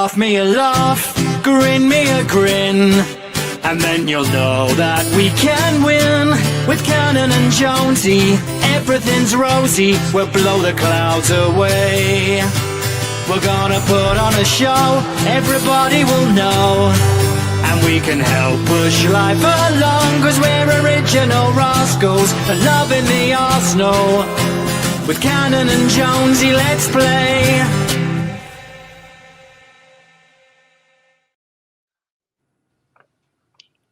laugh me a laugh, grin me a grin, and then you'll know that we can win. With Cannon and Jonesy, everything's rosy, we'll blow the clouds away. We're gonna put on a show, everybody will know, and we can help push life along, 'cause we're original rascals and loving the Arsenal. With Cannon and Jonesy, let's play.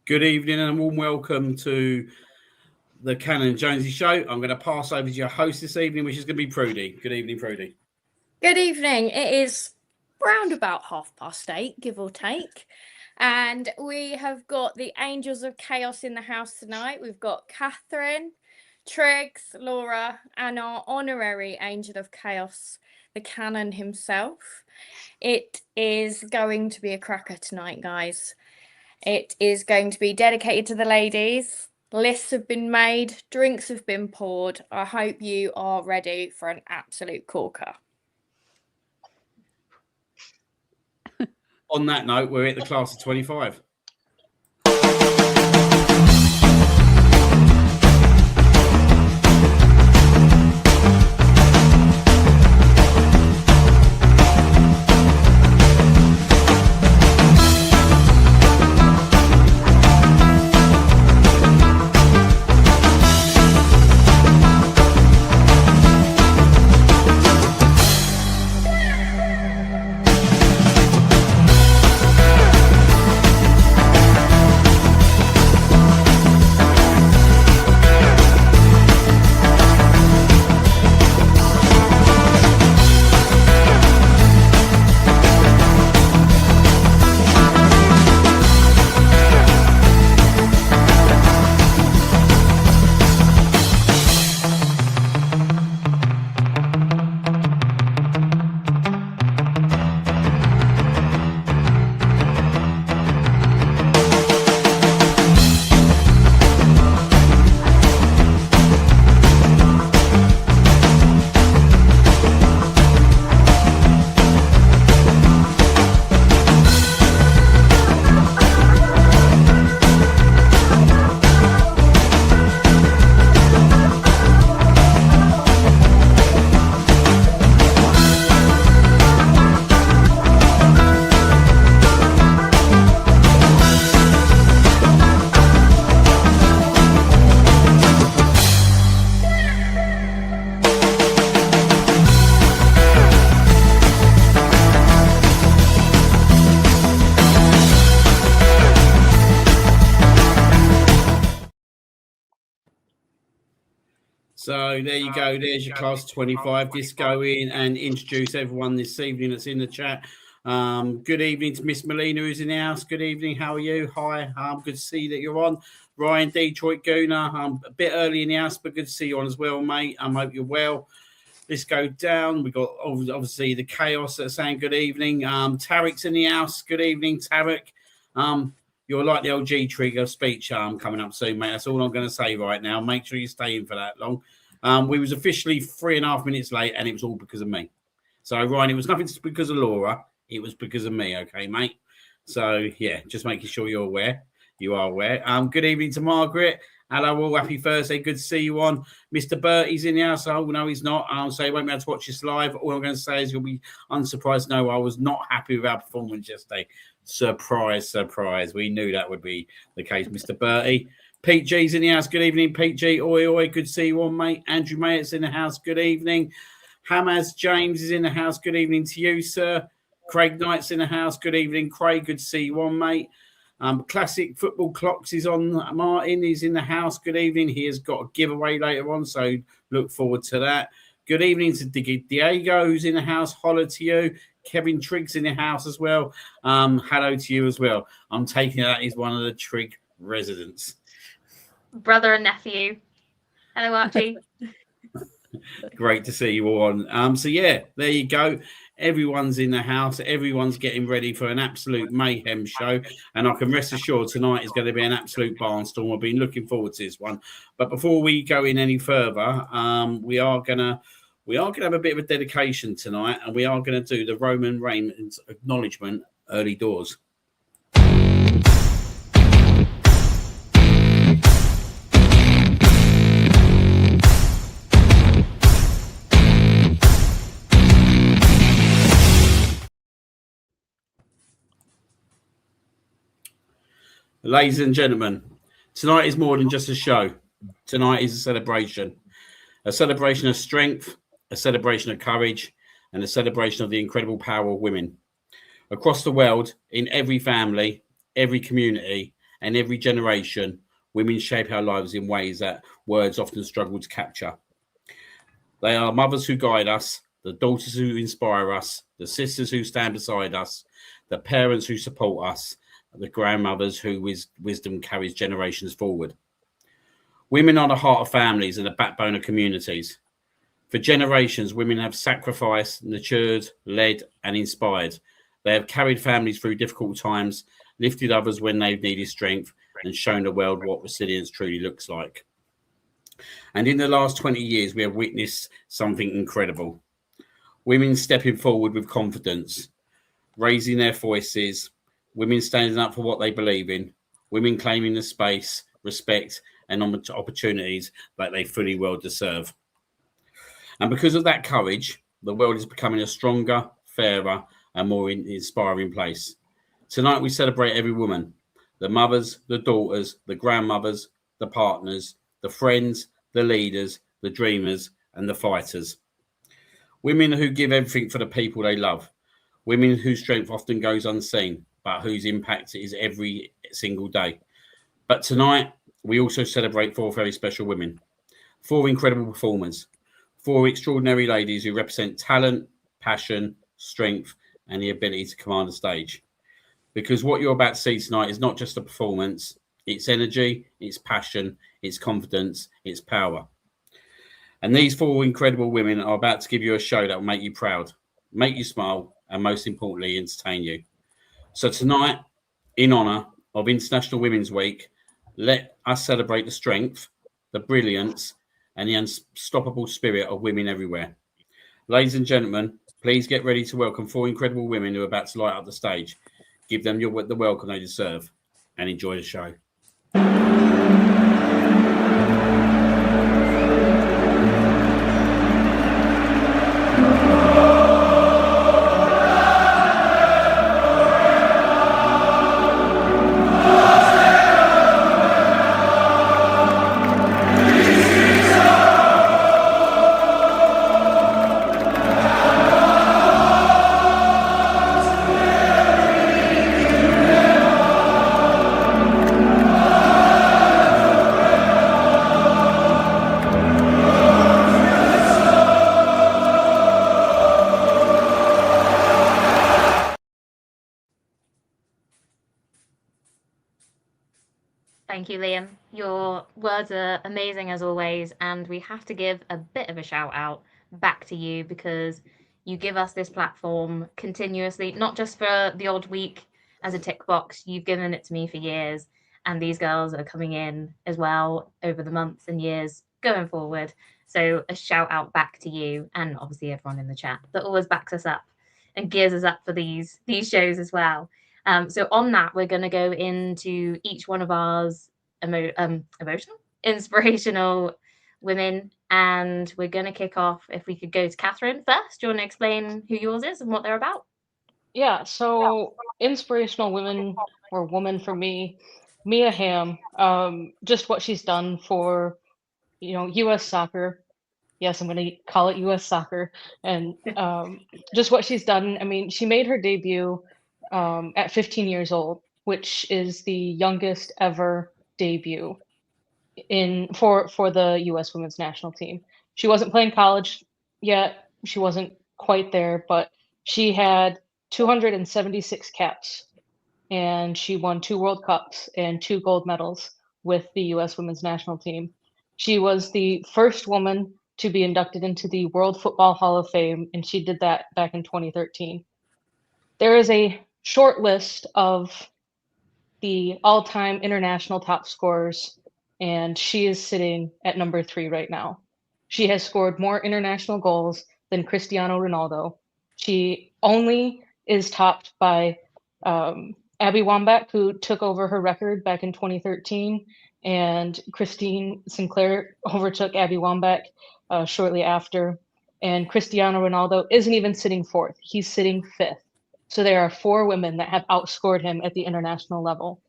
Good evening and a warm welcome to the Cannon and Jonesy show. I'm going to pass over to your host this evening, which is going to be Pruddy. Good evening, Pruddy. Good evening. It is round about 8:30, give or take. And we have got the Angels of Chaos in the house tonight. We've got Katherine, Triggs, Laura, and our honorary Angel of Chaos, the Cannon himself. It is going to be a cracker tonight, guys. It is going to be dedicated to the ladies. Lists have been made, drinks have been poured. I hope you are ready for an absolute corker. On that note, we're at the class of 25. So there you go. There's your class 25. Just go in and introduce everyone this evening that's in the chat. Good evening to Miss Melina, who's in the house. Good evening. How are you? Hi. Good to see that you're on. Ryan, Detroit Gooner. A bit early in the house, but good to see you on as well, mate. I hope you're well. Let's go down. We've got obviously the Chaos that's saying good evening. Tarek's in the house. Good evening, Tarek. You're like the old G Trigger speech coming up soon, mate. That's all I'm going to say right now. Make sure you stay in for that long. We was officially 3.5 minutes late, and it was all because of me. So, Ryan, it was nothing because of Laura. It was because of me, okay, mate? So, yeah, just making sure you're aware. You are aware. Good evening to Margaret. Hello, all. Happy Thursday. Good to see you on. Mr. Bertie's in the house. Oh, no, he's not. So he won't be able to watch this live. All I'm going to say is you'll be unsurprised. No, I was not happy with our performance yesterday. Surprise, surprise. We knew that would be the case, Mr. Bertie. Pete G's in the house. Good evening, Pete G. Oi, oi. Good to see you on, mate. Andrew Mayer's in the house. Good evening. Hamaz James is in the house. Good evening to you, sir. Craig Knight's in the house. Good evening, Craig. Good to see you on, mate. Classic Football Clocks is on. Martin is in the house. Good evening. He has got a giveaway later on, so look forward to that. Good evening to Diego, who's in the house. Holler to you. Kevin Triggs in the house as well. Hello to you as well. I'm taking that he's one of the Trigg residents. Brother and nephew. Hello, Archie. Great to see you all on. So, yeah, there you go. Everyone's in the house. Everyone's getting ready for an absolute mayhem show. And I can rest assured tonight is going to be an absolute barnstorm. I've been looking forward to this one. But before we go in any further, we are going to We are going to have a bit of a dedication tonight, and we are going to do the Roman Reigns acknowledgement early doors. Ladies and gentlemen, tonight is more than just a show. Tonight is a celebration of strength, a celebration of courage, and a celebration of the incredible power of women. Across the world, in every family, every community, and every generation, women shape our lives in ways that words often struggle to capture. They are mothers who guide us, the daughters who inspire us, the sisters who stand beside us, the parents who support us, the grandmothers whose wisdom carries generations forward. Women are the heart of families and the backbone of communities. For generations, women have sacrificed, nurtured, led, and inspired. They have carried families through difficult times, lifted others when they've needed strength, and shown the world what resilience truly looks like. And in the last 20 years, we have witnessed something incredible. Women stepping forward with confidence, raising their voices, women standing up for what they believe in, women claiming the space, respect, and opportunities that they fully well deserve. And because of that courage, the world is becoming a stronger, fairer, and more inspiring place. Tonight, we celebrate every woman, the mothers, the daughters, the grandmothers, the partners, the friends, the leaders, the dreamers, and the fighters. Women who give everything for the people they love. Women whose strength often goes unseen, but whose impact is every single day. But tonight, we also celebrate 4 very special women, 4 incredible performers, 4 extraordinary ladies who represent talent, passion, strength, and the ability to command a stage. Because what you're about to see tonight is not just a performance, it's energy, it's passion, it's confidence, it's power. And these 4 incredible women are about to give you a show that will make you proud, make you smile, and most importantly, entertain you. So tonight, in honour of International Women's Week, let us celebrate the strength, the brilliance, and the unstoppable spirit of women everywhere. Ladies and gentlemen, please get ready to welcome 4 incredible women who are about to light up the stage. Give them the welcome they deserve, and enjoy the show. Thank you, Liam. Your words are amazing as always, and we have to give a bit of a shout out back to you because you give us this platform continuously, not just for the odd week as a tick box. You've given it to me for years, and these girls are coming in as well over the months and years going forward. So a shout out back to you, and obviously everyone in the chat that always backs us up and gears us up for these shows as well. So on that, we're going to go into each one of ours emotional, inspirational women, and we're going to kick off. If we could go to Katherine first, do you want to explain who yours is and what they're about? Yeah, so inspirational women or woman for me, Mia Hamm, just what she's done for, U.S. soccer. Yes, I'm going to call it U.S. soccer, and just what she's done. I mean, she made her debut at 15 years old, which is the youngest ever debut for the U.S. women's national team. She wasn't playing college yet. She wasn't quite there, but she had 276 caps, and she won 2 World Cups and 2 gold medals with the U.S. women's national team. She was the first woman to be inducted into the World Football Hall of Fame, and she did that back in 2013. There is a short list of the all-time international top scorers, and she is sitting at number 3 right now. she has scored more international goals than Cristiano Ronaldo. She only is topped by Abby Wambach, who took over her record back in 2013, and Christine Sinclair overtook Abby Wambach shortly after. And Cristiano Ronaldo isn't even sitting fourth, he's sitting fifth. So there are 4 women that have outscored him at the international level.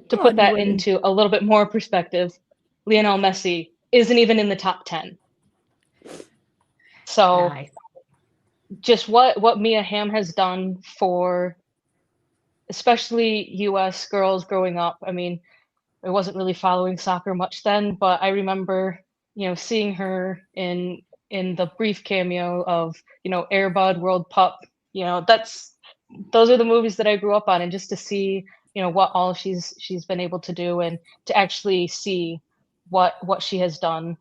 To put that into a little bit more perspective, Lionel Messi isn't even in the top 10. So Nice. just what Mia Hamm has done for especially US girls growing up. I mean, I wasn't really following soccer much then, but I remember, seeing her in the brief cameo of, Air Bud, World Pup. Those are the movies that I grew up on, and just to see, what all she's been able to do, and to actually see what she has done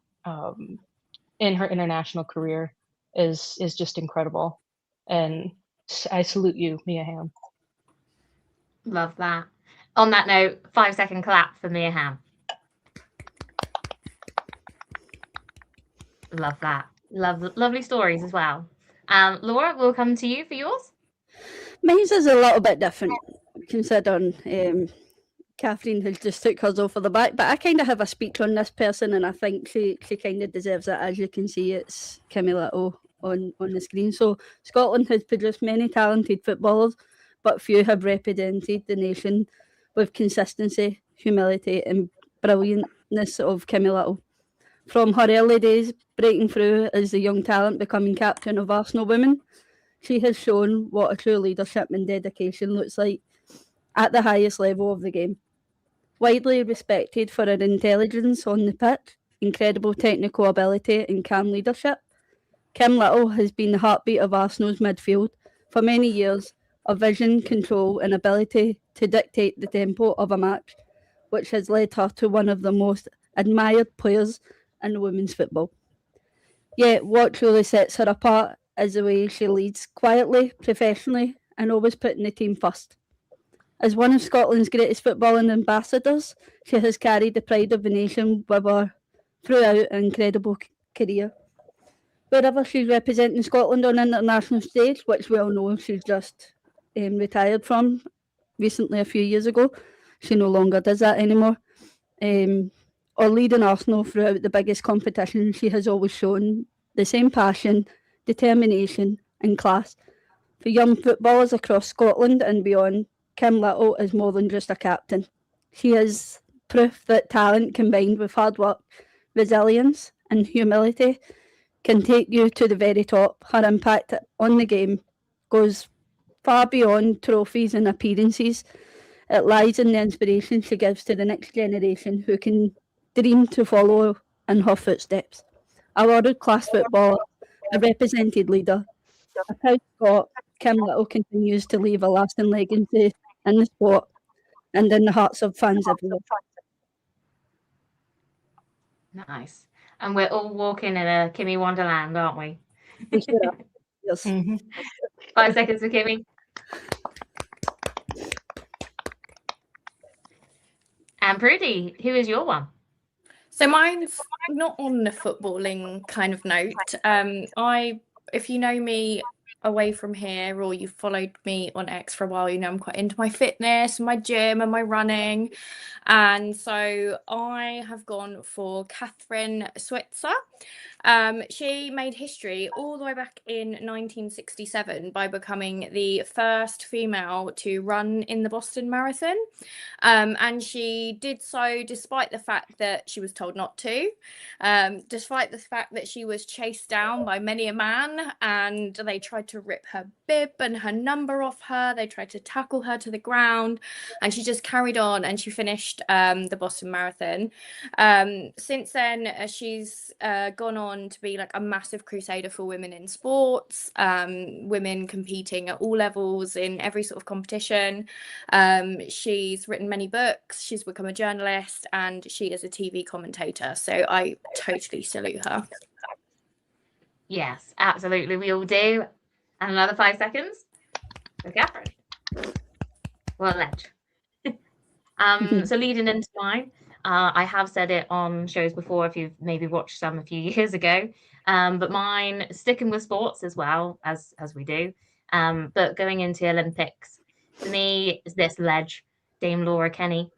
in her international career is just incredible. And I salute you, Mia Hamm. Love that. On that note, 5-second clap for Mia Hamm. Love that. Lovely stories as well. Laura, we'll come to you for yours. Mine's is a little bit different, considering Katherine has just took hers off of the back, but I kind of have a speech on this person, and I think she kind of deserves it. As you can see, it's Kimmy Little on the screen. So Scotland has produced many talented footballers, but few have represented the nation with consistency, humility and brilliantness of Kimmy Little. From her early days, breaking through as a young talent, becoming captain of Arsenal Women, she has shown what a true leadership and dedication looks like at the highest level of the game. Widely respected for her intelligence on the pitch, incredible technical ability and calm leadership, Kim Little has been the heartbeat of Arsenal's midfield for many years, a vision, control and ability to dictate the tempo of a match, which has led her to one of the most admired players in women's football. Yet what truly sets her apart is the way she leads quietly, professionally and always putting the team first. As one of Scotland's greatest footballing ambassadors, she has carried the pride of the nation with her throughout an incredible career. Wherever she's representing Scotland on an international stage, which we all know she's just retired from recently a few years ago, she no longer does that anymore, or leading Arsenal throughout the biggest competition, she has always shown the same passion, determination and class. For young footballers across Scotland and beyond, Kim Little is more than just a captain. She is proof that talent combined with hard work, resilience and humility can take you to the very top. Her impact on the game goes far beyond trophies and appearances. It lies in the inspiration she gives to the next generation who can dream to follow in her footsteps. A world-class footballer, a represented leader, a proud Scot, Kim Little continues to leave a lasting legacy in the sport and in the hearts of fans everywhere. Nice. And we're all walking in a Kimmy Wonderland, aren't we? We sure are. Yes. 5 seconds for Kimmy. And Pruddy, who is your one? So mine's not on the footballing kind of note. If you know me away from here, or you've followed me on X for a while, you know I'm quite into my fitness, my gym and my running. And so I have gone for Katherine Switzer. She made history all the way back in 1967 by becoming the first female to run in the Boston Marathon. And she did so despite the fact that she was told not to, despite the fact that she was chased down by many a man and they tried to rip her bib and her number off her. They tried to tackle her to the ground and she just carried on and she finished the Boston Marathon. Since then, she's gone on to be like a massive crusader for women in sports, women competing at all levels in every sort of competition. She's written many books, she's become a journalist, and she is a TV commentator. So I totally salute her. Yes, absolutely. We all do. And another 5 seconds for Katherine. Well, let's. So leading into mine, I have said it on shows before if you've maybe watched some a few years ago. But mine, sticking with sports as well, as we do. But going into Olympics, for me, is this ledge, Dame Laura Kenny,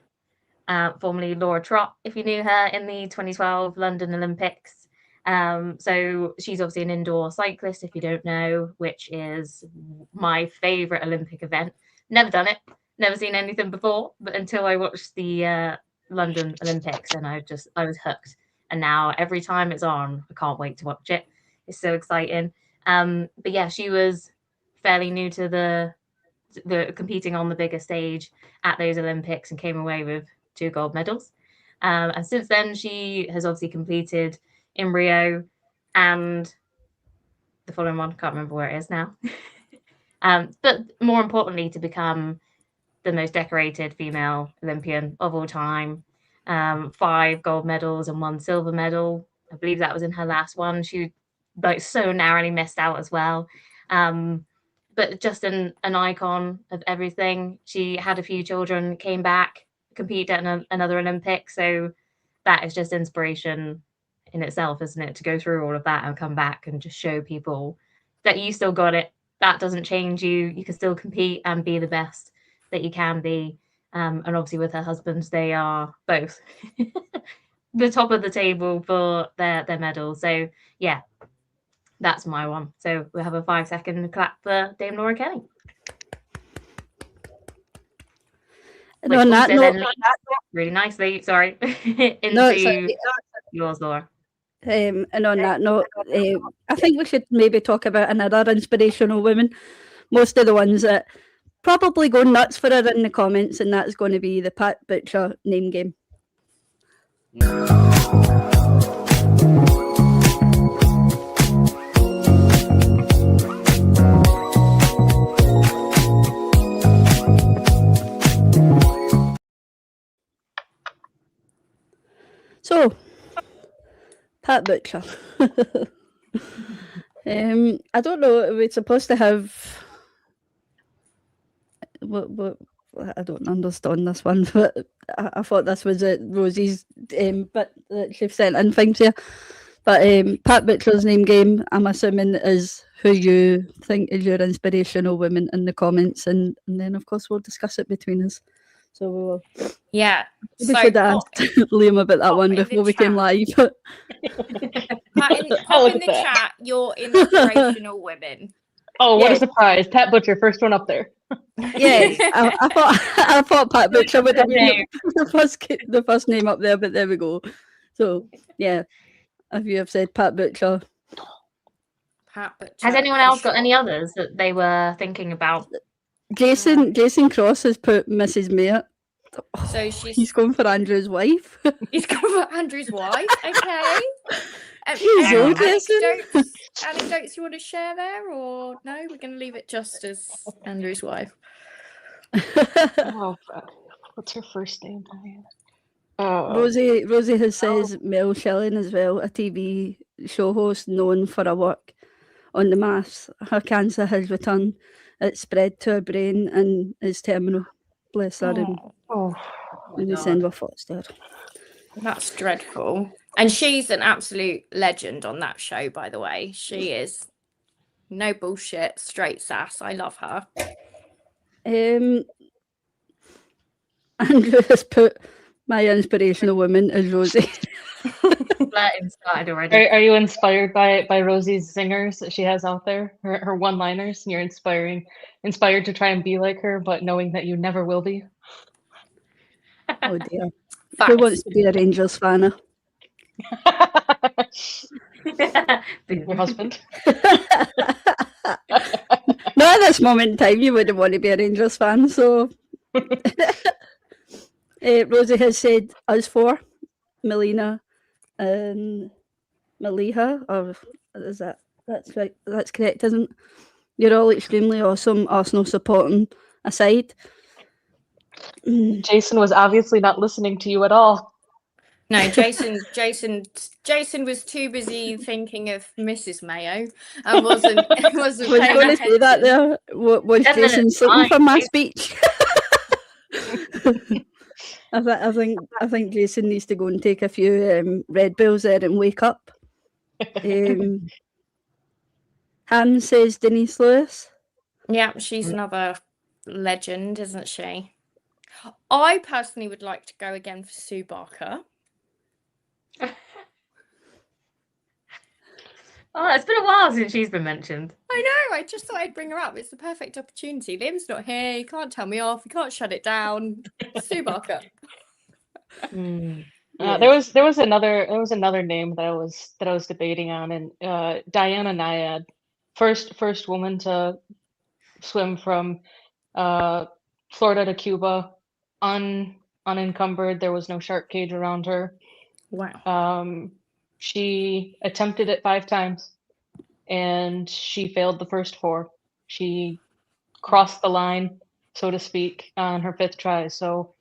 formerly Laura Trott, if you knew her, in the 2012 London Olympics. So she's obviously an indoor cyclist, if you don't know, which is my favorite Olympic event. Never done it, never seen anything before, but until I watched the London Olympics, and I was hooked. And now every time it's on, I can't wait to watch it. It's so exciting. But yeah, she was fairly new to the competing on the bigger stage at those Olympics and came away with 2 gold medals. And since then, she has obviously competed in Rio and the following one, can't remember where it is now. But more importantly, to become the most decorated female Olympian of all time. 5 gold medals and 1 silver medal. I believe that was in her last one. She so narrowly missed out as well. But just an icon of everything. She had a few children, came back, competed at another Olympics. So that is just inspiration in itself, isn't it? To go through all of that and come back and just show people that you still got it. That doesn't change you. You can still compete and be the best that you can be. And obviously with her husbands, they are both the top of the table for their medals. So yeah, that's my one. So we'll have a 5-second clap for Dame Laura Kenny. And on that note, really nicely, sorry, into yours, Laura. And on that note, I think we should maybe talk about another inspirational woman. Most of the ones that probably go nuts for her in the comments, and that's going to be the Pat Butcher name game. So, Pat Butcher. I don't know, we're supposed to have... What I don't understand this one, but I thought this was Rosie's bit that she sent in things here. But Pat Butcher's name game, I'm assuming, is who you think is your inspirational woman in the comments, and then of course we'll discuss it between us. So we will. Yeah. We should ask Liam about that one before we came live. Pop in the chat your inspirational women. Oh, what a surprise! Pat Butcher, first one up there. Yeah, I thought Pat Butcher would have been the first name up there, but there we go. So yeah, if you have said Pat Butcher. Has anyone else got any others that they were thinking about? Jason Cross has put Mrs. Mayor. So he's going for Andrew's wife. He's going for Andrew's wife. Okay. Anecdotes you want to share there, or no? We're going to leave it just as Andrew's wife. Oh, what's her first name? Rosie has says Mel Shilling as well, a TV show host known for her work on the maths. Her cancer has returned. It spread to her brain and is terminal. Bless her. And we send our thoughts there. That's dreadful. And she's an absolute legend on that show, by the way. She is no bullshit, straight sass. I love her. Andrew has put my inspirational woman as Rosie. Started already. Are you inspired by Rosie's singers that she has out there? Her one-liners, and you're inspired to try and be like her, but knowing that you never will be? Oh dear. Who wants to be a Rangers fan? Your husband? No, at this moment in time, you wouldn't want to be a Rangers fan, so... Rosie has said us four, Melina and Maliha, or is that's right? That's correct, isn't it? You're all extremely awesome, Arsenal supporting aside. Jason was obviously not listening to you at all. No, Jason was too busy thinking of Mrs. Mayo and wasn't was going to say that there. Was Jason looking for my speech? I think Jason needs to go and take a few Red Bulls there and wake up. Han says Denise Lewis. Yeah, she's another legend, isn't she? I personally would like to go again for Sue Barker. Oh, it's been a while since she's been mentioned. I know, I just thought I'd bring her up. It's the perfect opportunity. Liam's not here, you can't tell me off, you can't shut it down. Sue Barker. There was another name that I was debating on, and Diana Nyad, first woman to swim from Florida to Cuba, unencumbered. There was no shark cage around her. Wow. She attempted it 5 times, and she failed the first 4. She crossed the line, so to speak, on her 5th try. So,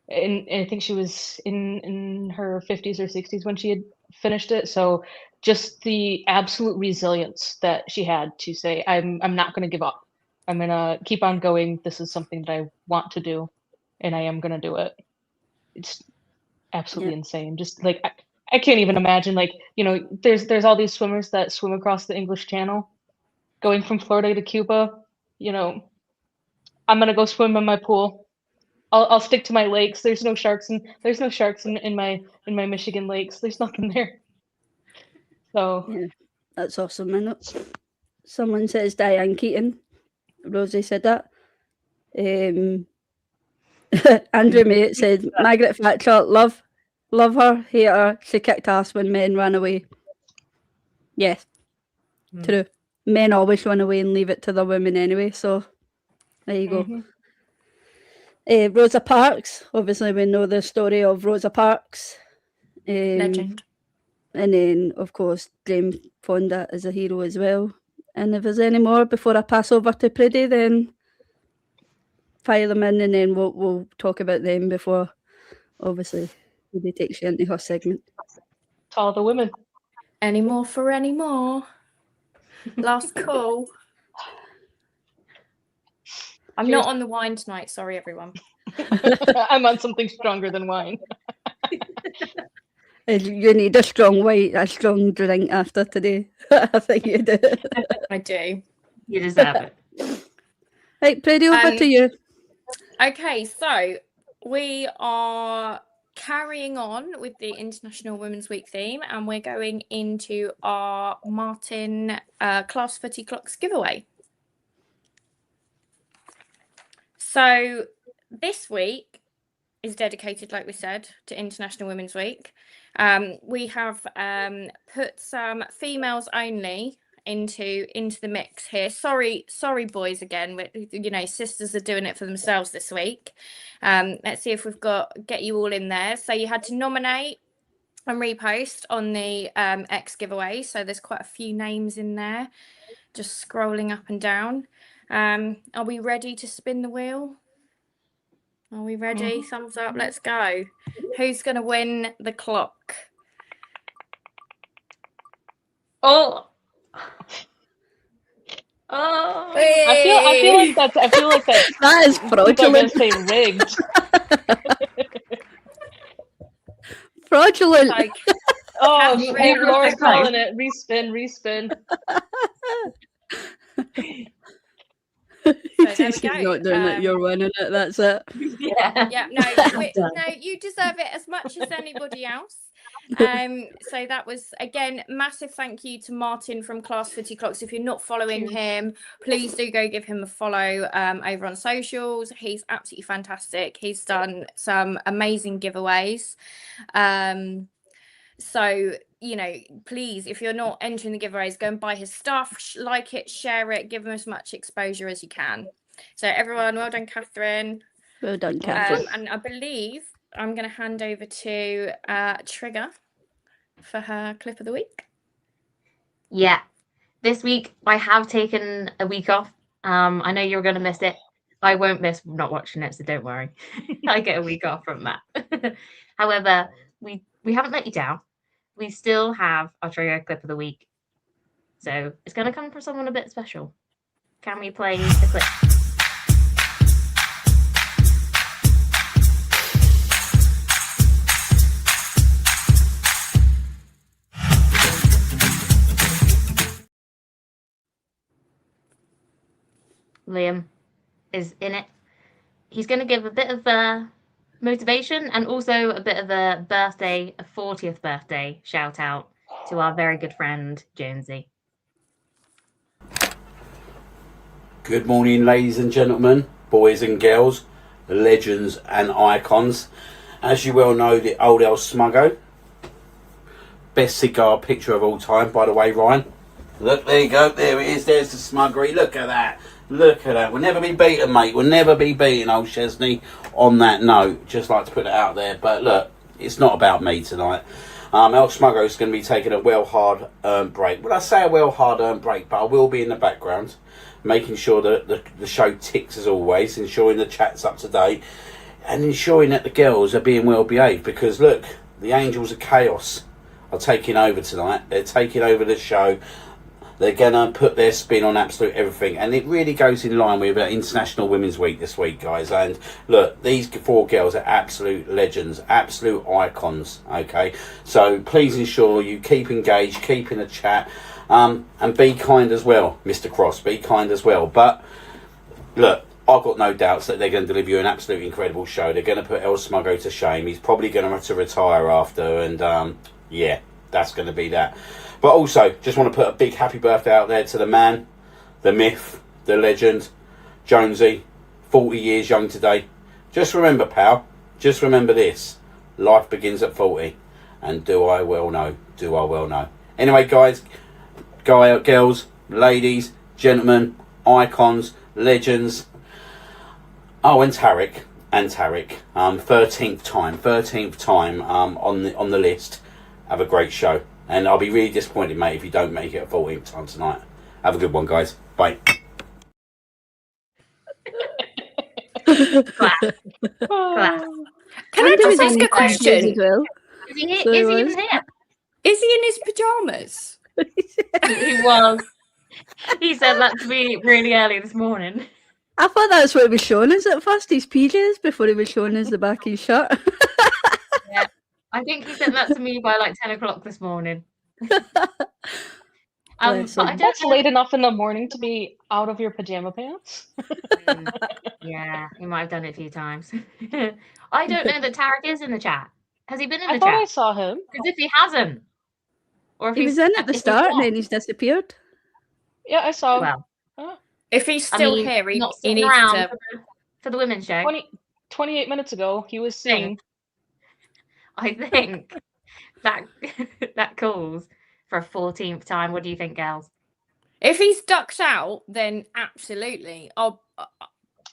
and I think she was in her 50s or 60s when she had finished it. So, just the absolute resilience that she had to say, "I'm not going to give up. I'm going to keep on going. This is something that I want to do, and I am going to do it." It's absolutely insane. Just like I can't even imagine, like, you know, there's all these swimmers that swim across the English Channel, going from Florida to Cuba. You know, I'm gonna go swim in my pool. I'll stick to my lakes. There's no sharks in my Michigan lakes. There's nothing there. So Yeah, that's awesome, isn't it? Someone says Diane Keaton. Rosie said that. Andrew Mate said Margaret Thatcher, love her, hate her, she kicked ass when men ran away. Yes, true. Men always run away and leave it to the women anyway, so there you go. Rosa Parks, obviously we know the story of Rosa Parks. Legend. And then, of course, Jane Fonda is a hero as well. And if there's any more before I pass over to Pruddy, then fire them in, and then we'll talk about them before, obviously, Pruddy takes you into her segment. to all the women. Any more for any more? Last call. I'm Cheers. not on the wine tonight. Sorry, everyone. I'm on something stronger than wine. You need a strong drink after today. I think you do. I do. You deserve it. Right, Pruddy, over to you. Okay, so we are carrying on with the International Women's Week theme, and we're going into our Martin Class Footy Clocks giveaway. So this week is dedicated, like we said, to International Women's Week. We have put some females only into the mix here. Sorry boys, again, you know, sisters are doing it for themselves this week. Let's see if we've get you all in there. So you had to nominate and repost on the X giveaway, so there's quite a few names in there, just scrolling up and down. Are we ready to spin the wheel? Are we ready? Thumbs up, let's go. Who's going to win the clock? Oh. I feel like that's That is fraudulent. Say rigged. Fraudulent. Like, Laura's calling it. Respin. so there we She's go. not doing it. You're winning it. That's it. Yeah, no, you deserve it as much as anybody else. So that was, again, massive thank you to Martin from Class Footy Clocks. If you're not following him, please do go give him a follow over on socials. He's absolutely fantastic. He's done some amazing giveaways. So, you know, please, if you're not entering the giveaways, go and buy his stuff, like it, share it, give him as much exposure as you can. So everyone, well done, Katherine. Well done, Catherine. And I believe I'm going to hand over to Trigger for her clip of the week. Yeah. This week, I have taken a week off. I know you're going to miss it. I won't miss not watching it, so don't worry. I get a week off from that. However, we haven't let you down. We still have our trigger clip of the week. So it's going to come from someone a bit special. Can we play the clip? Liam is in it. He's going to give a bit of motivation and also a bit of a 40th birthday shout out to our very good friend Jonesy. Good morning, ladies and gentlemen, boys and girls, legends and icons. As you well know, the old El Smuggo, best cigar picture of all time, by the way, Ryan. Look, there you go, there it is, there's the smuggery. Look at that, look at that. We'll never be beaten, mate, we'll never be beaten, old Chesney, on that note. Just like to put it out there, but look, it's not about me tonight. El Smuggo is going to be taking a well hard earned break. Well, I say a well hard earned break, but I will be in the background, making sure that the show ticks as always, ensuring the chat's up to date, and ensuring that the girls are being well behaved, because look, the Angels of Chaos are taking over tonight. They're taking over the show. They're going to put their spin on absolute everything, and it really goes in line with International Women's Week this week, guys. And look, these 4 girls are absolute legends, absolute icons, okay? So please ensure you keep engaged, keep in the chat, and be kind as well, Mr. Cross, be kind as well. But look, I've got no doubts that they're going to deliver you an absolutely incredible show. They're going to put El Smuggo to shame. He's probably going to have to retire after, and yeah, that's going to be that. But also, just want to put a big happy birthday out there to the man, the myth, the legend, Jonesy, 40 years young today. Just remember, pal, just remember this. Life begins at 40. And do I well know. Anyway, guys, girls, ladies, gentlemen, icons, legends. Oh, and Tarek. 13th time on the list. Have a great show. And I'll be really disappointed, mate, if you don't make it a 14th time tonight. Have a good one, guys. Bye. Class. Can I just ask a question? As well. Is he So even was- here? Is he in his pajamas? He was. He said that to me really early this morning. I thought that's what he was showing us at first, his PJs, before he was showing us the back of his shirt. Yeah. I think he said that to me by like 10 o'clock this morning. Bless But I him. don't That's know. late enough in the morning to be out of your pajama pants. Yeah, he might have done it a few times. I don't know that Tarek is in the chat. Has he been in I the thought I chat? saw him. Because if he hasn't, or if He he's was in at the if he's start and not, then he's disappeared. Yeah, I saw him. well, If he's I still mean, here, he not he sitting needs around to. for the women's show. 28 minutes ago, he was seen. I think that that calls for a 14th time. What do you think, girls? If he's ducked out, then absolutely, I'll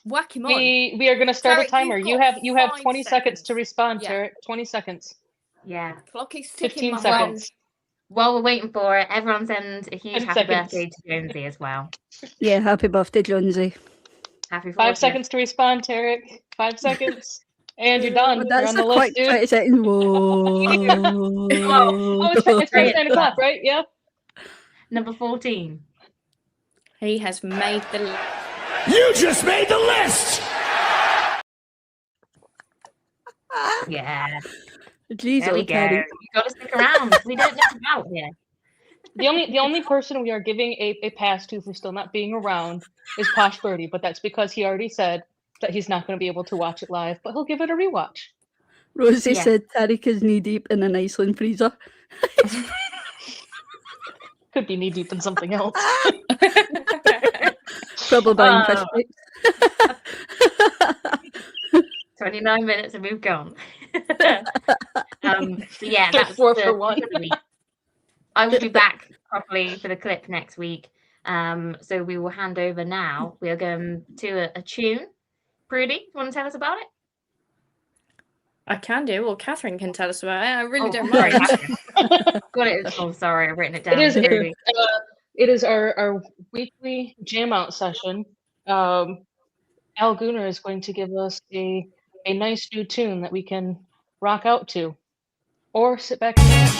whack him on. We are going to start a Tarek, timer. you've You got have 5 20 seconds to seconds. respond, Yeah. Tarek. 20 seconds. Yeah. Clock is ticking, 15 my seconds. friend. While we're waiting for it, everyone send a huge 10 happy seconds. birthday to Jonesy as well. Yeah, happy birthday, Jonesy. Happy 5 40th. seconds to respond, Tarek. 5 seconds. And you're done. But You're that's on the a list, quick dude. 20 seconds. Whoa. Oh, it's 9 o'clock, right? Yeah. Number 14. He has made the list. You just made the list! Yeah. Jeez, There we old go. Teddy. You got to stick around. We don't know about here. The only person we are giving a pass to for still not being around is Posh Birdie, but that's because he already said that he's not going to be able to watch it live, but he'll give it a rewatch. Rosie Yeah. said Tarek is knee deep in an Iceland freezer. Could be knee deep in something else. Probably buying fish Oh. sticks. 29 minutes and we've gone. So yeah, Took that's 4 the- for 1. I will be back properly for the clip next week. So we will hand over now. We are going to a tune. Pruddy, you want to tell us about it? I can do, or Catherine can tell us about it. I really Oh, don't sorry, mind. Catherine. Got it. Oh, sorry, I've written it down. It is Pruddy. it is our weekly jam out session. Al Gunnar is going to give us a nice new tune that we can rock out to, or sit back and dance.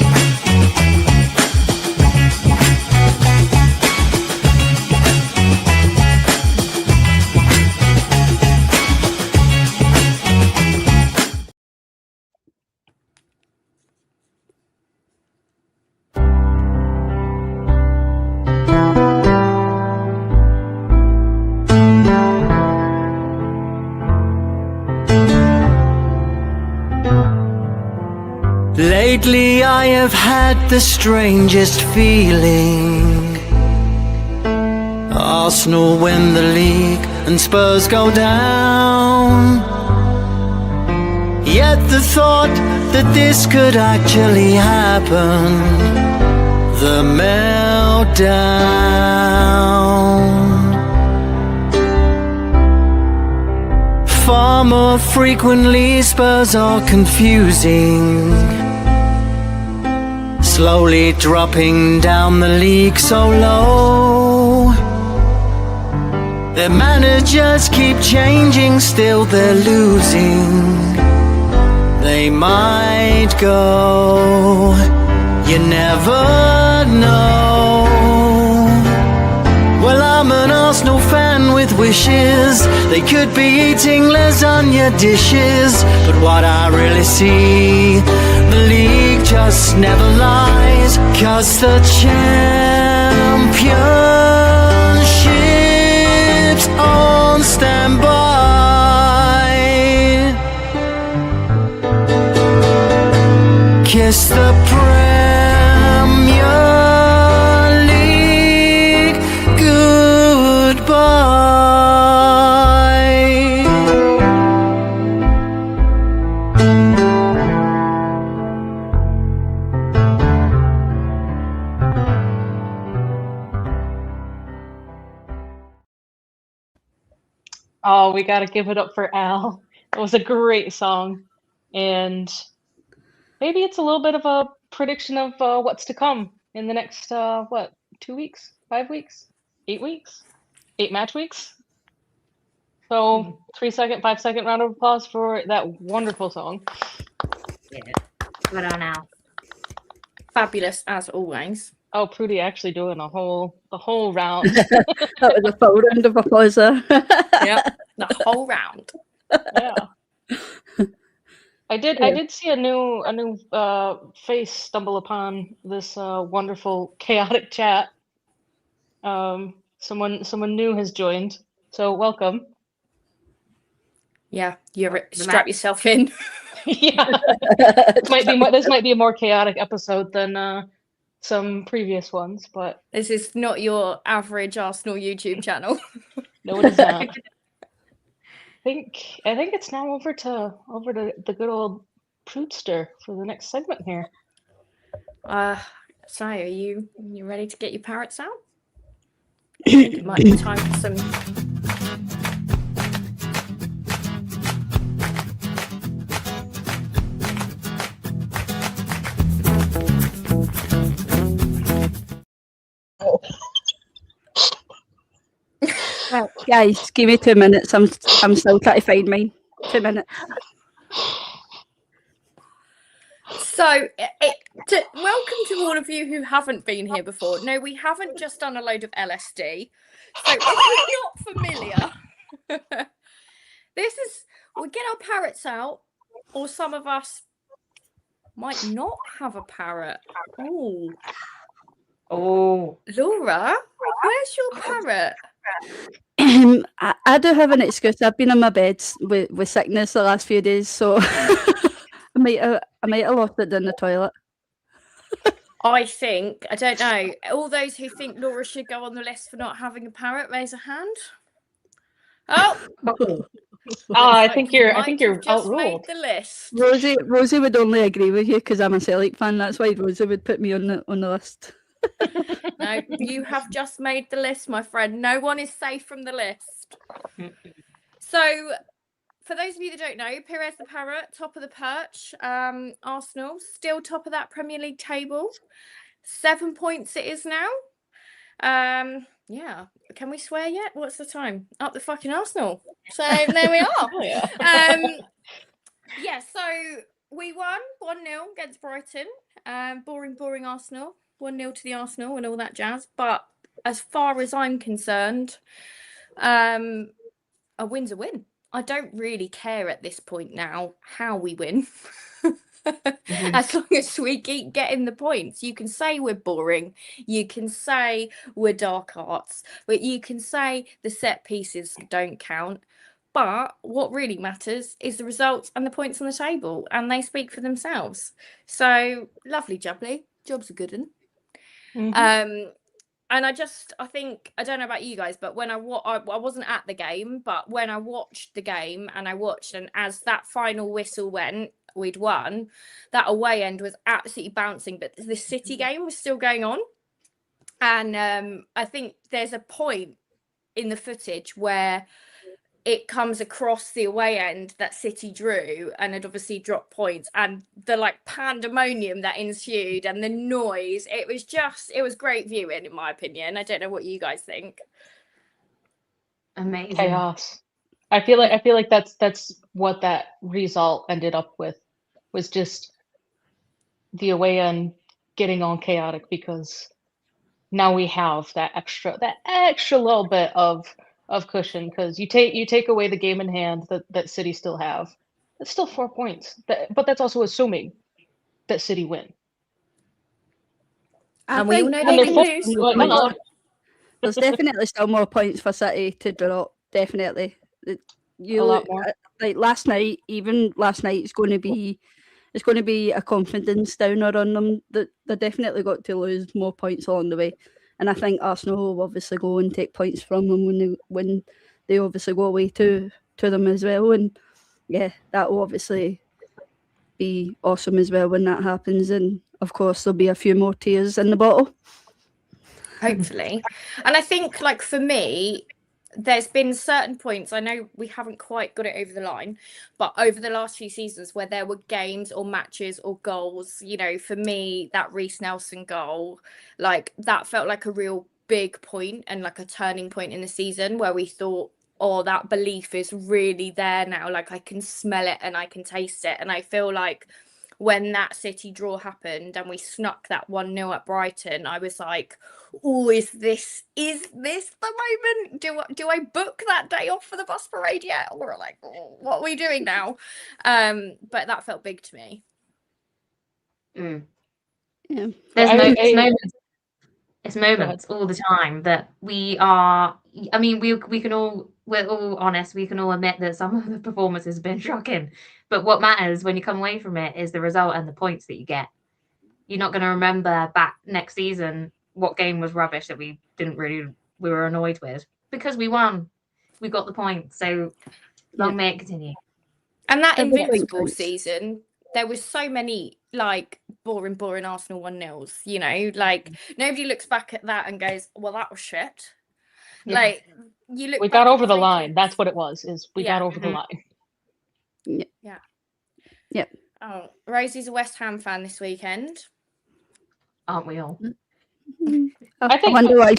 Lately I have had the strangest feeling. Arsenal win the league and Spurs go down. Yet the thought that this could actually happen, the meltdown. Far more frequently Spurs are confusing, slowly dropping down the league so low. Their managers keep changing, still they're losing. They might go, you never know. Well, I'm an Arsenal fan with wishes. They could be eating lasagna dishes, but what I really see, the league just never lies, 'cause the championship's on standby. Kiss the Premier League goodbye. Oh, we got to give it up for Al. It was a great song. And maybe it's a little bit of a prediction of what's to come in the next, 2 weeks, 5 weeks, 8 weeks, 8 match weeks. So 3 second, 5 second round of applause for that wonderful song. Yeah. Well done, Al. Fabulous as always. Oh, Pruddy actually doing the whole round. That was a full round of applause there. Yep, the whole round. Yeah. I did see a new face stumble upon this wonderful chaotic chat. Someone new has joined, so welcome. Yeah, strap yourself in. Yeah, this might be a more chaotic episode than some previous ones, but This is not your average Arsenal YouTube channel. no, it is not. I think it's now over to the good old Prootster for the next segment here. So are you ready to get your parrots out? I think it might be time for some. Right, guys, give me 2 minutes. I'm still trying to find mine. 2 minutes. So, welcome to all of you who haven't been here before. No, we haven't just done a load of LSD. So, if you're not familiar, we get our parrots out, or some of us might not have a parrot. Oh, Laura, where's your parrot? I do have an excuse. I've been in my bed with sickness the last few days, so I might have lost it in the toilet. I don't know. All those who think Laura should go on the list for not having a parrot, raise a hand. Oh, I think you're just outruled. made the list. Rosie would only agree with you because I'm a Celtic fan. That's why Rosie would put me on the list. No, you have just made the list, my friend. No one is safe from the list. So, for those of you that don't know, Perez the Parrot, top of the perch. Arsenal, still top of that Premier League table. 7 points it is now. Yeah. Can we swear yet? What's the time? Up the fucking Arsenal. So, there we are. Oh, yeah. Yeah, so we won 1-0 against Brighton. Boring Arsenal. 1-0 to the Arsenal and all that jazz. But as far as I'm concerned, a win's a win. I don't really care at this point now how we win. As long as we keep getting the points. You can say we're boring. You can say we're dark arts. But you can say the set pieces don't count. But what really matters is the results and the points on the table, and they speak for themselves. So lovely jubbly. Job's a good one. Mhm. And I think, I don't know about you guys, but when I wasn't at the game, but when I watched the game and as that final whistle went, we'd won, that away end was absolutely bouncing, but the City game was still going on. And I think there's a point in the footage where it comes across the away end that City drew and had obviously dropped points, and the like pandemonium that ensued and the noise, it was great viewing, in my opinion. I don't know what you guys think. Amazing. Chaos. I feel like that's what that result ended up with, was just the away end getting all chaotic, because now we have that extra little bit of cushion, because you take away the game in hand that City still have. It's still 4 points, but that's also assuming that City win. And we all know And they they're can full- lose. like, no, There's definitely still more points for City to drop. Definitely. A lot more. Like last night, it's going to be a confidence downer on them. They definitely got to lose more points along the way, and I think Arsenal will obviously go and take points from them when they obviously go away to them as well. And yeah, that will obviously be awesome as well when that happens. And of course, there'll be a few more tears in the bottle. Hopefully. And I think, like, for me, there's been certain points, I know we haven't quite got it over the line, but over the last few seasons where there were games or matches or goals, you know, for me, that Reece Nelson goal, like, that felt like a real big point and like a turning point in the season where we thought, oh, that belief is really there now. Like, I can smell it and I can taste it. And I feel like when that City draw happened and we snuck that 1-0 at Brighton, I was like, oh, is this the moment? Do I book that day off for the bus parade yet? Or like, oh, what are we doing now? But that felt big to me. Mm. Yeah. There's moments all the time that we are, I mean, we're all honest, we can all admit that some of the performances have been shocking, but what matters when you come away from it is the result and the points that you get. You're not going to remember back next season what game was rubbish that we were annoyed with, because we won, we got the point. So long may it continue. And that Everything Invincible counts. season, there was so many like boring Arsenal 1-0s, you know, like nobody looks back at that and goes, well, that was shit. Yeah. Like, you look we back got at over the free line. kicks. That's what it was. We got over the Mhm. line. Yeah. Oh, Rosie's a West Ham fan this weekend. Aren't we all? I think- wonder why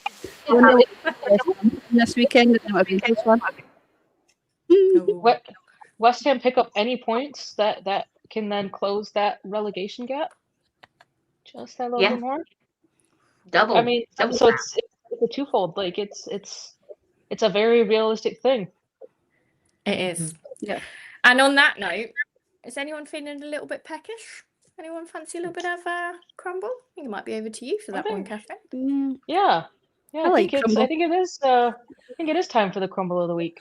this weekend. It might be this one. What West Ham pick up any points that can then close that relegation gap? Just that little Yeah. bit more. Double. I mean, double so it's a twofold. Like it's a very realistic thing. It is. Yeah. And on that note, is anyone feeling a little bit peckish? Anyone fancy a little bit of crumble? I think it might be over to you for that one, Catherine. Yeah. Yeah. I like crumble. I think it is time for the crumble of the week.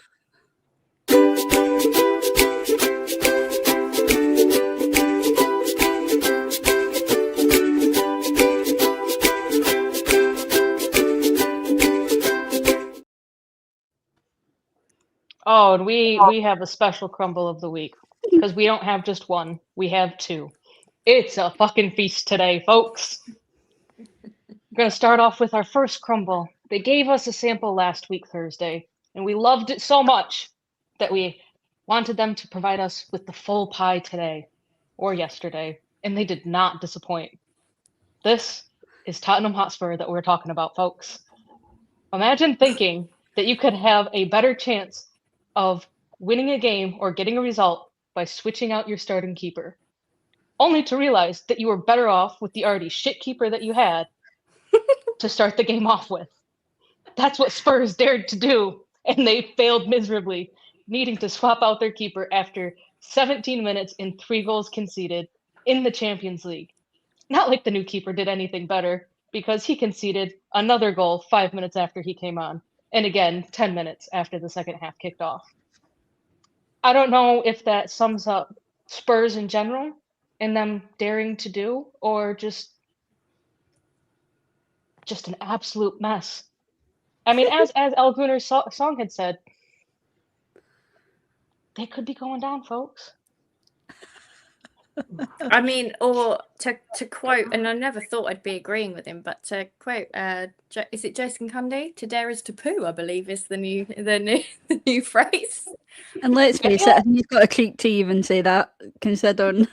Oh, and we have a special crumble of the week, because we don't have just one, we have two. It's a fucking feast today, folks. We're gonna start off with our first crumble. They gave us a sample last week, Thursday, and we loved it so much that we wanted them to provide us with the full pie today, or yesterday, and they did not disappoint. This is Tottenham Hotspur that we're talking about, folks. Imagine thinking that you could have a better chance of winning a game or getting a result by switching out your starting keeper, only to realize that you were better off with the already shit keeper that you had to start the game off with. That's what Spurs dared to do, and they failed miserably, needing to swap out their keeper after 17 minutes and 3 goals conceded in the Champions League. Not like the new keeper did anything better, because he conceded another goal 5 minutes after he came on, and again 10 minutes after the second half kicked off. I don't know if that sums up Spurs in general and them daring to do, or just an absolute mess. I mean, as Al Gunner's song had said, they could be going down, folks. I mean, or to quote, and I never thought I'd be agreeing with him, but to quote, is it Jason Cundy? To dare is to poo, I believe, is the new the new phrase. And let's face it, he's got a treat to even say that, considering.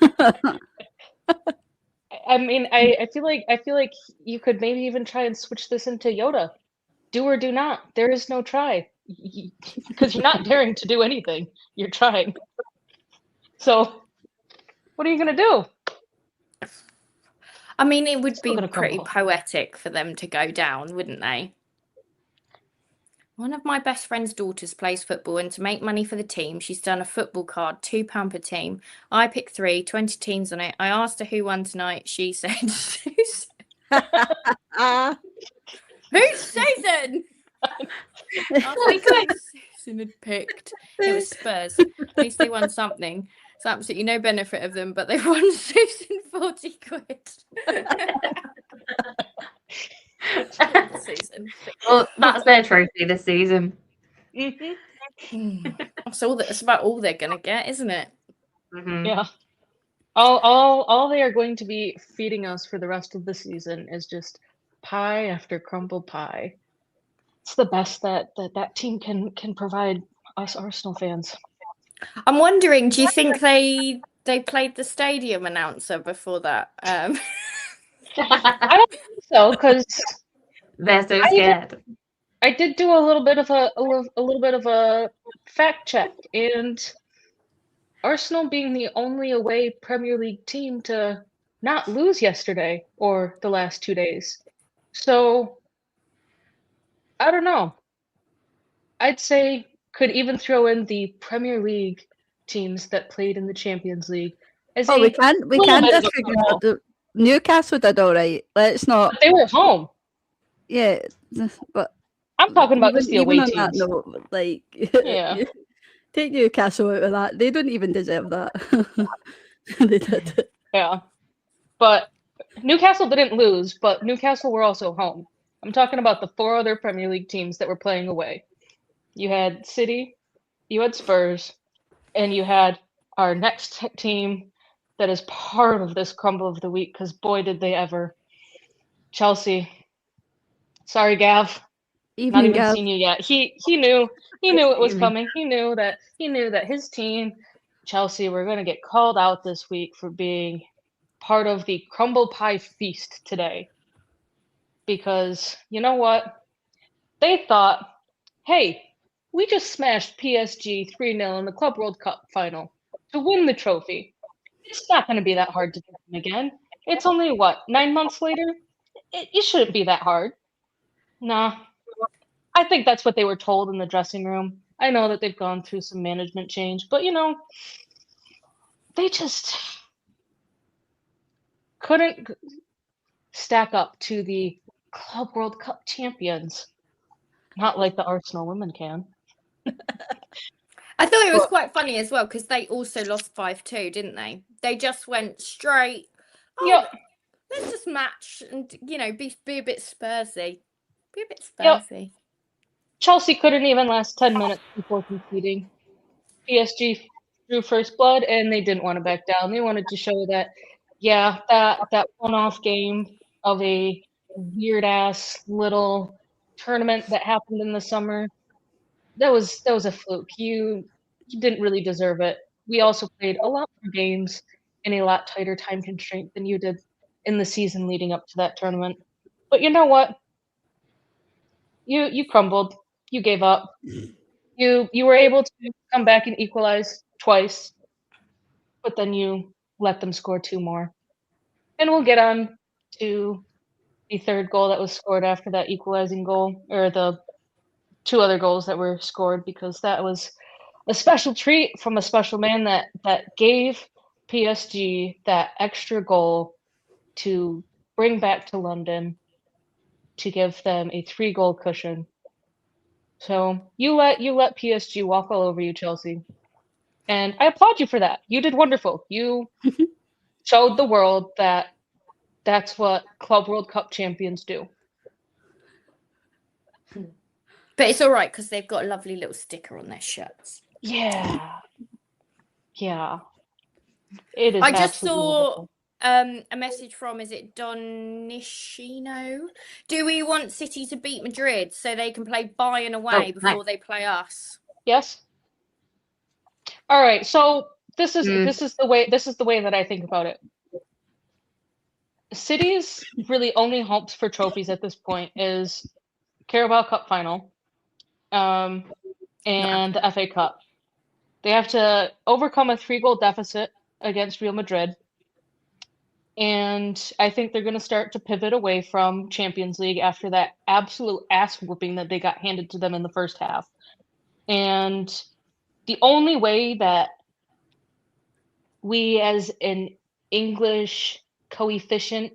I mean, I feel like you could maybe even try and switch this into Yoda. Do or do not. There is no try. Because you're not daring to do anything. You're trying. So, what are you going to do? I mean, it would Still be gonna pretty crumble. poetic for them to go down, wouldn't they? One of my best friend's daughters plays football, and to make money for the team, she's done a football card, £2 per team. I picked 3, 20 teams on it. I asked her who won tonight. She said, who's Susan? Oh my God, Susan had picked. It was Spurs. At least they won something. It's absolutely no benefit of them, but they won Susan 40 quid. Susan. Well, that's their trophy this season. That's about all they're gonna get, isn't it? Mhm. Yeah. All they are going to be feeding us for the rest of the season is just pie after crumble pie. It's the best that team can provide us Arsenal fans. I'm wondering, do you think they played the stadium announcer before that? I don't think so, because They're so scared. I did do a little bit of a fact check, and Arsenal being the only away Premier League team to not lose yesterday or the last 2 days. So I don't know. I'd say could even throw in the Premier League teams that played in the Champions League. As Oh, a we can't little bit of a disregard crumble. the Newcastle did all right. Let's not. But they were home. Yeah, but I'm talking about just the away on that teams. note, like, Yeah. take Newcastle out of that. They don't even deserve that. They did. Yeah. But Newcastle didn't lose, but Newcastle were also home. I'm talking about the 4 other Premier League teams that were playing away. You had City, you had Spurs, and you had our next team that is part of this crumble of the week, because boy did they ever. Chelsea. Sorry, Gav. Not Evening, even Gav. seen you yet. He knew it was coming. He knew that his team, Chelsea, were going to get called out this week for being part of the crumble pie feast today. Because you know what? They thought, hey, we just smashed PSG 3-0 in the Club World Cup final to win the trophy. It's not going to be that hard to beat them again. It's only, 9 months later? It shouldn't be that hard. Nah. I think that's what they were told in the dressing room. I know that they've gone through some management change, but they just couldn't stack up to the Club World Cup champions. Not like the Arsenal women can. I thought it was quite funny as well, because they also lost 5-2, didn't they? They just went straight. Oh, Yep. let's just match and be a bit Spursy. Be a bit Yep. Spursy. Chelsea couldn't even last 10 minutes before conceding. PSG drew first blood, and they didn't want to back down. They wanted to show that, yeah, that one-off game of a weird-ass little tournament that happened in the summer, that was a fluke. You didn't really deserve it. We also played a lot more games in a lot tighter time constraint than you did in the season leading up to that tournament. But you know what? You crumbled. You gave up. You were able to come back and equalize twice, but then you let them score 2 more. And we'll get on to the third goal that was scored after that equalizing goal, or the 2 other goals that were scored, because that was a special treat from a special man that gave PSG that extra goal to bring back to London to give them a 3-goal cushion. So you let PSG walk all over you, Chelsea. And I applaud you for that. You did wonderful. You showed the world that that's what Club World Cup champions do. But it's all right because they've got a lovely little sticker on their shirts. Yeah. Yeah. It is I just absolutely saw wonderful. a message from, is it Don Nishino? Do we want City to beat Madrid so they can play Bayern away before they play us? Yes. All right. So this is the way that I think about it. City's really only hopes for trophies at this point is Carabao Cup final, and the FA Cup. They have to overcome a 3-goal deficit against Real Madrid. And I think they're going to start to pivot away from Champions League after that absolute ass whooping that they got handed to them in the first half. And the only way that we, as an English coefficient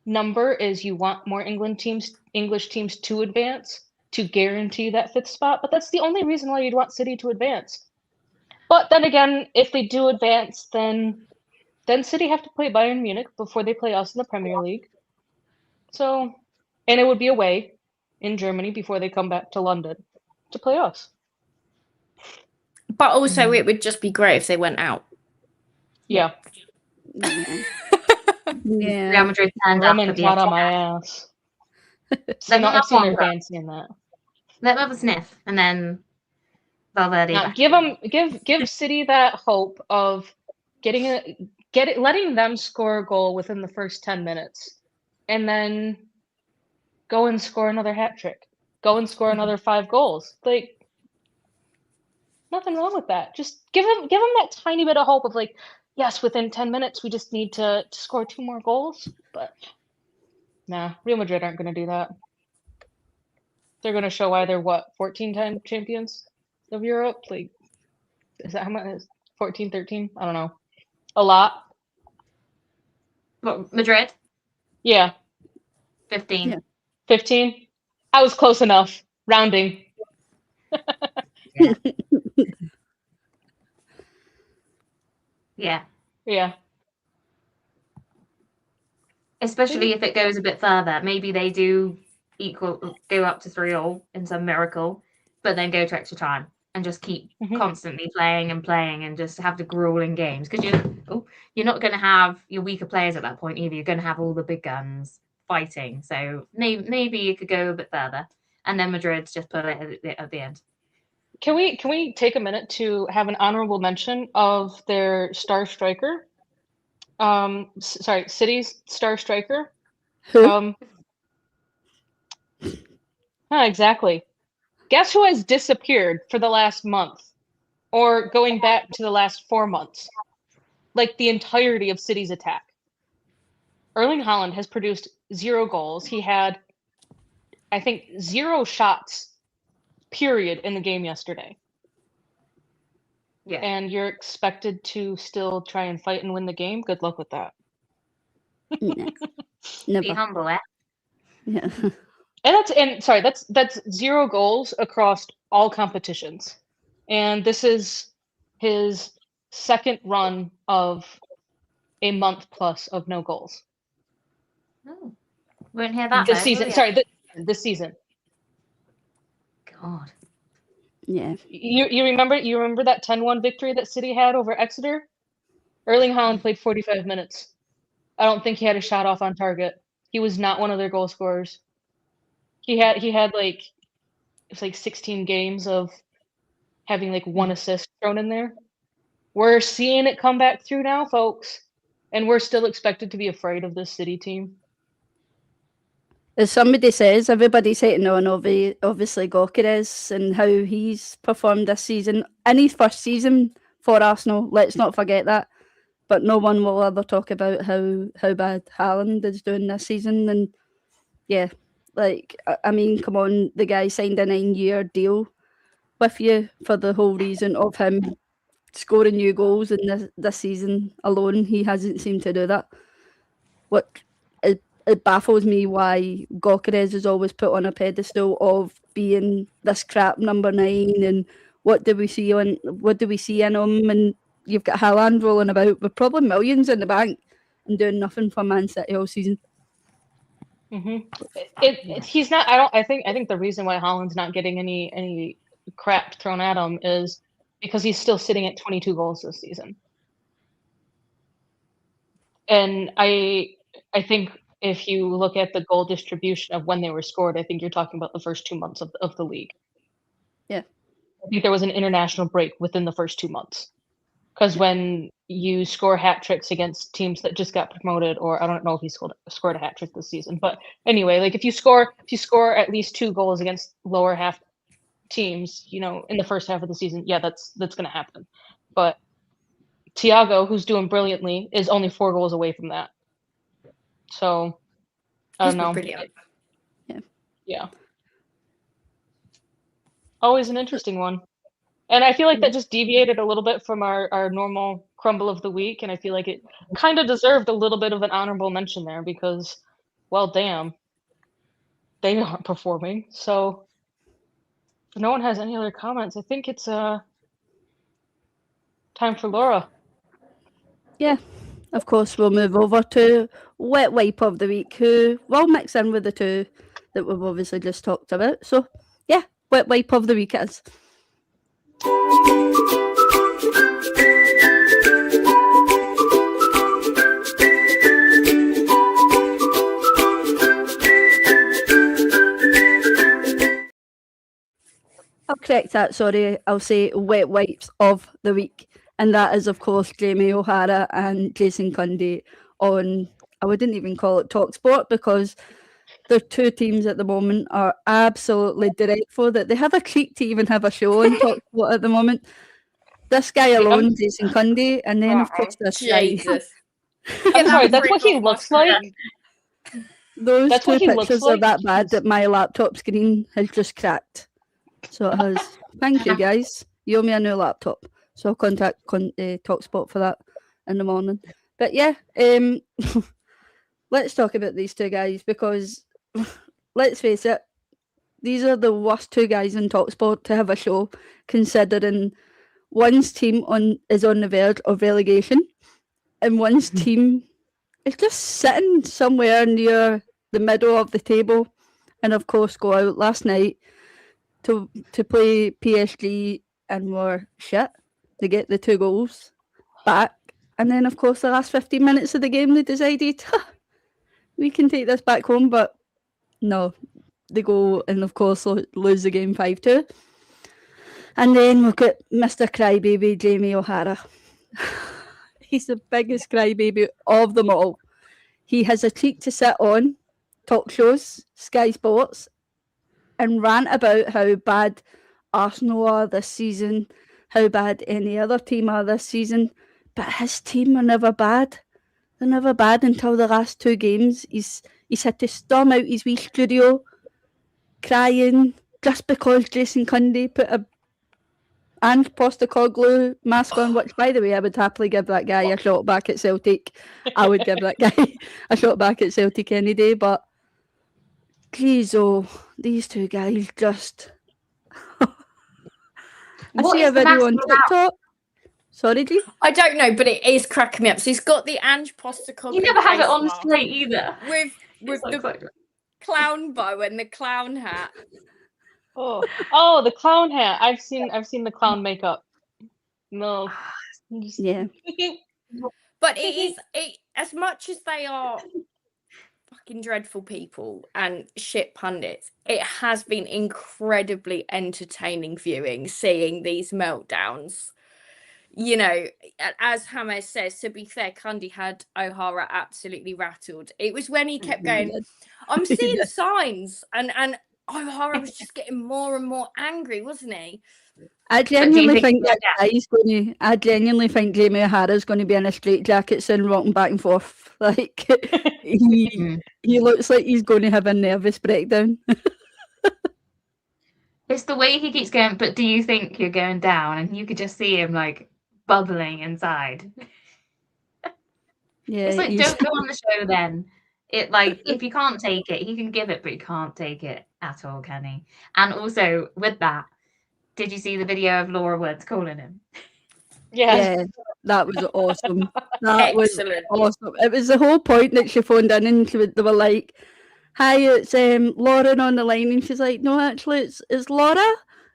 number, is you want more English teams to advance to guarantee that 5th spot. But that's the only reason why you'd want City to advance. But then again, if they do advance, then City have to play Bayern Munich before they play us in the Premier League. So, and it would be away in Germany before they come back to London to play us. But also, it would just be great if they went out. Yeah. Yeah. Real Madrid turned up Roman at the flat on FA my Cup. ass. So Let I've them seen have her one fancying that. Let them have a sniff, and then Valverde. Now, back. give City that hope of letting them score a goal within the first 10 minutes, and then go and score another hat trick. Go and score another 5 goals. Like, nothing wrong with that. Just give them that tiny bit of hope of like, yes, within 10 minutes we just need to score 2 more goals. But nah, Real Madrid aren't going to do that. They're going to show why they're 14-time champions of Europe. Like, is that how much? 14, 13? I don't know. A lot. What, Madrid? Yeah. 15. Yeah. 15. I was close enough. Rounding. Yeah. Yeah. Especially if it goes a bit further. Maybe they do go up to 3-3 in some miracle, but then go to extra time and just keep constantly playing and just have the grueling games. Because you're not going to have your weaker players at that point either. You're going to have all the big guns fighting. So maybe you could go a bit further. And then Madrid's just put it at the end. Can we take a minute to have an honorable mention of their star striker? City's star striker. Who? Exactly. Guess who has disappeared for the last month, or going back to the last 4 months? Like the entirety of City's attack. Erling Haaland has produced 0 goals. He had, I think, 0 shots, period, in the game yesterday. Yeah. And you're expected to still try and fight and win the game? Good luck with that. Yeah. Be Never. humble, eh? Yeah. And that's 0 goals across all competitions. And this is his second run of a month plus of no goals. Oh. Won't hear that This though, season. will ya? Sorry, this season. God. Yeah. You remember that 10-1 victory that City had over Exeter? Erling Haaland played 45 minutes. I don't think he had a shot off on target. He was not one of their goal scorers. He had like, it's like 16 games of having like 1 assist thrown in there. We're seeing it come back through now, folks, and we're still expected to be afraid of this City team. As somebody says, everybody's hating on obviously Gyökeres and how he's performed this season. In his first season for Arsenal, let's not forget that. But no one will ever talk about how bad Haaland is doing this season. And yeah, like, I mean, come on, the guy signed a 9-year deal with you for the whole reason of him scoring new goals, and this season alone, he hasn't seemed to do that. It baffles me why Gyökeres is always put on a pedestal of being this crap number 9 and what do we see in him? And you've got Haaland rolling about with probably millions in the bank and doing nothing for Man City all season. He's not. I think the reason why Haaland's not getting any crap thrown at him is because he's still sitting at 22 goals this season. And I think if you look at the goal distribution of when they were scored, I think you're talking about the first 2 months of the league. Yeah. I think there was an international break within the first 2 months. Because when you score hat tricks against teams that just got promoted, or I don't know if he scored a hat trick this season, but anyway, like if you score at least 2 goals against lower half teams, you know, in the first half of the season, yeah, that's going to happen. But Thiago, who's doing brilliantly, is only 4 goals away from that. So I don't know. Brilliant. Yeah. Always an interesting one. And I feel like that just deviated a little bit from our normal crumble of the week. And I feel like it kind of deserved a little bit of an honorable mention there because, well, damn, they aren't performing. So if no one has any other comments, I think it's time for Laura. Yeah, of course, we'll move over to wet wipe of the week, who will mix in with the two that we've obviously just talked about. So, yeah, wet wipe of the week is. I'll correct that, sorry. I'll say wet wipes of the week. And that is, of course, Jamie O'Hara and Jason Cundy on, I wouldn't even call it TalkSport, because their two teams at the moment are absolutely dreadful that they have a treat to even have a show on TalkSport at the moment. This guy alone, Jason Cundy, and then, of course, this guy. Jesus. I'm sorry, that's what he looks like? Those That's two what he looks pictures are like? that bad that my laptop screen has just cracked. So it has. Thank you, guys. You owe me a new laptop. So I'll contact TalkSport for that in the morning. But yeah, let's talk about these two guys because, let's face it, these are the worst two guys in TalkSport to have a show, considering one's team is on the verge of relegation and one's team is just sitting somewhere near the middle of the table, and of course go out last night to play PSG and were shit. They get the 2 goals back, and then of course the last 15 minutes of the game they decided we can take this back home, but no, they go and of course lose the game 5-2. And then we've got Mr. Crybaby Jamie O'Hara. He's the biggest crybaby of them all. He has a cheek to sit on talk shows, Sky Sports, and rant about how bad Arsenal are this season, how bad any other team are this season. But his team are never bad. They're never bad until the last 2 games. He's had to storm out his wee studio crying just because Jason Cundy put a Ange Postecoglou mask on, which, by the way, I would happily give that guy a shot back at Celtic. I would give that guy a shot back at Celtic any day, but geez, oh, these two guys just... I see a video on TikTok. Sorry, G? I don't know, but it is cracking me up. So he's got the Ange Postecoglou. You never have it on straight either. With the clown bow and the clown hat. Oh, the clown hat. I've seen the clown makeup. No. Yeah. But it as much as they are fucking dreadful people and shit pundits, it has been incredibly entertaining viewing, seeing these meltdowns. You know, as James says, to be fair, Cundy had O'Hara absolutely rattled. It was when he kept going, I'm seeing signs, and O'Hara was just getting more and more angry, wasn't he? I genuinely think Jamie O'Hara's going to be in a straitjacket soon, rocking back and forth. Like he looks like he's going to have a nervous breakdown. It's the way he keeps going, but do you think you're going down? And you could just see him like bubbling inside. Yeah, it's like, don't go on the show then. It like, if you can't take it, he can give it, but you can't take it at all, can he? And also with that, Did you see the video of Laura Woods calling him? Yeah, that was awesome. That was Excellent. awesome. It was the whole point that she phoned in and they were like, "Hi, it's Lauren on the line," and she's like, "No, actually, it's Laura."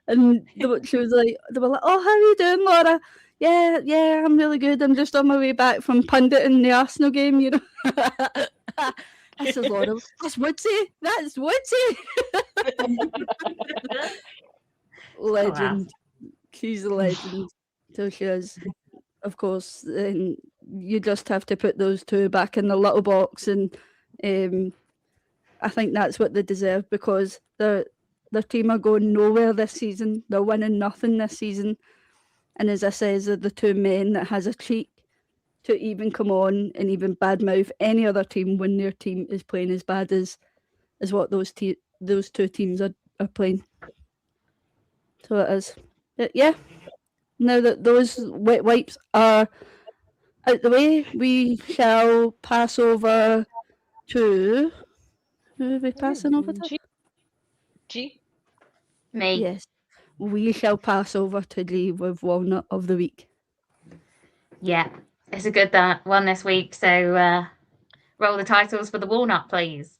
And she was like, they were like, "Oh, how are you doing, Laura?" Yeah, I'm really good. I'm just on my way back from punditing the Arsenal game, you know. This is Laura. That's Woodsy. That's Woodsy. Legend. She's a legend. So she is. Of course, and you just have to put those two back in the little box, and I think that's what they deserve, because their team are going nowhere this season. They're winning nothing this season, and as I says, they're the two men that has a cheek to even come on and even badmouth any other team when their team is playing as bad as what those two teams are playing. So it is. But yeah. Now that those wet wipes are out the way, we shall pass over to... Who are we passing over to? G? Me. Yes. We shall pass over to G with Walnut of the Week. Yeah, it's a good one this week. So roll the titles for the Walnut, please.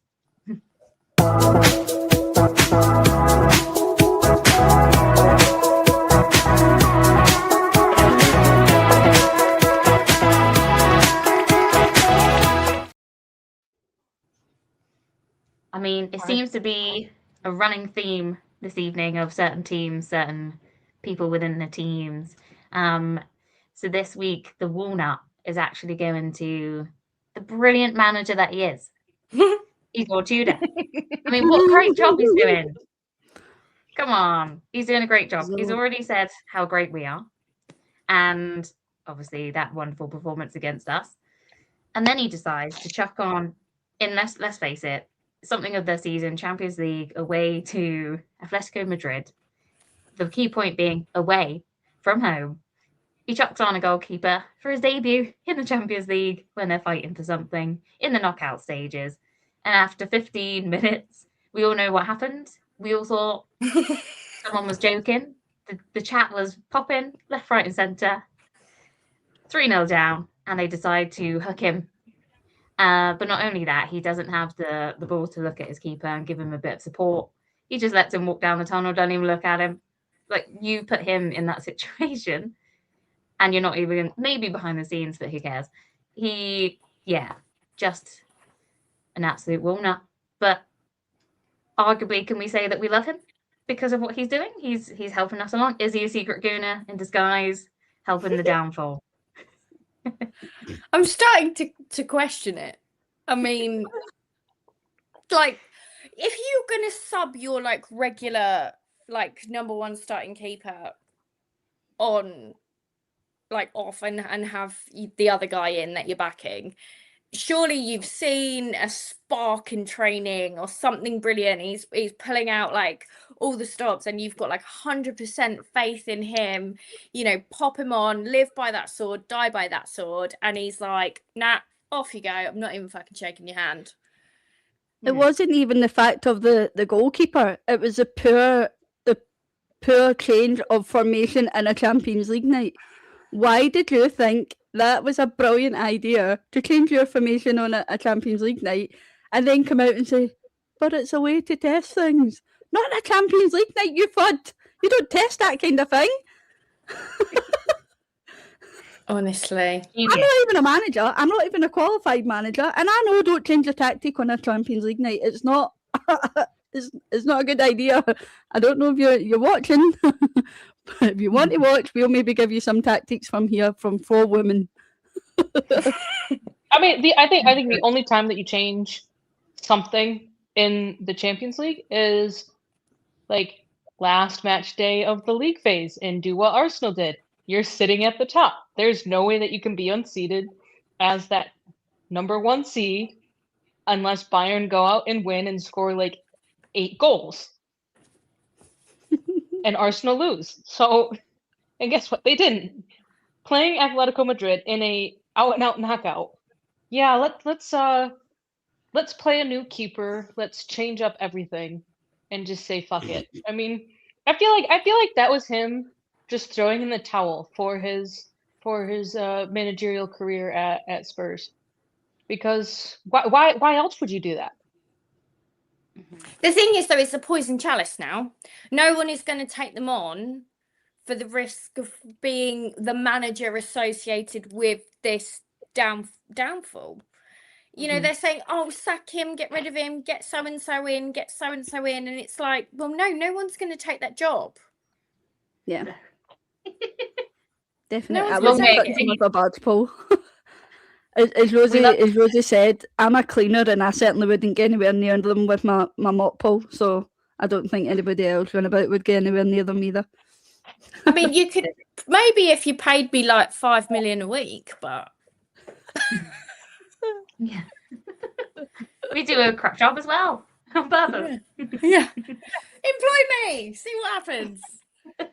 I mean, it seems to be a running theme this evening of certain teams, certain people within the teams. So this week, the Walnut is actually going to the brilliant manager that he is. Igor Tudor. I mean, what a great job he's doing. Come on. He's doing a great job. He's already said how great we are. And obviously that wonderful performance against us. And then he decides to chuck on, let's face it, something of the season, Champions League, away to Atletico Madrid. The key point being away from home. He chucks on a goalkeeper for his debut in the Champions League when they're fighting for something in the knockout stages. And after 15 minutes, we all know what happened. We all thought someone was joking. The chat was popping left, right, and centre. 3-0 down, and they decide to hook him. But not only that, he doesn't have the ball to look at his keeper and give him a bit of support. He just lets him walk down the tunnel, doesn't even look at him. Like, you put him in that situation, and you're not even, maybe behind the scenes, but who cares? Just an absolute walnut. But arguably, can we say that we love him because of what he's doing? He's helping us along. Is he a secret gooner in disguise, helping the downfall? I'm starting to question it. I mean, like, if you're gonna sub your like regular like number one starting keeper on like off and have the other guy in that you're backing, surely you've seen a spark in training or something brilliant. He's pulling out like all the stops, and you've got like 100% faith in him. You know, pop him on, live by that sword, die by that sword, and he's like, nah, off you go. I'm not even fucking shaking your hand. It wasn't even the fact of the goalkeeper. It was the poor change of formation in a Champions League night. Why did you think that was a brilliant idea to change your formation on a Champions League night and then come out and say, but it's a way to test things? Not a Champions League night, you fud. You don't test that kind of thing. Honestly. I'm not even a manager. I'm not even a qualified manager. And I know don't change your tactic on a Champions League night. It's not it's not a good idea. I don't know if you're watching. But if you want to watch, we'll maybe give you some tactics from here from 4 women. I mean, I think the only time that you change something in the Champions League is like last match day of the league phase and do what Arsenal did. You're sitting at the top. There's no way that you can be unseated as that number 1 seed unless Bayern go out and win and score like 8 goals. And Arsenal lose. So, and guess what? They didn't. Playing Atletico Madrid in a out-and-out knockout. Yeah, let's play a new keeper. Let's change up everything and just say fuck it. I mean, I feel like that was him just throwing in the towel for his managerial career at Spurs. Because why else would you do that? The thing is, though, it's a poison chalice now. No one is going to take them on for the risk of being the manager associated with this downfall. You know, they're saying, oh, sack him, get rid of him, get so-and-so in, get so-and-so in. And it's like, well, no one's going to take that job. Yeah. No Definitely. one's I gonna wouldn't take touch it. him with a badge pull. As Rosie said, I'm a cleaner and I certainly wouldn't get anywhere near them with my mop pull. So I don't think anybody else run about would get anywhere near them either. I mean, you could maybe if you paid me like 5 million a week, but Yeah. We do a crap job as well. On purpose. yeah. Employ me. See what happens. I'll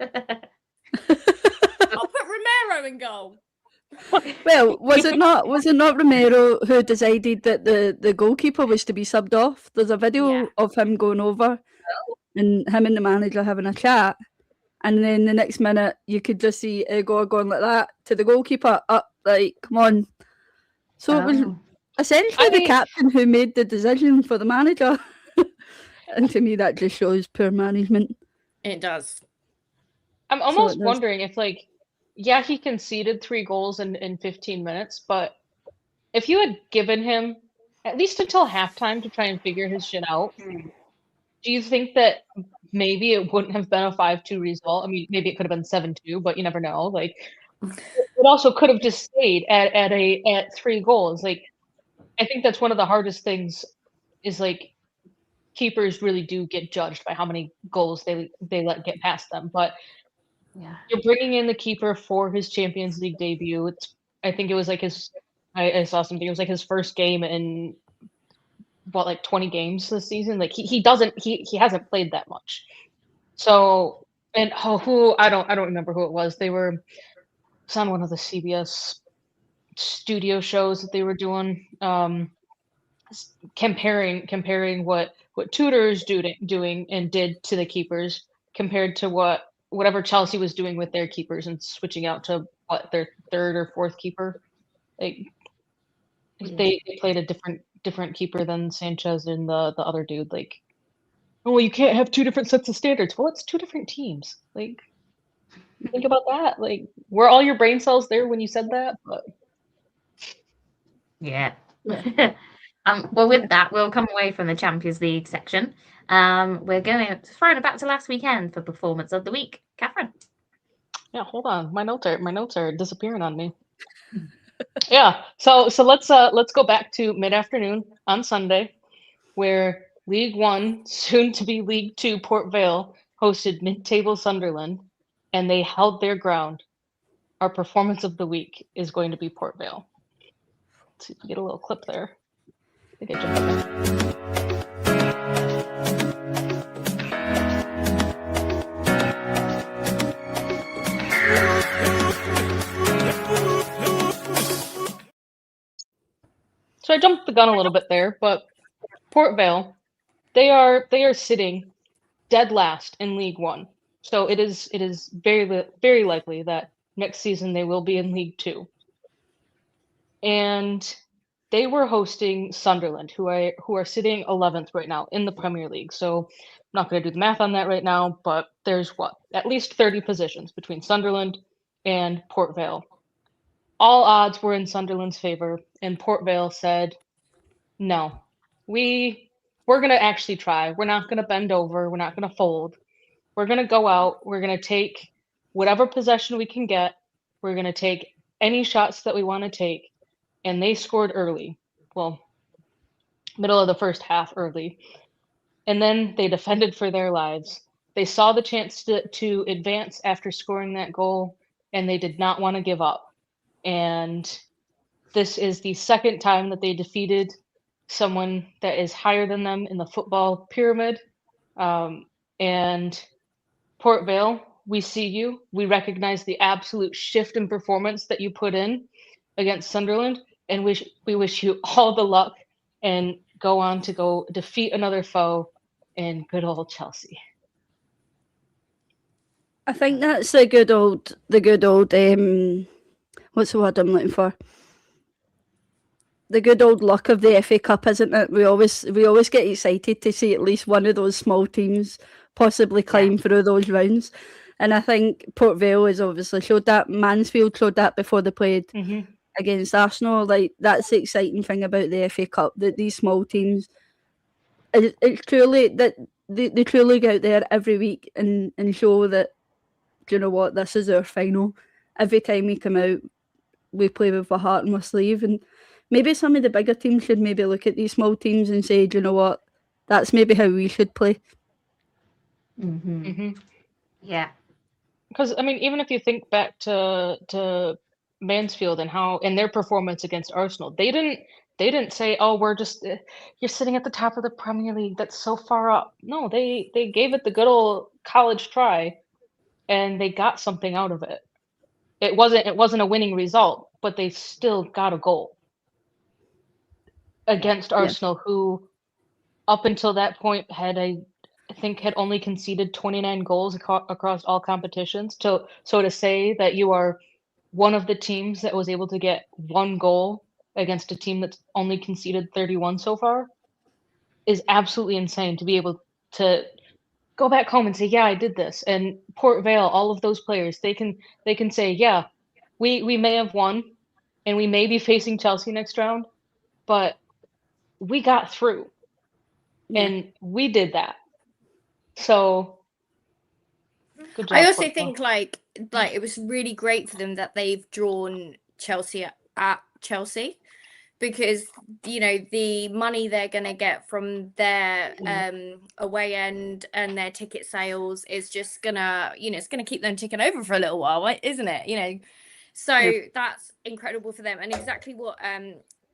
put Romero in goal. Well, was it not Romero who decided that the goalkeeper was to be subbed off? There's a video of him going over and him and the manager having a chat, and then the next minute you could just see Igor going like that to the goalkeeper, up like, come on. So it was essentially the captain who made the decision for the manager. And to me that just shows poor management. It does. I'm almost wondering if, like, yeah, he conceded 3 goals in 15 minutes, but if you had given him at least until halftime to try and figure his shit out, do you think that maybe it wouldn't have been a 5-2 result? I mean, maybe it could have been 7-2, but you never know. Like, it also could have just stayed at 3 goals. Like, I think that's one of the hardest things is, like, keepers really do get judged by how many goals they let get past them. But you're bringing in the keeper for his Champions League debut. I think it was like I saw something. It was like his first game in like 20 games this season. Like he hasn't played that much. So, and I don't remember who it was. It's on one of the CBS studio shows that they were doing, comparing what Tudor is doing and did to the keepers compared to whatever Chelsea was doing with their keepers and switching out to their 3rd or 4th keeper. Like they played a different keeper than Sanchez and the other dude. Like, oh, you can't have 2 different sets of standards. Well, it's 2 different teams. Like, think about that. Like, were all your brain cells there when you said that? But yeah. Well, with that, we'll come away from the Champions League section. We're throwing it back to last weekend for performance of the week. Katherine. Yeah, hold on. My notes are disappearing on me. Yeah. So let's go back to mid-afternoon on Sunday, where League One, soon to be League Two, Port Vale hosted mid-table Sunderland, and they held their ground. Our performance of the week is going to be Port Vale. Let's see if we get a little clip there. I think I jumped on there. So I jumped the gun a little bit there, but Port Vale, they are sitting dead last in League One. So it is very likely that next season they will be in League Two. And they were hosting Sunderland, who are sitting 11th right now in the Premier League. So I'm not going to do the math on that right now, but there's at least 30 positions between Sunderland and Port Vale. All odds were in Sunderland's favor, and Port Vale said, no, we're going to actually try. We're not going to bend over. We're not going to fold. We're going to go out. We're going to take whatever possession we can get. We're going to take any shots that we want to take. And they scored early. Well, middle of the first half early. And then they defended for their lives. They saw the chance to advance after scoring that goal, and they did not want to give up. And this is the 2nd time that they defeated someone that is higher than them in the football pyramid. And Port Vale, we see you. We recognize the absolute shift in performance that you put in against Sunderland. And we wish you all the luck and go on to go defeat another foe in good old Chelsea. I think that's the good old what's the word I'm looking for? The good old luck of the FA Cup, isn't it? We always get excited to see at least one of those small teams possibly climb through those rounds. And I think Port Vale has obviously showed that. Mansfield showed that before they played against Arsenal. Like, that's the exciting thing about the FA Cup, that these small teams, it's truly that they truly go out there every week and show that, do you know what, this is our final. Every time we come out, we play with our heart on our sleeve. And maybe some of the bigger teams should maybe look at these small teams and say, do you know what, that's maybe how we should play. Yeah. Because I mean, even if you think back to Mansfield and how in their performance against Arsenal, they didn't say, "Oh, we're just you're sitting at the top of the Premier League. That's so far up." No, they gave it the good old college try, and they got something out of it. It wasn't a winning result, but they still got a goal against Arsenal, who up until that point I think had only conceded 29 goals across all competitions. So to say that you are one of the teams that was able to get one goal against a team that's only conceded 31 so far is absolutely insane. To be able to go back home and say, yeah, I did this. And Port Vale, all of those players, they can say, yeah, we may have won and we may be facing Chelsea next round, but we got through and we did that. So good job. I also think like it was really great for them that they've drawn Chelsea at Chelsea, because you know the money they're going to get from their away end and their ticket sales is just gonna, you know, it's going to keep them ticking over for a little while, isn't it? You know, so that's incredible for them. And exactly what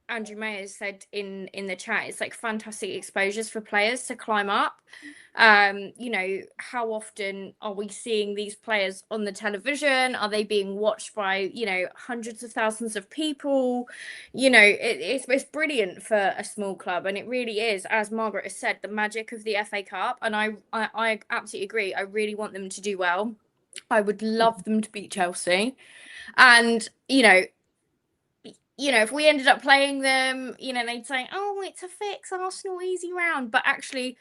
Andrew Mayer said in the chat, it's like fantastic exposures for players to climb up. You know, how often are we seeing these players on the television? Are they being watched by, you know, hundreds of thousands of people? You know, it's brilliant for a small club, and it really is, as Margaret has said, the magic of the FA Cup. And I absolutely agree. I really want them to do well. I would love them to beat Chelsea, and you know, if we ended up playing them, you know, they'd say, "Oh, it's a fix, Arsenal easy round." But actually,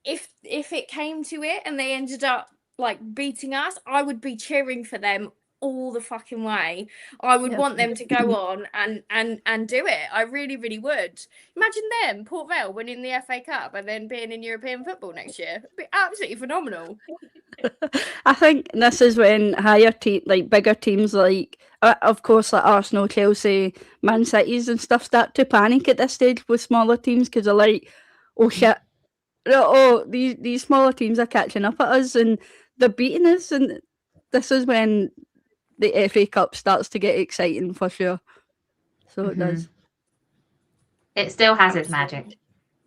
if it came to it and they ended up like beating us, I would be cheering for them all the fucking way. I would want them to go on and do it. I really, really would. Imagine them, Port Vale, winning the FA Cup and then being in European football next year. It'd be absolutely phenomenal. I think this is when bigger teams like, of course, like Arsenal, Chelsea, Man Cities and stuff start to panic at this stage with smaller teams, because they're like, oh shit, oh, these smaller teams are catching up at us and they're beating us. And this is when the FA Cup starts to get exciting for sure. So it does. It still has its magic.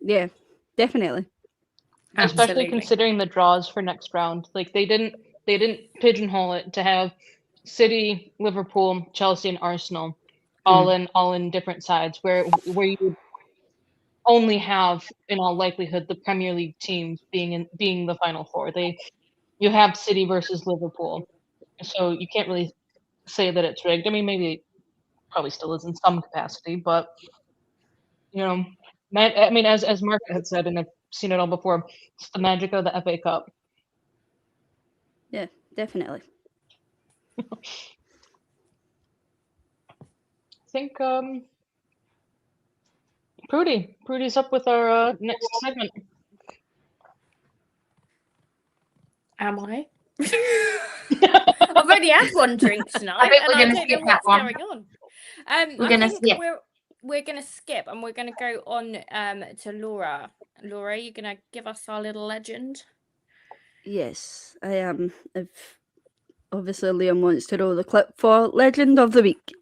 Yeah, definitely. Especially considering the draws for next round. Like they didn't pigeonhole it to have City, Liverpool, Chelsea, and Arsenal all in different sides, where you only have, in all likelihood, the Premier League teams being the Final Four. You have City versus Liverpool, so you can't really say that it's rigged. I mean, maybe it probably still is in some capacity, but you know, I mean, as Margaret had said, and I've seen it all before, it's the magic of the FA Cup. Yeah, definitely. I think Pruddy's up with our next segment. Am I? I've only had one drink tonight. I think we're and going to skip that what's one. going on. We're going to skip. We're going to skip, and we're going to go on to Laura. Laura, you're going to give us our little legend? Yes, I am. If obviously Liam wants to roll the clip for Legend of the Week.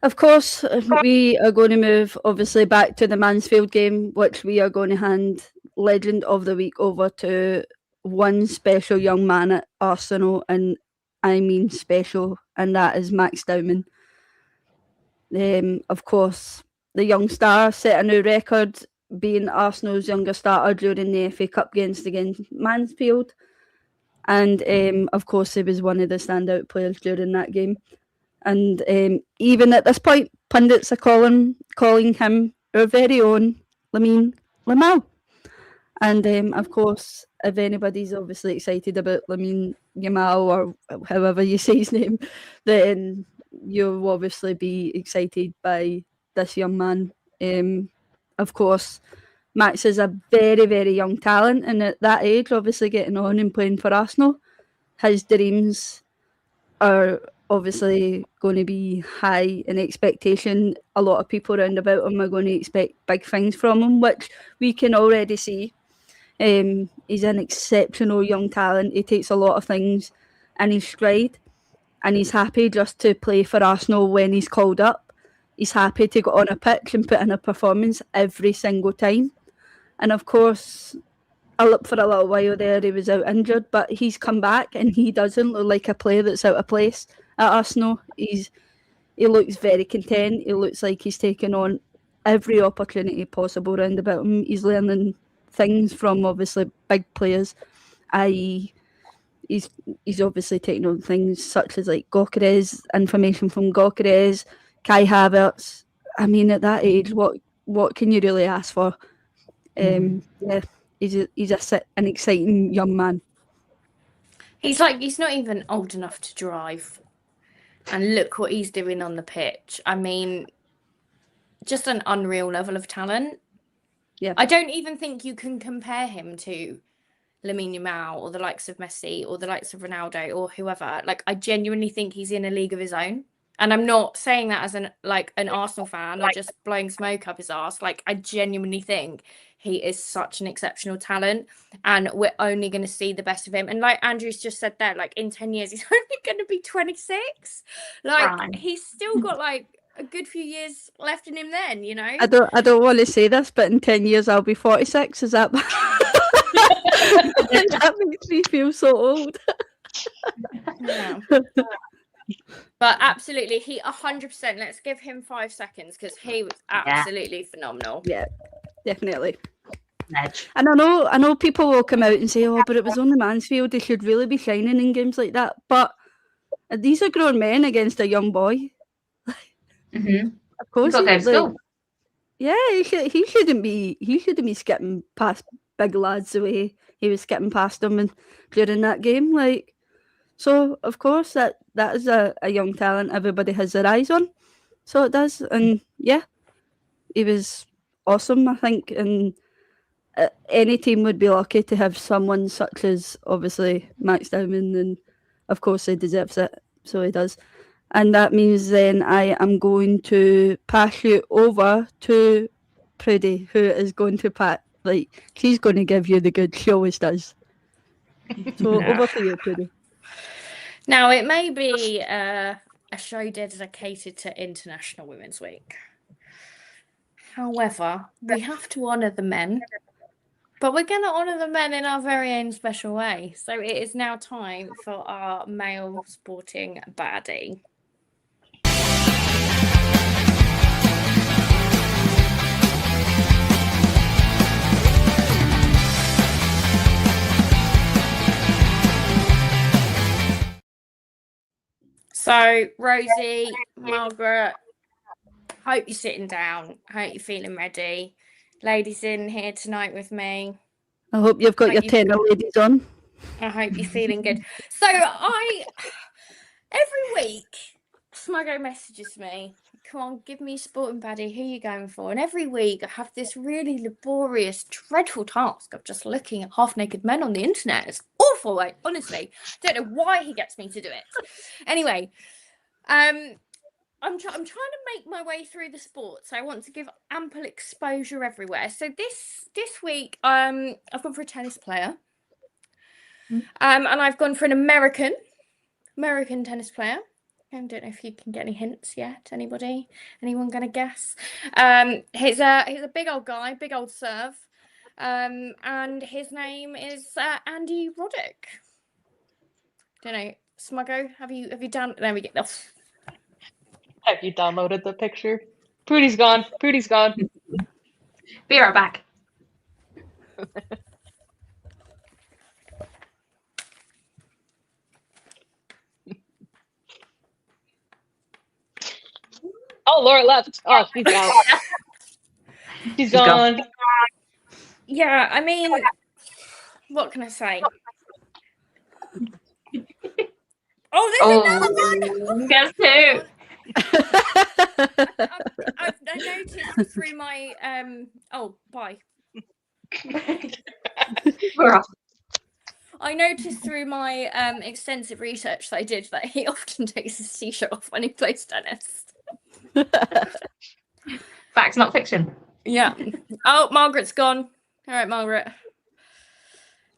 Of course, we are going to move obviously back to the Mansfield game, which we are going to hand Legend of the Week over to one special young man at Arsenal, and I mean special, and that is Max Dowman. Of course, the young star set a new record, being Arsenal's youngest starter during the FA Cup against Mansfield. And of course, he was one of the standout players during that game. And even at this point, pundits are calling him our very own Lamine Yamal. And of course, if anybody's obviously excited about Lamine Yamal, or however you say his name, then you'll obviously be excited by this young man. Of course, Max is a very, very young talent, and at that age, obviously getting on and playing for Arsenal, his dreams are obviously going to be high in expectation. A lot of people around about him are going to expect big things from him, which we can already see. He's an exceptional young talent. He takes a lot of things in his stride, and he's happy just to play for Arsenal when he's called up. He's happy to go on a pitch and put in a performance every single time. And of course, for a little while there, he was out injured, but he's come back and he doesn't look like a player that's out of place at Arsenal. He looks very content. He looks like he's taken on every opportunity possible round about him. He's learning things from obviously big players, i.e. he's obviously taking on things such as like Gyökeres, information from Gyökeres, Kai Havertz. I mean, at that age, what can you really ask for? Yeah, he's an exciting young man. He's not even old enough to drive, and look what he's doing on the pitch. I mean, just an unreal level of talent. Yeah, I don't even think you can compare him to Lamine Yamal or the likes of Messi or the likes of Ronaldo or whoever. Like, I genuinely think he's in a league of his own. And I'm not saying that as an Arsenal fan or just blowing smoke up his arse. Like, I genuinely think he is such an exceptional talent, and we're only going to see the best of him. And like Andrew's just said there, like in 10 years, he's only going to be 26. Like, he's still got like a good few years left in him then, you know? I don't want to say this, but in 10 years I'll be 46. Is that that makes me feel so old. Yeah. But absolutely, he 100%. Let's give him 5 seconds because he was absolutely phenomenal. Yeah, definitely. Edge. And I know people will come out and say, "Oh, but it was only Mansfield. They should really be shining in games like that." But these are grown men against a young boy. Mm-hmm. Of course, Yeah, he shouldn't be skipping past big lads the way he was skipping past them and during that game. Like, so of course that is a young talent everybody has their eyes on. So it does, and yeah, he was awesome. I think, and any team would be lucky to have someone such as obviously Max Dowman, and of course he deserves it. So he does. And that means then I am going to pass you over to Pruddy, who is going to she's going to give you the goods. She always does. So over to you, Pruddy. Now, it may be a show dedicated to International Women's Week. However, we have to honour the men, but we're going to honour the men in our very own special way. So it is now time for our male sporting baddie. So, Rosie, Margaret, hope you're sitting down. Hope you're feeling ready. Ladies in here tonight with me. I hope you've got your tenor ladies on. I hope you're feeling good. So, every week, Smuggo messages me, come on, give me a sporting baddie. Who are you going for? And every week, I have this really laborious, dreadful task of just looking at half-naked men on the internet. It's awful, like, honestly. Don't know why he gets me to do it. Anyway, I'm trying to make my way through the sport, so I want to give ample exposure everywhere. So this week, I've gone for a tennis player, and I've gone for an American tennis player. I don't know if you can get any hints yet. Anybody? Anyone gonna guess? He's a big old guy, big old serve, and his name is Andy Roddick. Don't know. Smuggo, have you done? There we go. Oh, Have you downloaded the picture? Pruddy's gone. Pruddy's gone. Be right back. Oh, Laura left. Oh, she's out. She's gone. yeah, I mean, what can I say? Oh, there's another one. Guess who? I noticed through my oh, bye. We're off. I noticed through my extensive research that I did that he often takes his t-shirt off when he plays tennis. Facts, not fiction. Yeah. Oh, Margaret's gone. All right, Margaret.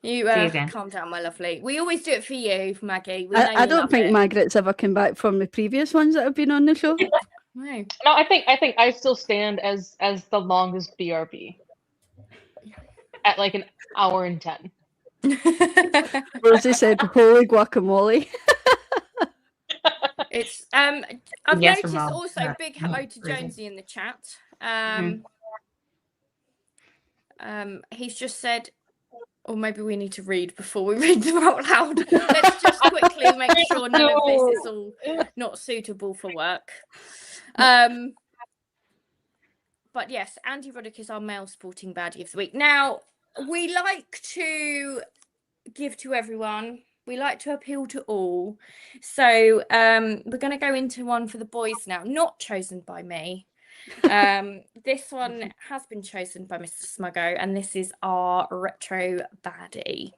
You See you again. calm down, my lovely. We always do it for you, Maggie. We I don't think Margaret's ever come back from the previous ones that have been on the show. No. No, I think I still stand as the longest BRB at like an hour and 10. Rosie said, "Holy guacamole!" It's I've Yes, noticed Ramon. also Yeah. big hello to Really. Jonesy in the chat. He's just said, or maybe we need to read before we read them out loud. Let's just quickly make sure none of this is all not suitable for work. But yes, Andy Roddick is our male sporting baddie of the week. Now, we like to give to everyone. We like to appeal to all. So we're going to go into one for the boys now, not chosen by me. This one has been chosen by Mr. Smuggo, and this is our retro baddie.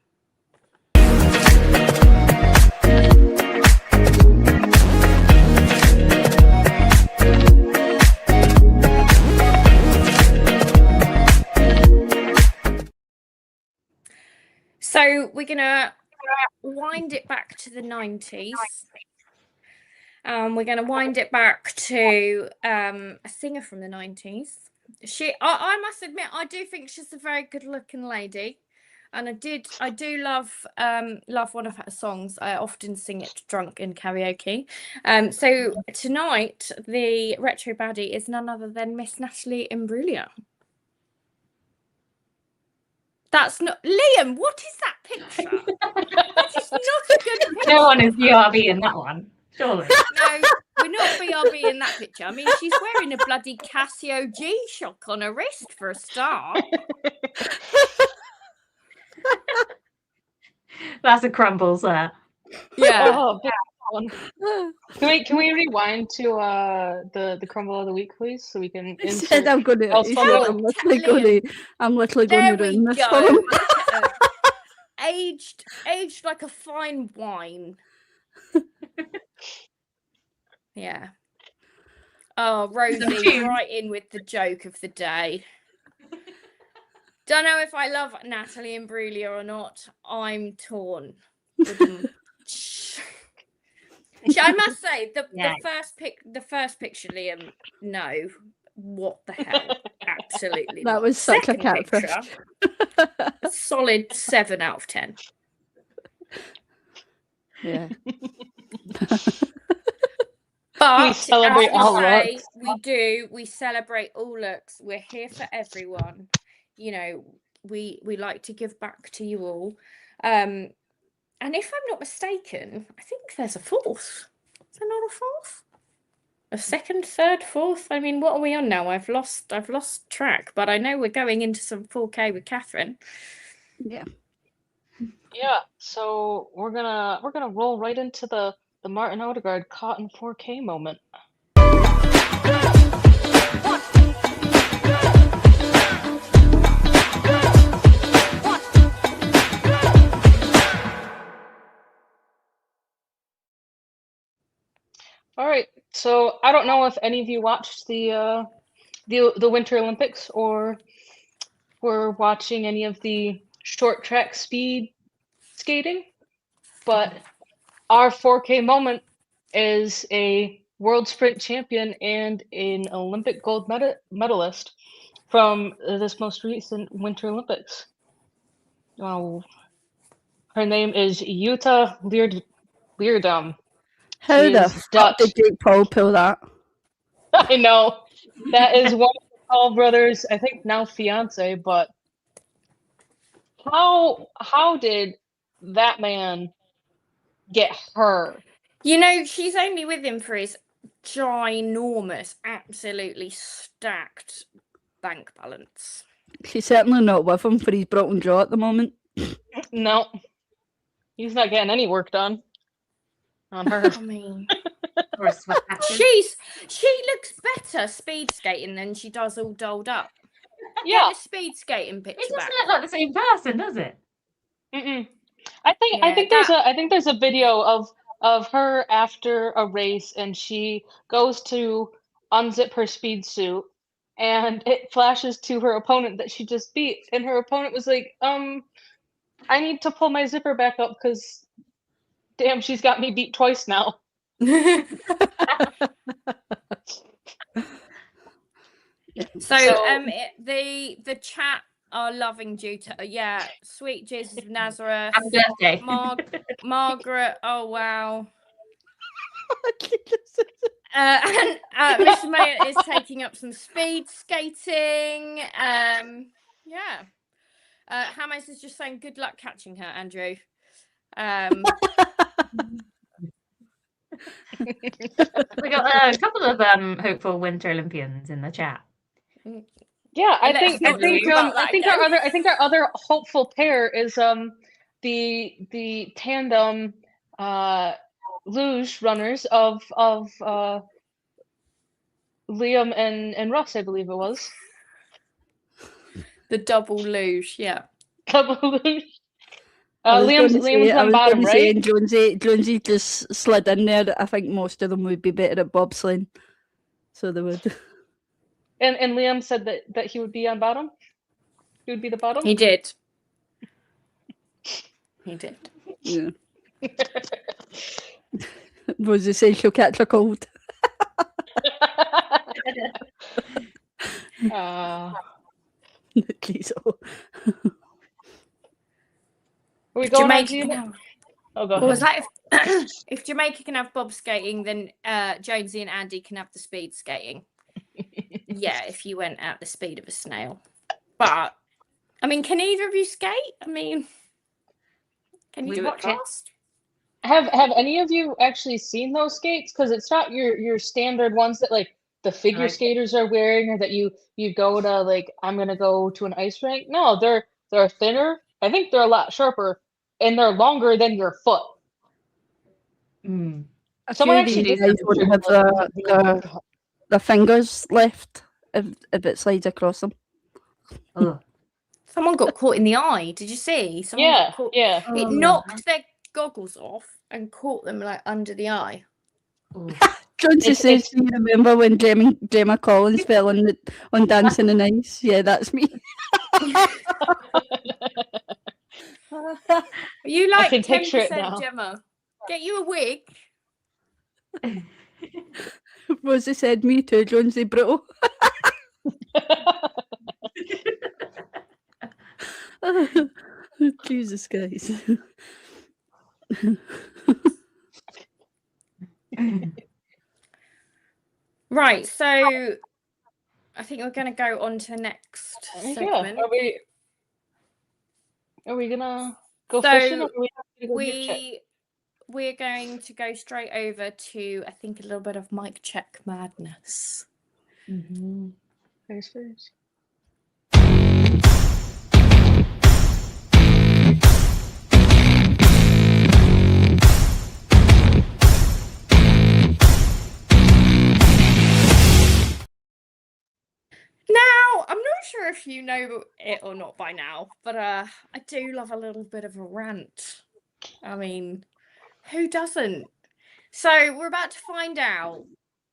So we're gonna wind it back to the 90s. We're gonna wind it back to a singer from the 90s. I must admit, I do think she's a very good-looking lady, and I do love one of her songs. I often sing it drunk in karaoke. So tonight, the retro baddie is none other than Miss Natalie Imbruglia. That's not Liam. What is that picture? That is not a good picture. No one is BRB in that one, surely. No, we're not BRB in that picture. I mean, she's wearing a bloody Casio G-Shock on her wrist for a start. That's a Crumble, sir. Yeah. Oh, big one. Can we rewind to the Crumble of the week, please, so we can He said, insert. "I'm going to." Oh, He sorry. said, "I'm literally going to." I'm literally There going to we ruin this go. for him. Look at her. Aged like a fine wine. Yeah. Oh, Rosie, right in with the joke of the day. Don't know if I love Natalie Imbruglia or not. I'm torn. I must say Yeah. the first picture, Liam. No, what the hell? Absolutely. That not. was such a Second catfish. picture, a solid 7 out of 10. Yeah. But We celebrate as we all say, looks. we celebrate all looks. We're here for everyone. You know, we like to give back to you all. And if I'm not mistaken, I think there's a fourth. Is there not a fourth? A second, third, fourth? I mean, what are we on now? I've lost track, but I know we're going into some 4K with Catherine. Yeah. Yeah, so we're gonna roll right into the Martin Odegaard caught in 4K moment. All right, so I don't know if any of you watched the Winter Olympics or were watching any of the short track speed skating, but our 4K moment is a world sprint champion and an Olympic gold medalist from this most recent Winter Olympics. Oh, her name is Jutta Weird. How She the is fuck Dutch. did Jake Paul pull that? I know. That is one of the Paul brothers, I think now fiance, but how did that man get her? You know, she's only with him for his ginormous, absolutely stacked bank balance. She's certainly not with him for his broken jaw at the moment. No. He's not getting any work done on her. I mean, Or a sweat patches. she looks better speed skating than she does all dolled up. Yeah. Get a speed skating It picture doesn't back. look like the same person, does it? Mm-mm. I think Yeah, there's a video of her after a race, and she goes to unzip her speed suit, and it flashes to her opponent that she just beat, and her opponent was like, I need to pull my zipper back up because damn, she's got me beat twice now. So, So- the chat are loving Juta. Yeah, sweet Jesus of Nazareth. Happy birthday. Margaret. Oh wow. And Mr. Mayor is taking up some speed skating. Yeah. Hammers is just saying good luck catching her, Andrew. We got a couple of hopeful Winter Olympians in the chat. Yeah, I Let's think not talk about that I think our other hopeful pair is the tandem luge runners of Liam and Russ, I believe it was. the double luge, yeah. Double luge. Liam's Liam's on bottom, right? Jonesy just slid in there. I think most of them would be better at bobsleighing, so they would. And Liam said that he would be on bottom. He would be the bottom. He did. He did. Yeah. Was it say she'll catch a cold? Please. Are we going Jamaica on can to have, Oh, go what was ahead. that? If Jamaica can have bob skating, then Jonesy and Andy can have the speed skating. Yeah, if you went at the speed of a snail. But I mean, can either of you skate? I mean, can you We do watch it it. fast? Have any of you actually seen those skates? Because it's not your standard ones that like the figure Right. skaters are wearing, or that you go to like, I'm gonna go to an ice rink. No, they're thinner. I think they're a lot sharper, and they're longer than your foot. Mm. Someone A few actually of these did guys won't have the fingers left if it slides across them. Ugh. Someone got caught in the eye. Did you see? Someone Yeah, got caught. yeah. It Oh, knocked their goggles off and caught them like under the eye. Ooh. Jonesy It's- says, "Do you remember when Gemma Collins fell on Dancing in the Ice?" Yeah, that's me. You like can picture it 10% now. Gemma. Get you a wig. Rosie said, "Me too, Jonesy, bro." Jesus, guys. Right, so I think we're going to go on to the next segment. Are we gonna go So, fishing? Or are we gonna go group chat? We're going to go straight over to, I think, a little bit of mic check madness. Mm-hmm. First. Now, I'm not sure if you know it or not by now, but I do love a little bit of a rant. I mean, who doesn't? So we're about to find out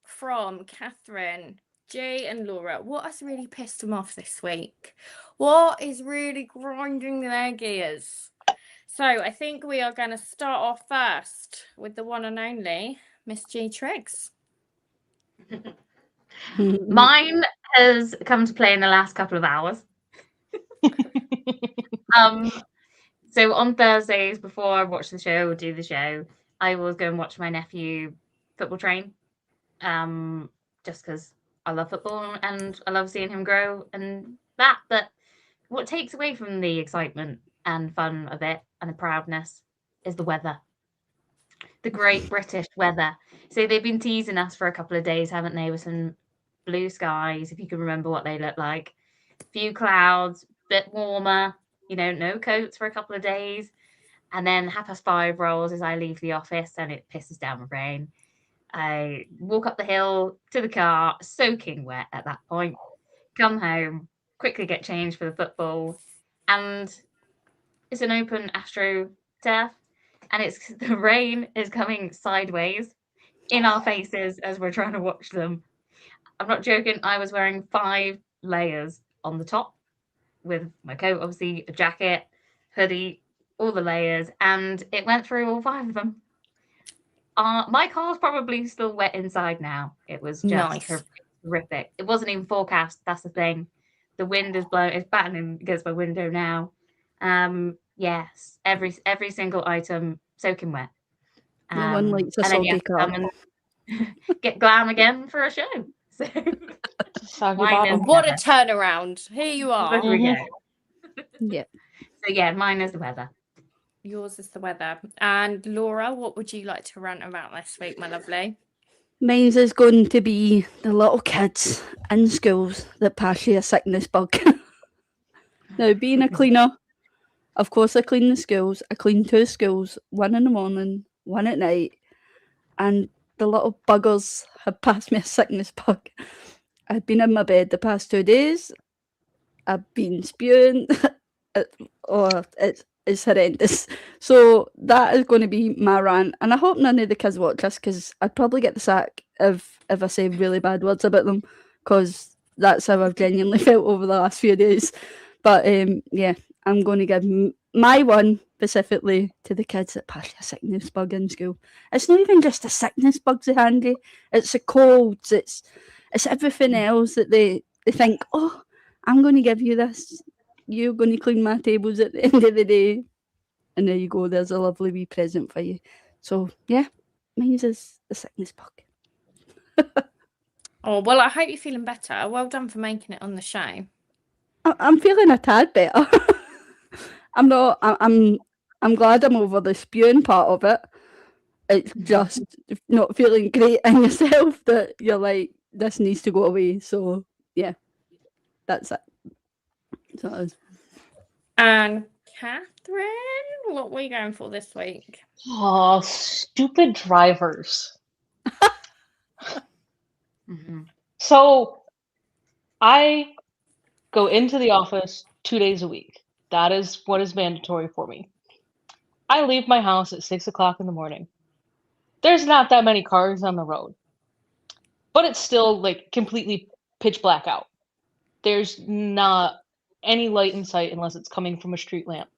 from Catherine, Jay, and Laura what has really pissed them off this week. What is really grinding their gears? So I think we are going to start off first with the one and only Miss G Triggs. Mine has come to play in the last couple of hours. So on Thursdays before I watch the show or do the show, I always go and watch my nephew football train, just because I love football and I love seeing him grow and that. But what takes away from the excitement and fun of it and the proudness is the weather, the great British weather. So they've been teasing us for a couple of days, haven't they, with some blue skies, if you can remember what they look like. A few clouds, bit warmer, no coats for a couple of days. And then 5:30 rolls as I leave the office and it pisses down with rain. I walk up the hill to the car, soaking wet at that point, come home, quickly get changed for the football. And it's an open Astro turf. And the rain is coming sideways in our faces as we're trying to watch them. I'm not joking. I was wearing 5 layers on the top with my coat, obviously, a jacket, hoodie, all the layers, and it went through all 5 of them. My car's probably still wet inside now. It was just Nice. horrific. It wasn't even forecast. That's the thing. The wind is blowing. It's batting against my window now. Yes, every single item soaking wet. No one likes a and then soggy car. come and get glam again for a show. So Soggy Mine bottom. is- What a turnaround. Here you are. there we go. Yeah. So yeah, mine is the weather. Yours is the weather. And Laura, what would you like to rant about this week, my lovely? Mine's is going to be the little kids in schools that pass you a sickness bug. Now, being a cleaner, of course I clean the schools. I clean 2 schools, one in the morning, one at night, and the little buggers have passed me a sickness bug. I've been in my bed the past 2 days. I've been spewing. It's horrendous. So that is going to be my rant, and I hope none of the kids watch this because I'd probably get the sack if I say really bad words about them, because that's how I've genuinely felt over the last few days. But yeah, I'm going to give my one specifically to the kids that pass a sickness bug in school. It's not even just a sickness bug's handy; it's the colds. It's everything else that they think. Oh, I'm going to give you this. You're going to clean my tables at the end of the day. And there you go. There's a lovely wee present for you. So, yeah, mine's is the sickness bug. Oh, well, I hope you're feeling better. Well done for making it on the show. I'm feeling a tad better. I'm not. I'm glad I'm over the spewing part of it. It's just not feeling great in yourself that you're like, this needs to go away. So, yeah, that's it. So it is. And Catherine, what were you going for this week? Oh, stupid drivers. Mhm. So I go into the office 2 days a week. That is what is mandatory for me. I leave my house at 6 o'clock in the morning. There's not that many cars on the road, but it's still like completely pitch black out. There's not any light in sight unless it's coming from a street lamp.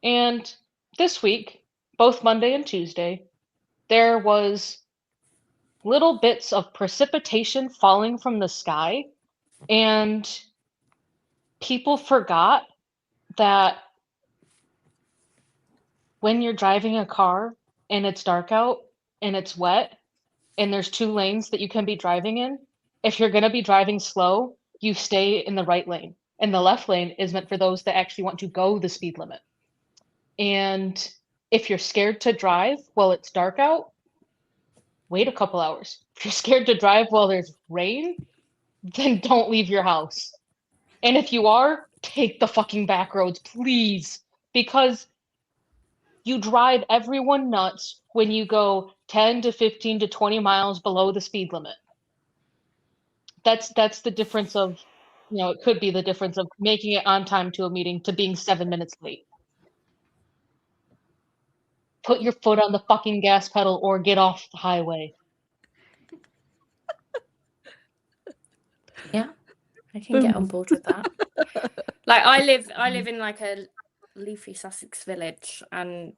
And this week, both Monday and Tuesday, there was little bits of precipitation falling from the sky, and people forgot that when you're driving a car and it's dark out and it's wet and there's 2 lanes that you can be driving in, if you're going to be driving slow, you stay in the right lane. And the left lane is meant for those that actually want to go the speed limit. And if you're scared to drive while it's dark out, wait a couple hours. If you're scared to drive while there's rain, then don't leave your house. And if you are, take the fucking back roads, please. Because you drive everyone nuts when you go 10 to 15 to 20 miles below the speed limit. That's the difference of, it could be the difference of making it on time to a meeting to being 7 minutes late. Put your foot on the fucking gas pedal or get off the highway. Yeah, I can get on board with that. Like I live in like a leafy Sussex village, and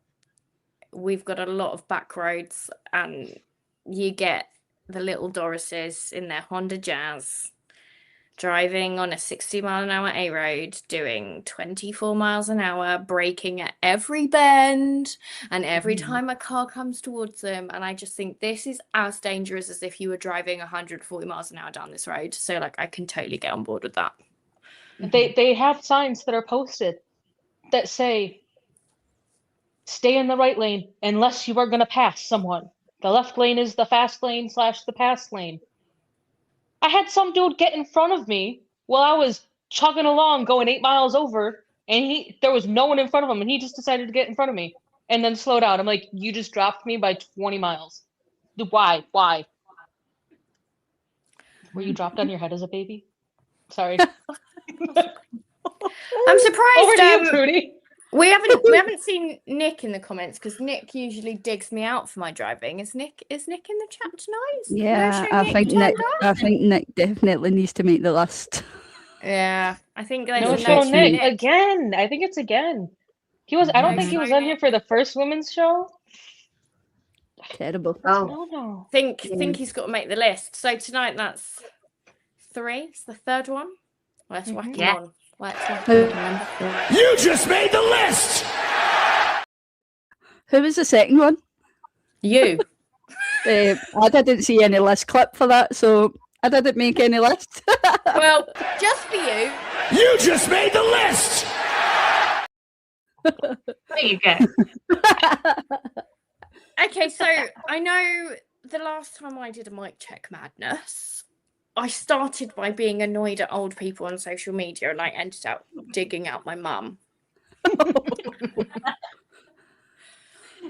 we've got a lot of back roads, and you get the little Dorises in their Honda Jazz driving on a 60-mile-an-hour A road, doing 24 miles an hour, braking at every bend, and every time a car comes towards them. And I just think this is as dangerous as if you were driving 140 miles an hour down this road. So, like, I can totally get on board with that. They have signs that are posted that say, stay in the right lane unless you are going to pass someone. The left lane is the fast lane / the pass lane. I had some dude get in front of me while I was chugging along going 8 miles over, and there was no one in front of him, and he just decided to get in front of me and then slow down. I'm like, you just dropped me by 20 miles. Why? Were you dropped on your head as a baby? Sorry. I'm surprised. Over to you, Pruddy. We haven't seen Nick in the comments, because Nick usually digs me out for my driving. Is Nick in the chat tonight? Yeah, I think Nick definitely needs to make the list. Yeah, I think No, show Nick again. I think it's again. He was. I don't think he was on here for the first women's show. Terrible. No. Think he's got to make the list. So tonight that's 3. It's the third one. Let's whack him on. You just made the list! Who was the second one? You. I didn't see any list clip for that, so I didn't make any list. Well, just for you. You just made the list! There you go. Okay, so I know the last time I did a mic check madness, I started by being annoyed at old people on social media, and I ended up digging out my mum.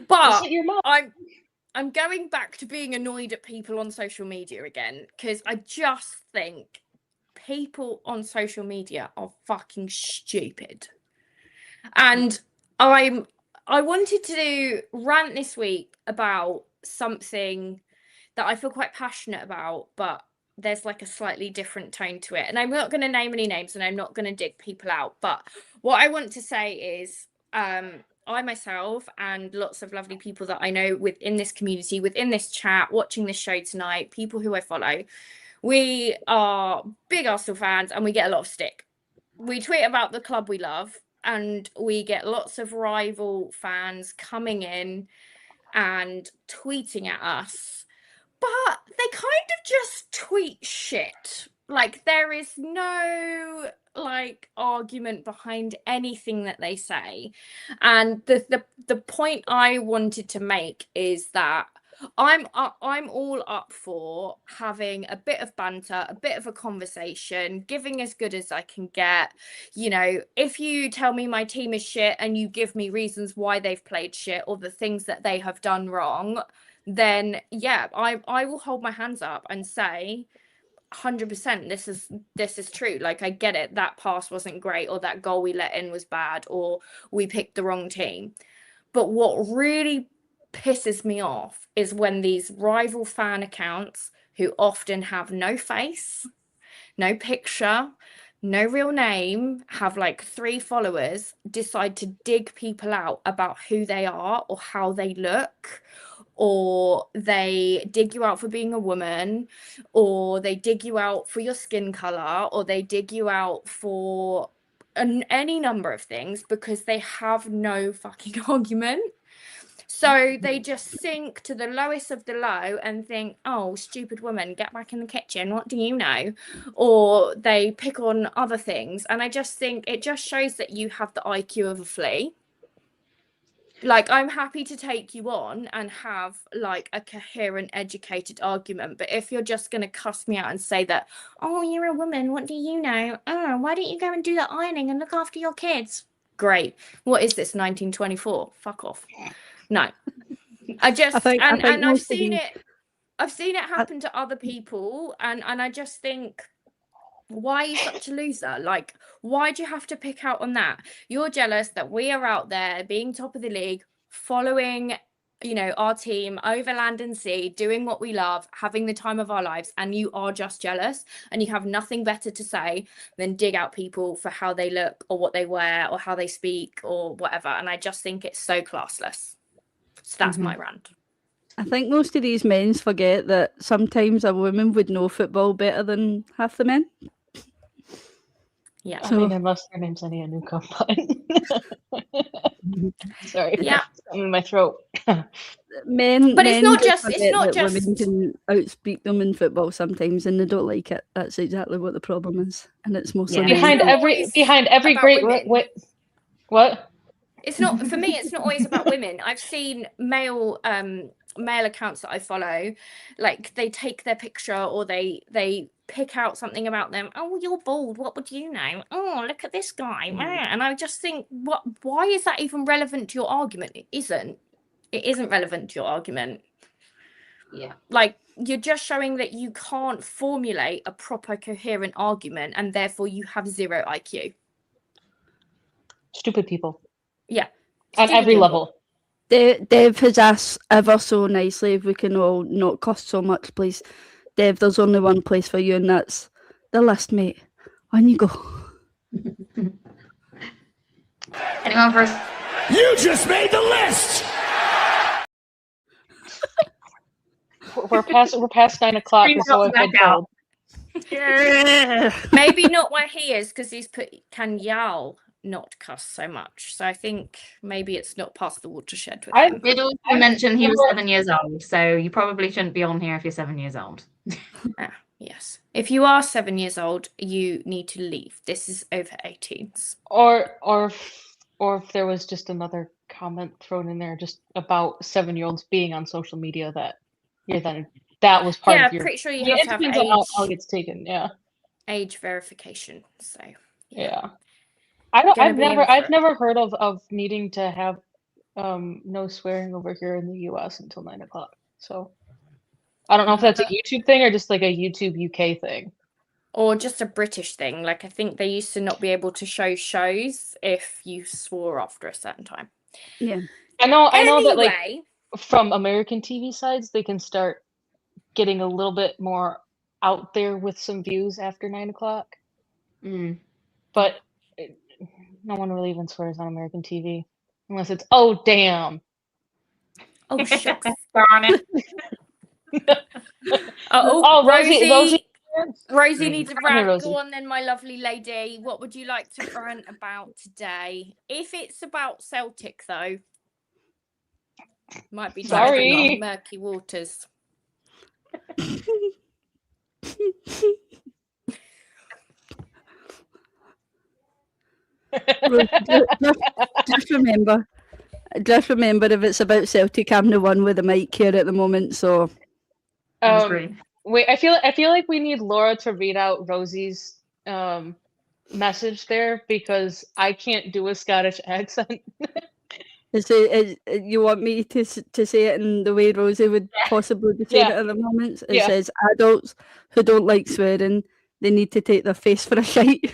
But I'm going back to being annoyed at people on social media again, because I just think people on social media are fucking stupid. And I wanted to rant this week about something that I feel quite passionate about, but there's like a slightly different tone to it. And I'm not going to name any names, and I'm not going to dig people out. But what I want to say is I myself and lots of lovely people that I know within this community, within this chat, watching this show tonight, people who I follow, we are big Arsenal fans, and we get a lot of stick. We tweet about the club we love, and we get lots of rival fans coming in and tweeting at us. But they kind of just tweet shit. Like, there is no like argument behind anything that they say. And the point I wanted to make is that I'm all up for having a bit of banter, a bit of a conversation, giving as good as I can get. You know, if you tell me my team is shit and you give me reasons why they've played shit or the things that they have done wrong, then yeah, I will hold my hands up and say 100% this is true. Like, I get it, that pass wasn't great, or that goal we let in was bad, or we picked the wrong team. But what really pisses me off is when these rival fan accounts, who often have no face, no picture, no real name, have like 3 followers, decide to dig people out about who they are or how they look, or they dig you out for being a woman, or they dig you out for your skin color, or they dig you out for any number of things, because they have no fucking argument. So they just sink to the lowest of the low and think, oh, stupid woman, get back in the kitchen, what do you know? Or they pick on other things. And I just think it just shows that you have the IQ of a flea. Like, I'm happy to take you on and have like a coherent, educated argument. But if you're just going to cuss me out and say that, oh, you're a woman, what do you know? Oh, why don't you go and do the ironing and look after your kids? Great. What is this, 1924? Fuck off. No. I've seen it happen to other people, and I just think, why are you such a loser? Like, why do you have to pick out on that? You're jealous that we are out there being top of the league, following, you know, our team over land and sea, doing what we love, having the time of our lives, and you are just jealous, and you have nothing better to say than dig out people for how they look or what they wear or how they speak or whatever. And I just think it's so classless. So that's my rant. I think most of these men forget that sometimes a woman would know football better than half the men. Yeah. I So- mean, unless their name's any a new combine. Sorry. Yeah. Something in my throat. Men, But it's men not do just- it's forget not that women just- can outspeak them in football sometimes, and they don't like it. That's exactly what the problem is, and it's mostly Yeah. men. behind not every always about great women. what? It's not for me. It's not always about women. I've seen male accounts that I follow, like they take their picture or they pick out something about them. Oh, you're bald. What would you know? Oh, look at this guy. And I just think, what? Why is that even relevant to your argument? It isn't. It isn't relevant to your argument. Yeah. Like, you're just showing that you can't formulate a proper coherent argument, and therefore you have zero IQ. Stupid people. Yeah. On Stupid every people. level. Dev has asked ever so nicely if we can all not cuss so much, please. Dev, there's only one place for you, and that's the list, mate. On you go. Anyone for us? You just made the list! We're past 9 o'clock. Scream So out I've to been back out. told. Yeah. Maybe not where he is, because he's put can Yal not cuss so much. So I think maybe it's not past the watershed with him. Did also mention he was 7 years old, so you probably shouldn't be on here if you're 7 years old. Yes. If you are 7 years old, you need to leave. This is over 18s. Or if there was just another comment thrown in there just about 7-year-olds being on social media that was part Yeah, of your. pretty sure you Yeah, have it to have depends on how age, it's taken. Yeah. age verification. So Yeah. Gonna I've be in for I've it. never heard of needing to have no swearing over here in the US until 9 o'clock. So I don't know if that's a YouTube thing or just like a YouTube UK thing. Or just a British thing. Like, I think they used to not be able to show shows if you swore after a certain time. Yeah. I know that like Anyway, from American TV sides they can start getting a little bit more out there with some views after 9 o'clock. Mm. But no one really even swears on American TV unless it's oh damn. oh shucks. Darn it. Oh, Rosie. Rosie needs a Come here, rant. Rosie. Go on then, my lovely lady. What would you like to rant about today? If it's about Celtic, though, might be Sorry. treading on murky waters. just remember if it's about Celtic, I'm the one with the mic here at the moment, so Wait, I feel like we need Laura to read out Rosie's message there because I can't do a Scottish accent. you want me to say it in the way Rosie would possibly be saying it at the moment? It says adults who don't like swearing, they need to take their face for a shite.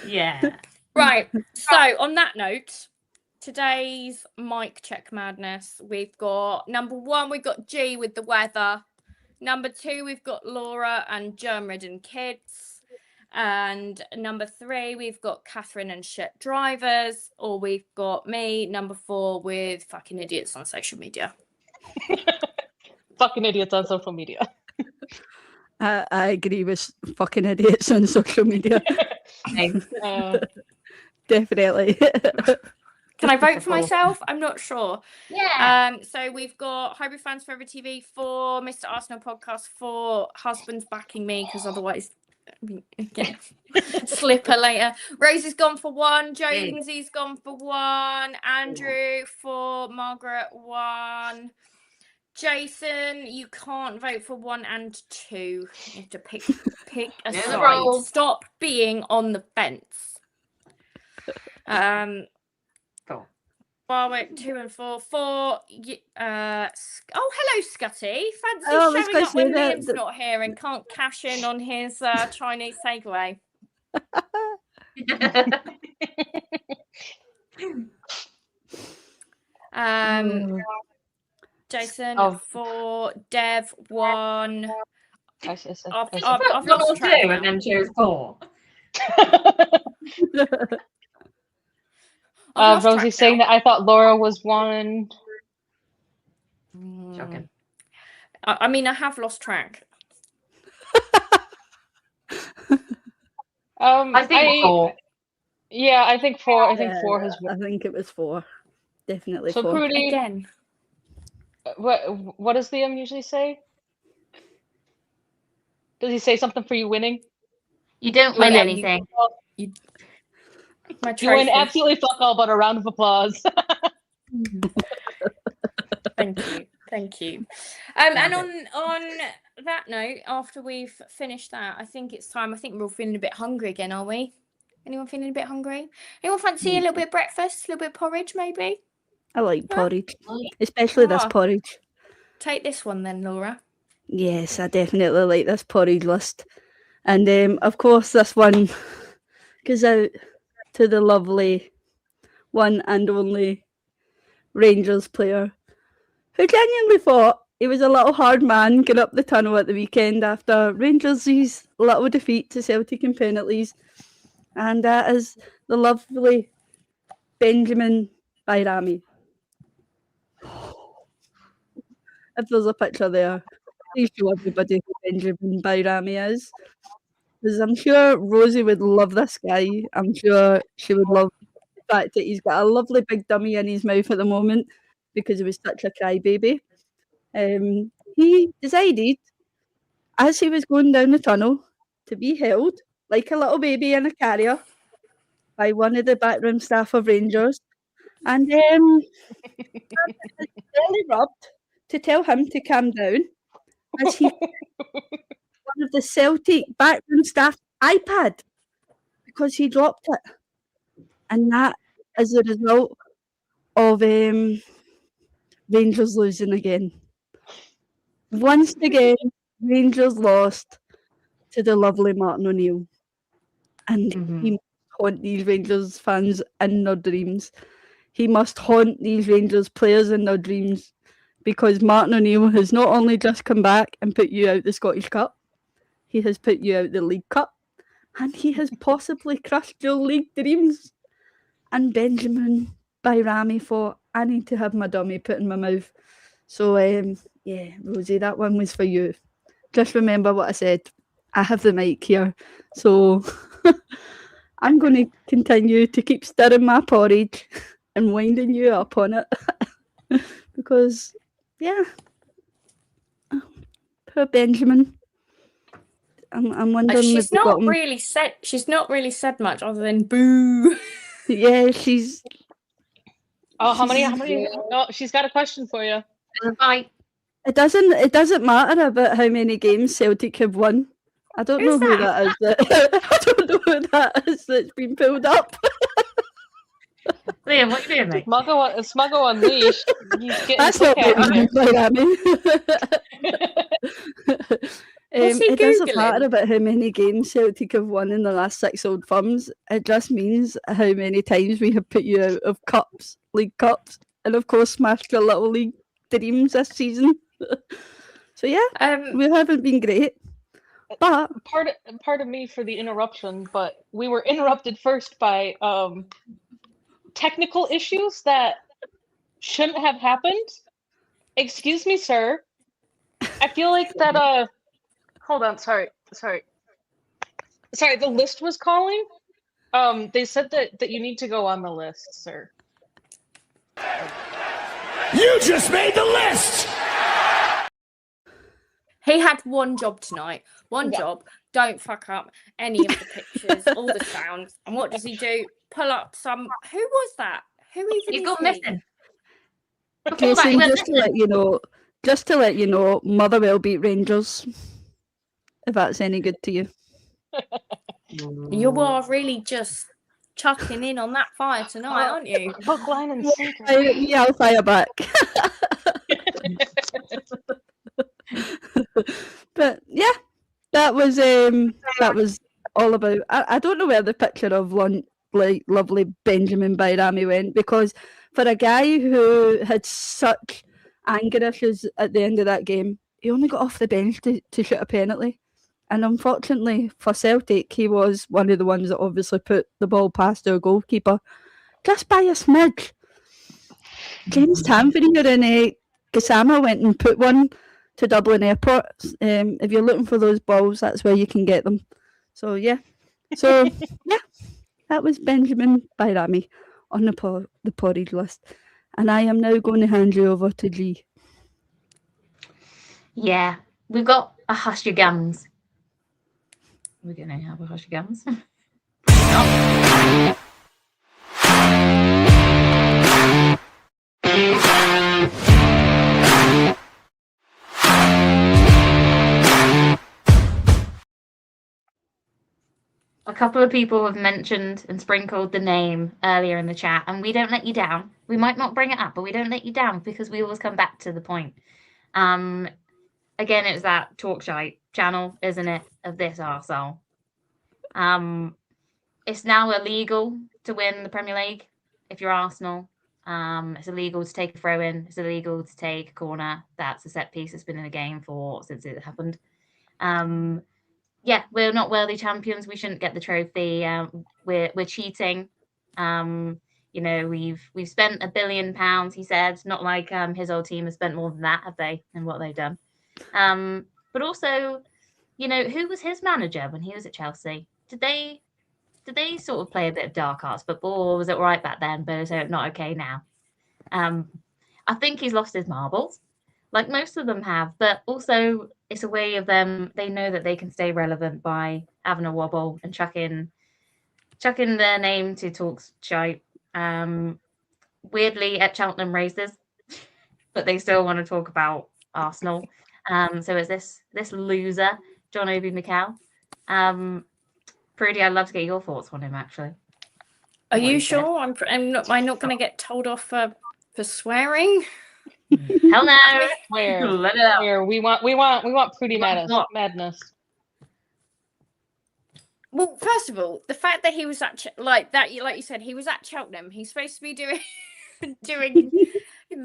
Yeah. Right. So, on that note, today's mic check madness. We've got number 1, we've got G with the weather. Number 2, we've got Laura and germ-ridden kids. And number 3, we've got Katherine and shit drivers. Or we've got me, number 4, with fucking idiots on social media. Fucking idiots on social media. I agree with fucking idiots on social media. Definitely. Can I vote for myself? I'm not sure. Yeah. So we've got Hybrid Fans Forever TV 4, Mr. Arsenal Podcast 4, husbands backing me because otherwise, slipper later. Rosie's gone for 1, Jonesy's gone for 1, Andrew for Margaret 1. Jason, you can't vote for 1 and 2. You have to pick a There's a side. roll. Stop being on the fence. Cool. Warwick 2 and 4. 4. Oh, hello, Scotty. Fancy Oh, I was showing gonna up when say that- Liam's not here and can't cash in on his Chinese takeaway. Jason 4, Dev 1. I've I've lost track two now. and then choose 4. I've lost Rosie track saying now. that I thought Laura was 1. Shocking. I mean, I have lost track. I think 4. Yeah, I think 4. I think 4 has. I think it was 4. Definitely So 4. Pruddy, Again. what does Liam usually say? Does he say something for you winning? You don't win yeah, anything. My You win trophy. absolutely fuck all but a round of applause. Thank you. And on that note, after we've finished that, I think it's time. I think we're all feeling a bit hungry again, are we? Anyone feeling a bit hungry? Anyone fancy a little bit of breakfast, a little bit of porridge, maybe? I like Yeah. porridge, especially this Ah. porridge. Take this one then, Laura. Yes, I definitely like this porridge list. And of course, this one goes out to the lovely one and only Rangers player who genuinely thought he was a little hard man going up the tunnel at the weekend after Rangers' little defeat to Celtic in penalties. And that is the lovely Benjamin Bayrami. If there's a picture there, please show everybody who Benjamin Bayrami is. Because I'm sure Rosie would love this guy. I'm sure she would love the fact that he's got a lovely big dummy in his mouth at the moment because he was such a crybaby. He decided, as he was going down the tunnel, to be held like a little baby in a carrier by one of the backroom staff of Rangers, and belly rubbed to tell him to calm down as he one of the Celtic backroom staff iPad because he dropped it, and that is the result of Rangers losing again. Once again, Rangers lost to the lovely Martin O'Neill, and he must haunt these Rangers fans in their dreams. He must haunt these Rangers players in their dreams because Martin O'Neill has not only just come back and put you out the Scottish Cup, he has put you out the League Cup, and he has possibly crushed your league dreams. And Benjamin Bayrami thought, I need to have my dummy put in my mouth. So, yeah, Rosie, that one was for you. Just remember what I said. I have the mic here. So I'm going to continue to keep stirring my porridge and winding you up on it. Because, yeah, poor Benjamin. I'm wondering. She's not really said much other than boo. Yeah, she's. Oh, how many? Oh, she's got a question for you. Bye. It doesn't matter about how many games Celtic have won. I don't know who that is. I don't know who that is that's been pulled up. Liam, what are you doing, mate? Smuggo Unleashed. He's getting That's not quick at it. It doesn't matter about how many games Celtic have won in the last 6 Old Firms. It just means how many times we have put you out of cups, league cups, and of course smashed your little league dreams this season. So yeah, we haven't been great. But part of me for the interruption, but we were interrupted first by technical issues that shouldn't have happened. Excuse me, sir. I feel like that hold on, sorry, the list was calling. They said that you need to go on the list, sir. You just made the list! He had one job tonight. One job. Don't fuck up any of the pictures, all the sounds. And what does he do? Pull up some. Who was that? Who even? He's is got he? missing. Jason, just to let you know, Motherwell beat Rangers. If that's any good to you. You are really just chucking in on that fire tonight, aren't you? Hook, line, and sinker. Yeah, I'll fire back. But yeah, that was all about. I don't know where the picture of lovely Benjamin Bayrami went, because for a guy who had such anger issues at the end of that game, he only got off the bench to shoot a penalty. And unfortunately for Celtic, he was one of the ones that obviously put the ball past our goalkeeper just by a smidge. James Tanvery and Gassama went and put one to Dublin Airport. If you're looking for those balls, that's where you can get them. So yeah, So yeah, that was Benjamin by Rami on the Porridge list. And I am now going to hand you over to G. Yeah, we've got a hush your gums. We're going to have a hush your gums. A couple of people have mentioned and sprinkled the name earlier in the chat, and we don't let you down. We might not bring it up, but we don't let you down because we always come back to the point. Again, it's that Talkshite channel, isn't it, of this arsehole. It's now illegal to win the Premier League if you're Arsenal. It's illegal to take a throw in. It's illegal to take a corner. That's a set piece that's been in the game since it happened. Yeah, we're not worthy champions. We shouldn't get the trophy. We're cheating. We've spent £1 billion. He said, not like his old team has spent more than that, have they? And what they've done. But also, who was his manager when he was at Chelsea? Did they sort of play a bit of dark arts football, or was it all right back then, but it's not okay now? I think he's lost his marbles, like most of them have, but also it's a way of them. They know that they can stay relevant by having a wobble and chucking their name to talk shite. Weirdly, at Cheltenham races, but they still want to talk about Arsenal. So it's this loser, John Obi Mikel. Pruddy, I'd love to get your thoughts on him, actually. Are you sure? I'm not going to get told off for swearing. Hell no! Where? Let it out. Where? We want Pruddy madness. Well, first of all, the fact that he was at like you said, he was at Cheltenham. He's supposed to be doing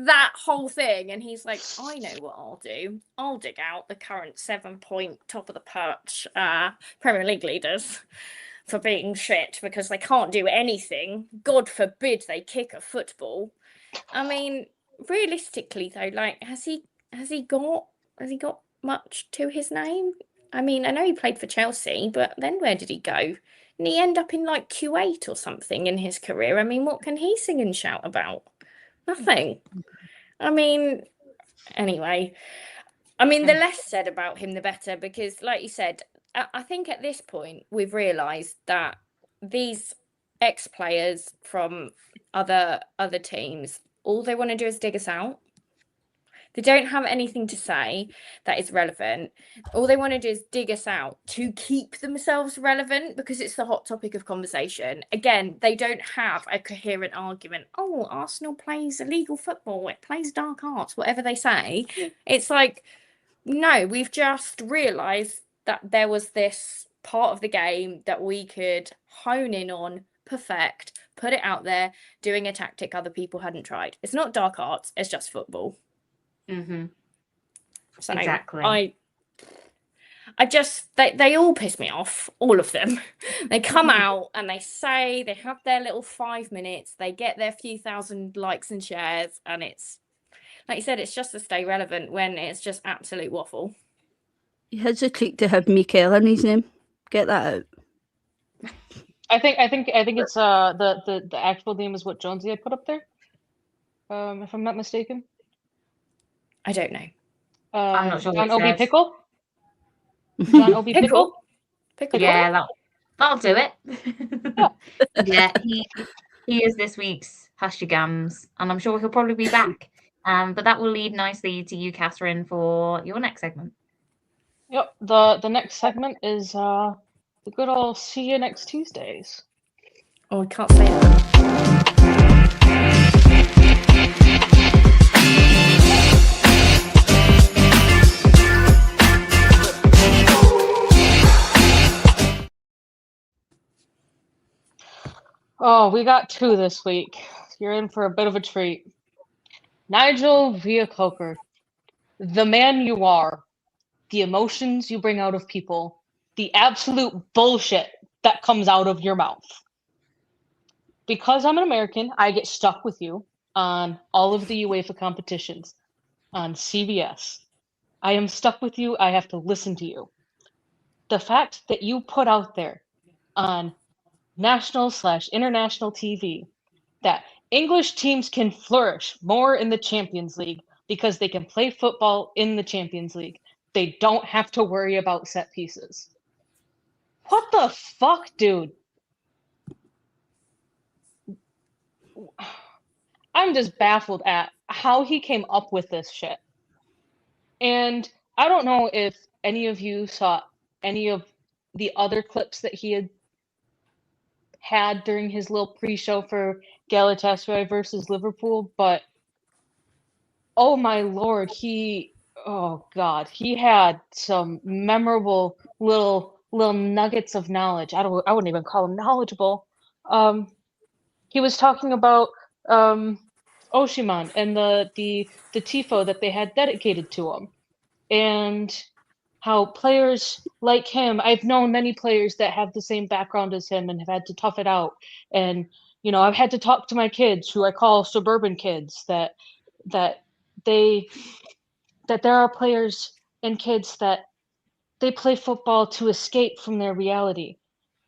that whole thing, and he's like, I know what I'll do. I'll dig out the current 7-point top of the perch Premier League leaders for being shit because they can't do anything. God forbid they kick a football. I mean, realistically though, like has he got much to his name? I mean, I know he played for Chelsea, but then where did he go? Didn't he end up in like Q8 or something in his career? I mean, what can he sing and shout about? Nothing. I mean, anyway, the less said about him, the better, because like you said, I think at this point we've realised that these ex-players from other teams, all they want to do is dig us out. They don't have anything to say that is relevant. All they want to do is dig us out to keep themselves relevant because it's the hot topic of conversation. Again, they don't have a coherent argument. Oh, Arsenal plays illegal football. It plays dark arts, whatever they say. It's like, no, we've just realised that there was this part of the game that we could hone in on, perfect, put it out there, doing a tactic other people hadn't tried. It's not dark arts. It's just football. Mm-hmm. So exactly. I just they all piss me off, all of them. They come out and they say they have their little 5 minutes, they get their few thousand likes and shares, and it's like you said, it's just to stay relevant when it's just absolute waffle. He has a cheek to have Mikel in his name. Get that out. I think it's the actual name is what Jonesy had put up there. If I'm not mistaken. I don't know. I'm not sure. John Obi Pickle? John Obi Pickle? Yeah, that'll do it. Yeah, he is this week's Hush Your Gums, and I'm sure he'll probably be back. But that will lead nicely to you, Catherine, for your next segment. Yep, the next segment is the good old see you next Tuesdays. Oh, I can't say that. Oh, we got 2 this week. You're in for a bit of a treat. Nigel Via-Coker, the man you are, the emotions you bring out of people, the absolute bullshit that comes out of your mouth. Because I'm an American, I get stuck with you on all of the UEFA competitions on CBS. I am stuck with you. I have to listen to you. The fact that you put out there on national/international TV that English teams can flourish more in the Champions League because they can play football in the Champions League. They don't have to worry about set pieces. What the fuck, dude? I'm just baffled at how he came up with this shit. And I don't know if any of you saw any of the other clips that he had during his little pre-show for Galatasaray versus Liverpool, but oh my lord, oh god, he had some memorable little nuggets of knowledge. I wouldn't even call him knowledgeable. He was talking about Oshiman and the tifo that they had dedicated to him, and how players like him, I've known many players that have the same background as him and have had to tough it out. And, you know, I've had to talk to my kids, who I call suburban kids, that there are players and kids that they play football to escape from their reality.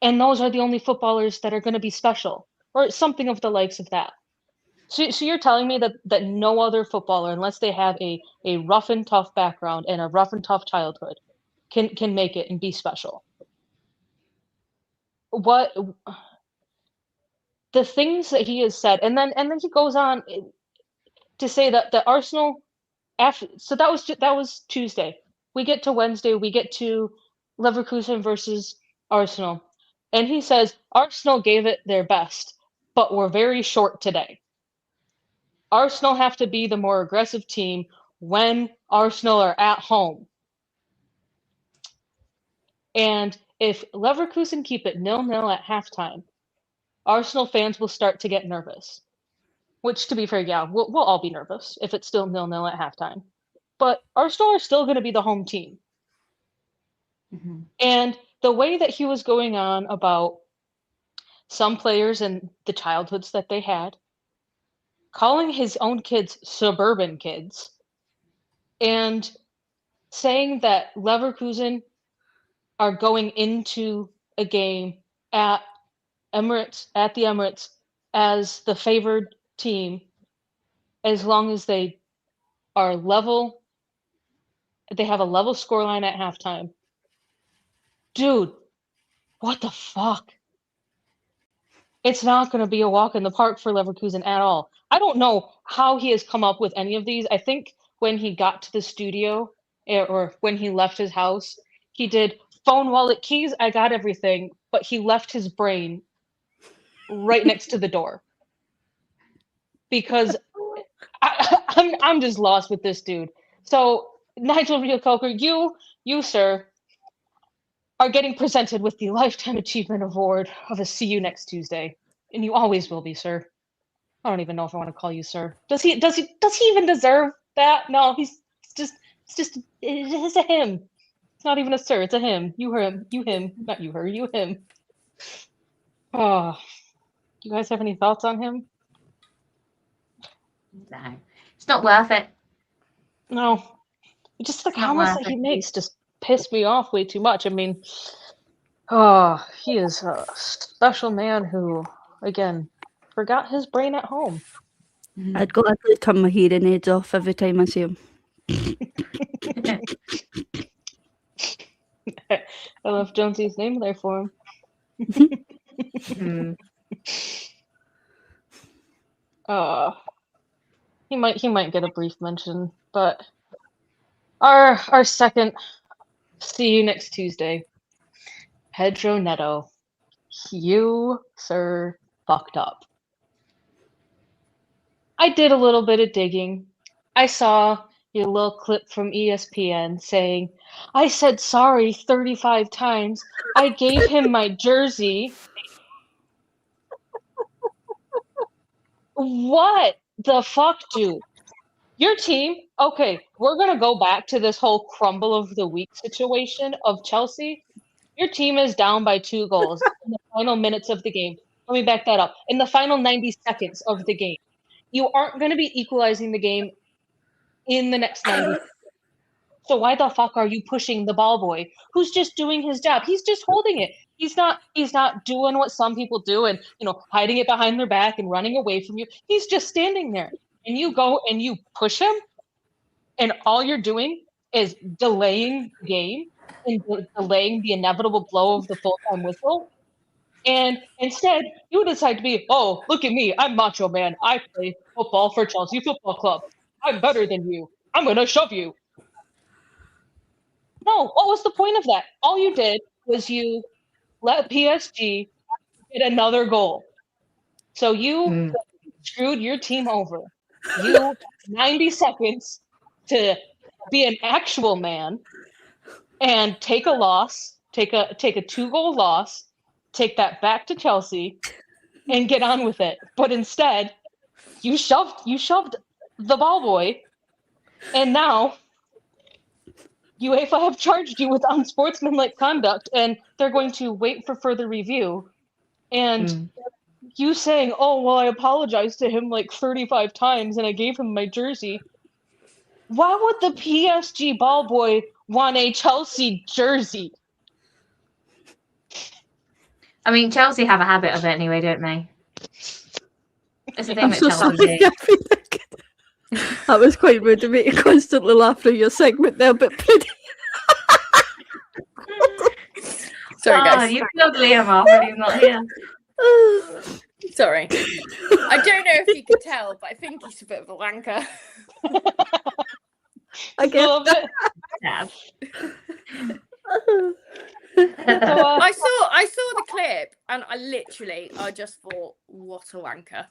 And those are the only footballers that are going to be special, or something of the likes of that. So you're telling me that no other footballer, unless they have a rough and tough background and a rough and tough childhood, can make it and be special? What the things that he has said, and then he goes on to say that the Arsenal, so that was Tuesday. We get to Wednesday, we get to Leverkusen versus Arsenal, and he says Arsenal gave it their best, but we're very short today. Arsenal have to be the more aggressive team when Arsenal are at home. And if Leverkusen keep it 0-0 at halftime, Arsenal fans will start to get nervous. Which, to be fair, yeah, we'll all be nervous if it's still 0-0 at halftime. But Arsenal are still going to be the home team. Mm-hmm. And the way that he was going on about some players and the childhoods that they had, calling his own kids suburban kids, and saying that Leverkusen are going into a game at the Emirates as the favored team, as long as they are level, they have a level scoreline at halftime. Dude, what the fuck? It's not going to be a walk in the park for Leverkusen at all. I don't know how he has come up with any of these. I think when he got to the studio, or when he left his house, he did phone, wallet, keys, I got everything, but he left his brain right next to the door. Because I'm just lost with this dude. So, Nigel Reo-Coker, you, sir, are getting presented with the Lifetime Achievement Award of a See You Next Tuesday. And you always will be, sir. I don't even know if I want to call you sir. Does he even deserve that? No, it's a him. It's not even a sir, it's a him. You him, not you her, you him. Oh, do you guys have any thoughts on him? No, it's not worth it. No, just the comments that he makes just piss me off way too much. I mean, he is a special man who, again, forgot his brain at home. I'd gladly turn my hearing aids off every time I see him. I left Jonesy's name there for him. He might get a brief mention, but our second See You Next Tuesday, Pedro Neto, you, sir, fucked up. I did a little bit of digging. I saw your little clip from ESPN saying, I said sorry 35 times. I gave him my jersey. What the fuck, dude? Your team, okay, we're going to go back to this whole crumble of the week situation of Chelsea. Your team is down by 2 goals in the final minutes of the game. Let me back that up. In the final 90 seconds of the game. You aren't going to be equalizing the game in the next 90 seconds. So why the fuck are you pushing the ball boy who's just doing his job? He's just holding it. He's not doing what some people do and, hiding it behind their back and running away from you. He's just standing there. And you go and you push him, and all you're doing is delaying the game and delaying the inevitable blow of the full-time whistle. And instead, you decide to be, oh, look at me. I'm Macho Man. I play football for Chelsea Football Club. I'm better than you. I'm going to shove you. No, what was the point of that? All you did was you let PSG get another goal. So you screwed your team over. You 90 seconds to be an actual man and take a loss, take a 2-goal loss, take that back to Chelsea and get on with it. But instead, you shoved the ball boy, and now UEFA have charged you with unsportsmanlike conduct, and they're going to wait for further review. And you saying, oh, well, I apologized to him like 35 times and I gave him my jersey. Why would the PSG ball boy want a Chelsea jersey? I mean, Chelsea have a habit of it anyway, don't they? It's the thing I'm that so Chelsea sorry. do. That was quite rude of me to constantly laugh through your segment there, but Pruddy. Sorry, Oh, guys. you killed Liam off when he's not here. Sorry. I don't know if you could tell, but I think he's a bit of a wanker. I guess. Love it. Yeah. I saw the clip and I just thought, what a wanker.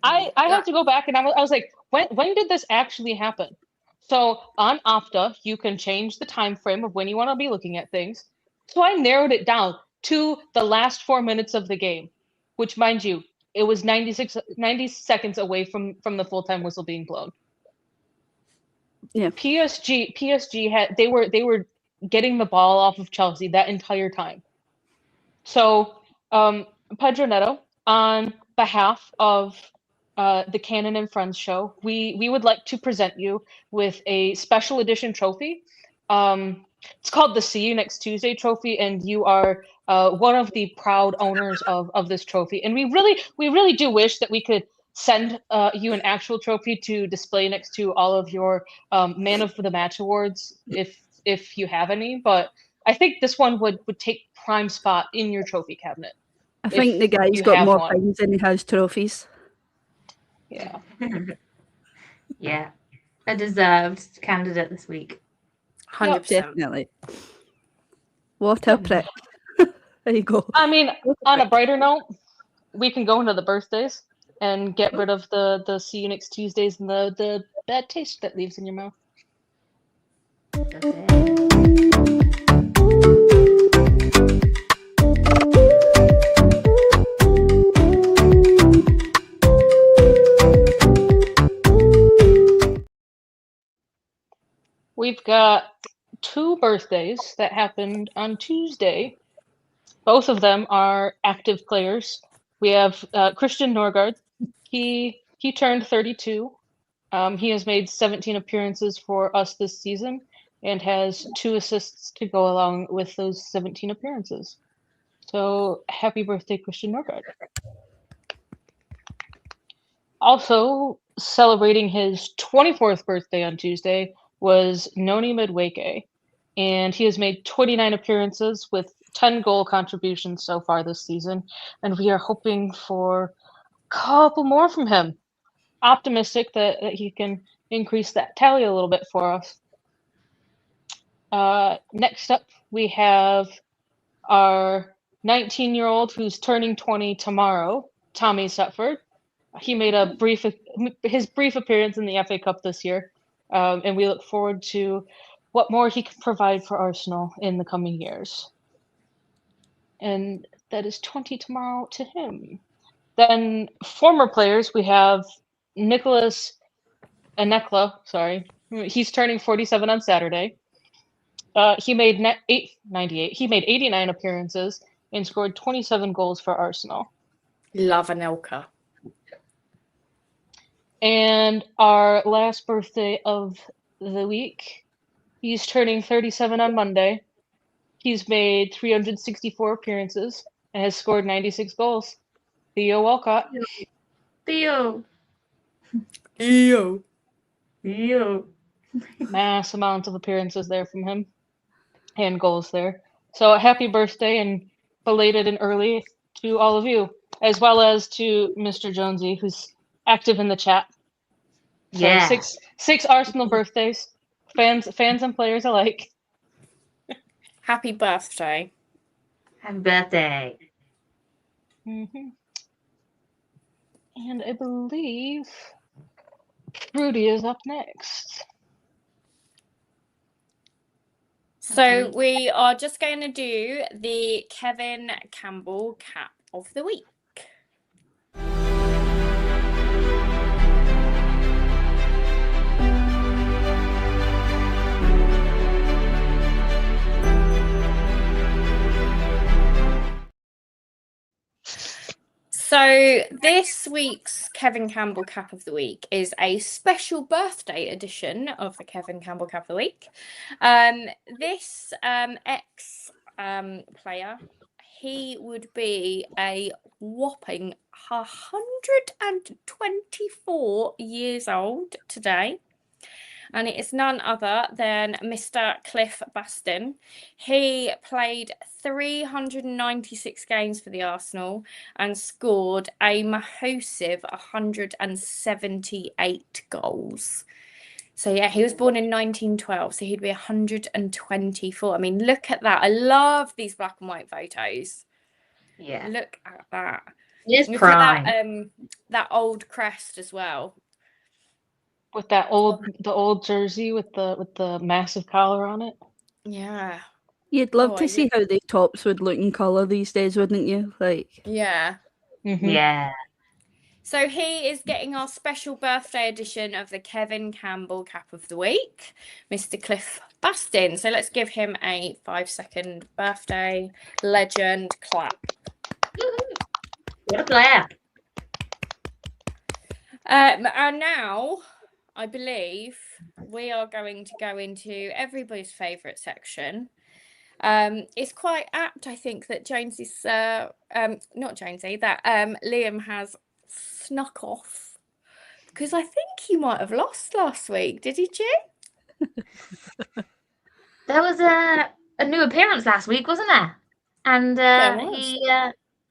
I have to go back and I was like, when did this actually happen? So on Opta, you can change the time frame of when you want to be looking at things. So I narrowed it down to the last 4 minutes of the game, which, mind you, it was 90 seconds away from the full-time whistle being blown. Yeah. PSG had they were getting the ball off of Chelsea that entire time. So Pedro Neto, on behalf of the Cannon and Friends show, we would like to present you with a special edition trophy. It's called the See You Next Tuesday trophy, and you are one of the proud owners of this trophy. And we really do wish that we could send you an actual trophy to display next to all of your Man of the Match awards, if you have any. But I think this one would take prime spot in your trophy cabinet. I think the guy's got more things than he has trophies. Yeah. Yeah. A deserved candidate this week. 100%. Definitely. What a prick. There you go. I mean, on a brighter note, we can go into the birthdays and get rid of the See You Next Tuesdays and the bad taste that leaves in your mouth. We've got 2 birthdays that happened on Tuesday. Both of them are active players. We have Christian Norgard. He turned 32. He has made 17 appearances for us this season and has 2 assists to go along with those 17 appearances. So happy birthday, Christian Norgard. Also celebrating his 24th birthday on Tuesday was Noni Madueke, and he has made 29 appearances with 10 goal contributions so far this season, and we are hoping for a couple more from him. Optimistic that he can increase that tally a little bit for us. Next up, we have our 19-year-old who's turning 20 tomorrow, Tommy Setford. He made his brief appearance in the FA Cup this year, and we look forward to what more he can provide for Arsenal in the coming years. And that is 20 tomorrow to him. Then former players, we have Nicholas Anekla, he's turning 47 on Saturday. He made 89 appearances and scored 27 goals for Arsenal. Love Anelka. And our last birthday of the week He's turning 37 on Monday. He's made 364 appearances and has scored 96 goals. Theo Walcott. Theo. Ew. Mass amounts of appearances there from him and goals there. So happy birthday and belated and early to all of you, as well as to Mr. Jonesy, who's active in the chat. So Yeah. six Arsenal birthdays, fans and players alike. Happy birthday. Happy birthday. Mm-hmm. And I believe Pruddy is up next. So we are just going to do the Kevin Campbell Cap of the Week. So this week's Kevin Campbell Cap of the Week is a special birthday edition of the Kevin Campbell Cap of the Week. This player, he would be a whopping 124 years old today. And it is none other than Mr. Cliff Bastin. He played 396 games for the Arsenal and scored a massive 178 goals. So yeah, he was born in 1912, so he'd be 124. I mean, look at that. I love these black and white photos. Yeah. Look at that. It's Look prime. at that old crest as well. With the old jersey with the massive collar on it. Yeah. You'd love Oh, to see how the tops would look in colour these days, wouldn't you? Like, Yeah. Mm-hmm. Yeah. So he is getting our special birthday edition of the Kevin Campbell Cap of the Week, Mr. Cliff Bastin. So let's give him a 5-second birthday legend clap. What a player. And now, I believe we are going to go into everybody's favourite section. It's quite apt, I think, that Jonesy's, not Jonesy, that Liam has snuck off, because I think he might have lost last week. Did he, Jim? There was a new appearance last week, wasn't there? And he,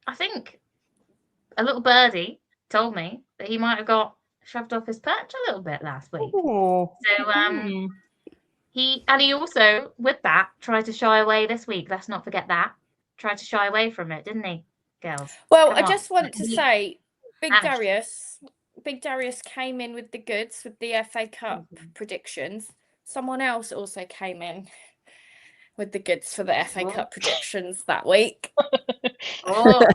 I think, a little birdie told me that he might have got shoved off his perch a little bit last week. Ooh. So he also, with that, tried to shy away this week. Let's not forget that. Tried to shy away from it, didn't he, girls? Well, Come I on. just want to say, Big Vanished. Darius came in with the goods with the FA Cup predictions. Someone else also came in with the goods for the FA Cup predictions that week. Oh,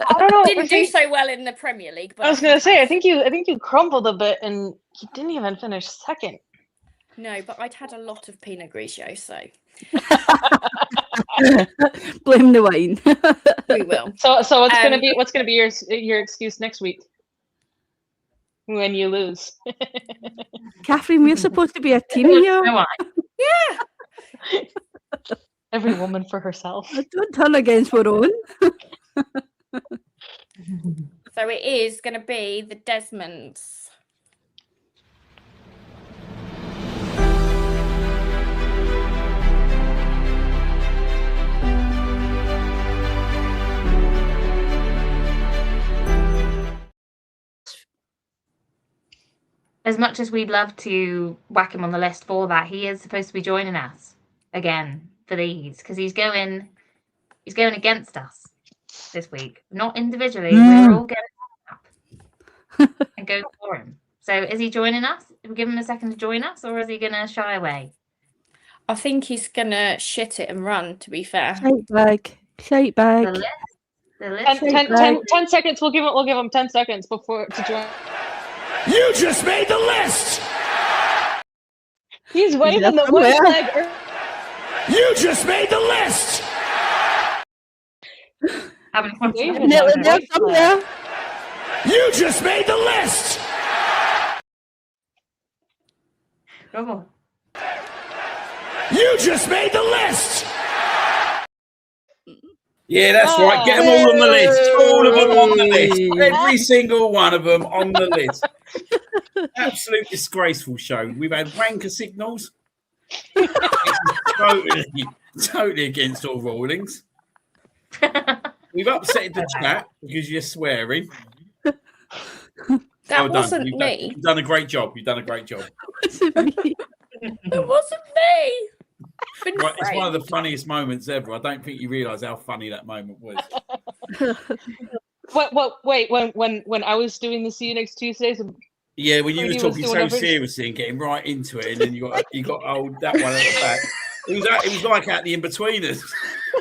I don't know. Didn't do so well in the Premier League. But I was gonna say, I think you crumbled a bit, and you didn't even finish second. No, but I'd had a lot of Pinot Grigio, so blame the wine. we will. So what's gonna be your excuse next week when you lose? Catherine, we're supposed to be a team here. no, Yeah. Every woman for herself. Don't turn against our own. So it is going to be the Desmonds. as much as we'd love to whack him on the list for that, he is supposed to be joining us again for these because he's going against us this week. Not individually, we're all getting up and go for him. So is he joining us? If we give him a second to join us, or is he going to shy away? I think he's going to shit it and run, to be fair. Shite bag. The list. 10 seconds. We'll give him 10 seconds before to join. You just made the list! He's waving the somewhere. white flag. You just made the list! Waving Nearly the there white flag. somewhere. You just made the list! Come on. You just made the list! Yeah, that's right. Get them all on the list. All of them on the list. Every single one of them on the list. Absolute disgraceful show. We've had wanker signals. Totally against all rulings. We've upset the chat because you're swearing. That wasn't me. You've done a great job. You've done a great job. It wasn't me. Right, it's one of the funniest moments ever. I don't think you realise how funny that moment was. Wait, when I was doing the See You Next Tuesdays, Yeah, when you were Pruddy was talking doing so everything. seriously and getting right into it, and then you got that one at the back. It was like at the in-betweeners.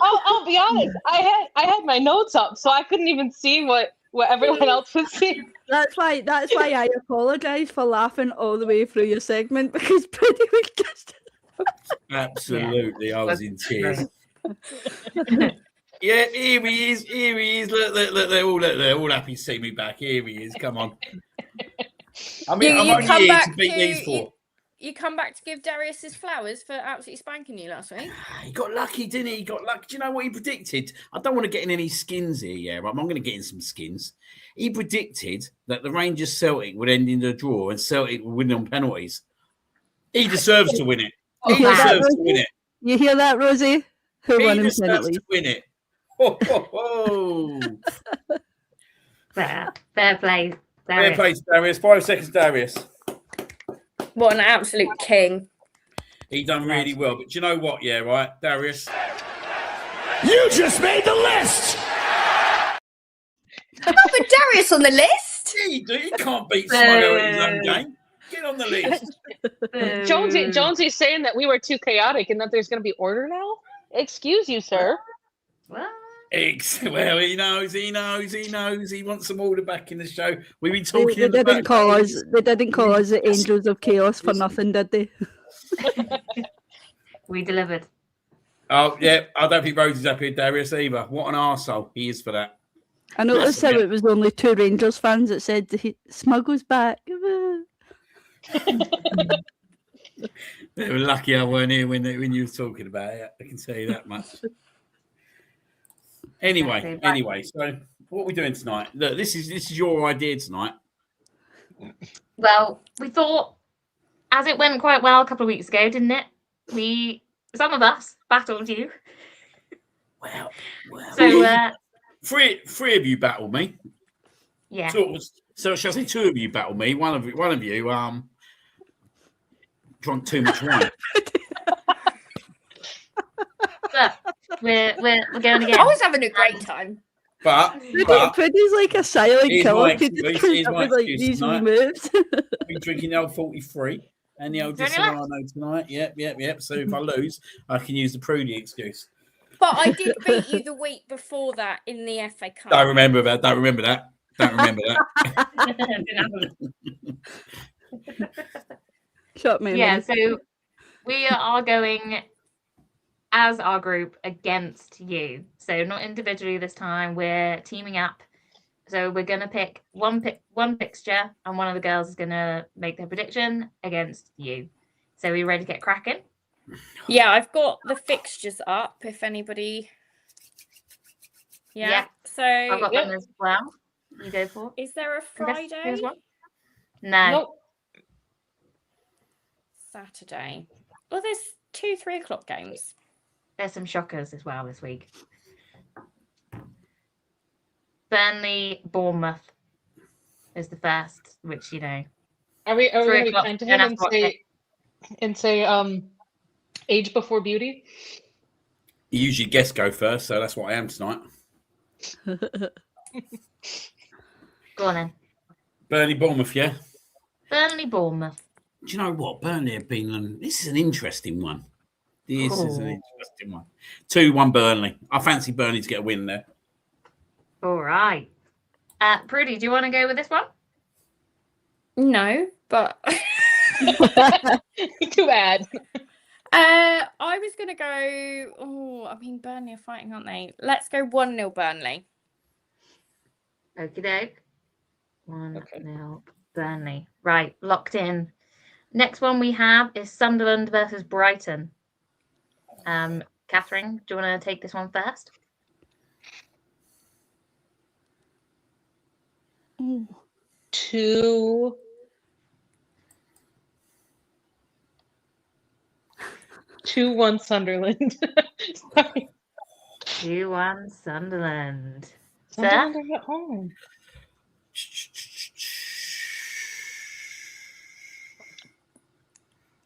I'll be honest. I had my notes up, so I couldn't even see what everyone else was seeing. That's why I apologise for laughing all the way through your segment, because Pruddy was just Absolutely, I was in tears. Yeah, here he is. Here he is. Look, they're all happy to see me back. Here he is. Come on. I'm only here to beat these four. You come back to give Darius his flowers for absolutely spanking you last week. He got lucky, didn't he? He got lucky. Do you know what he predicted? I don't want to get in any skins here, yeah, but I'm going to get in some skins. He predicted that the Rangers Celtic would end in a draw and Celtic would win on penalties. He deserves to win it. He deserves to win it. You hear that, Rosie? Who won He in deserves penalties? to win it. Ho, ho, ho. Fair play. Fair play, Darius. 5 seconds, Darius. What an absolute king. He done really well. But do you know what? Yeah, right, Darius. You just made the list! Put Darius on the list. Yeah, you do. He can't beat Smuggo in his own game. Get on the list. Jonesy's saying that we were too chaotic and that there's going to be order now. Excuse you, sir. Well, Well, he knows. He wants some order back in the show. We've been talking. They didn't call us the Angels of Chaos for nothing, did they? we delivered. Oh, yeah. I don't think Rosie's happy with Darius either. What an arsehole he is for that. I noticed how it was only 2 Rangers fans that said Smuggo's back. They were lucky I weren't here when you were talking about it. I can tell you that much. Anyway, so what are we doing tonight? Look, this is your idea tonight. Well, we thought, as it went quite well a couple of weeks ago, didn't it? Some of us battled you. Well. So, three of you battled me. yeah. So shall I say 2 of you battled me? One of you drunk too much wine. But we're going again. I was having a great time. But Pruddy's like a silent Here's killer. my He excuse, just comes here's up my with like excuse these tonight. moves. been drinking the old 43 and the old Don't you Disaronno tonight. Yep. So if I lose, I can use the Pruddy excuse. But I did beat you the week before that in the FA Cup. Don't remember that. Shut me. Yeah, so we are going as our group against you. So not individually this time. We're teaming up. So we're going to pick one fixture, and one of the girls is going to make their prediction against you. So are you ready to get cracking? Yeah, I've got the fixtures up. If anybody, Yeah. So I've got them as well. You go for it. is there a Unless Friday? there's one? No. Nope. Saturday. Well, there's 2 3:00 games. There's some shockers as well this week. Burnley, Bournemouth is the first, which Are we 3 going to be o'clock, kind to don't him have to watch and say age before beauty? You usually guests go first, so that's what I am tonight. Go on then. Burnley Bournemouth, yeah. Burnley, Bournemouth. Do you know what? Burnley have been. This is an interesting one. This is an interesting one. 2-1 Burnley. I fancy Burnley to get a win there. All right. Pruddy, do you want to go with this one? No, but Too bad. I was gonna go. Oh, I mean, Burnley are fighting, aren't they? Let's go 1-0 Burnley. Okie doke. 1-0 Burnley. Right, locked in. Next one we have is Sunderland versus Brighton. Catherine, do you want to take this one first? Oh, 2-1 Sunderland. Sorry. 2-1 Sunderland. Sunderland Sir? are at home.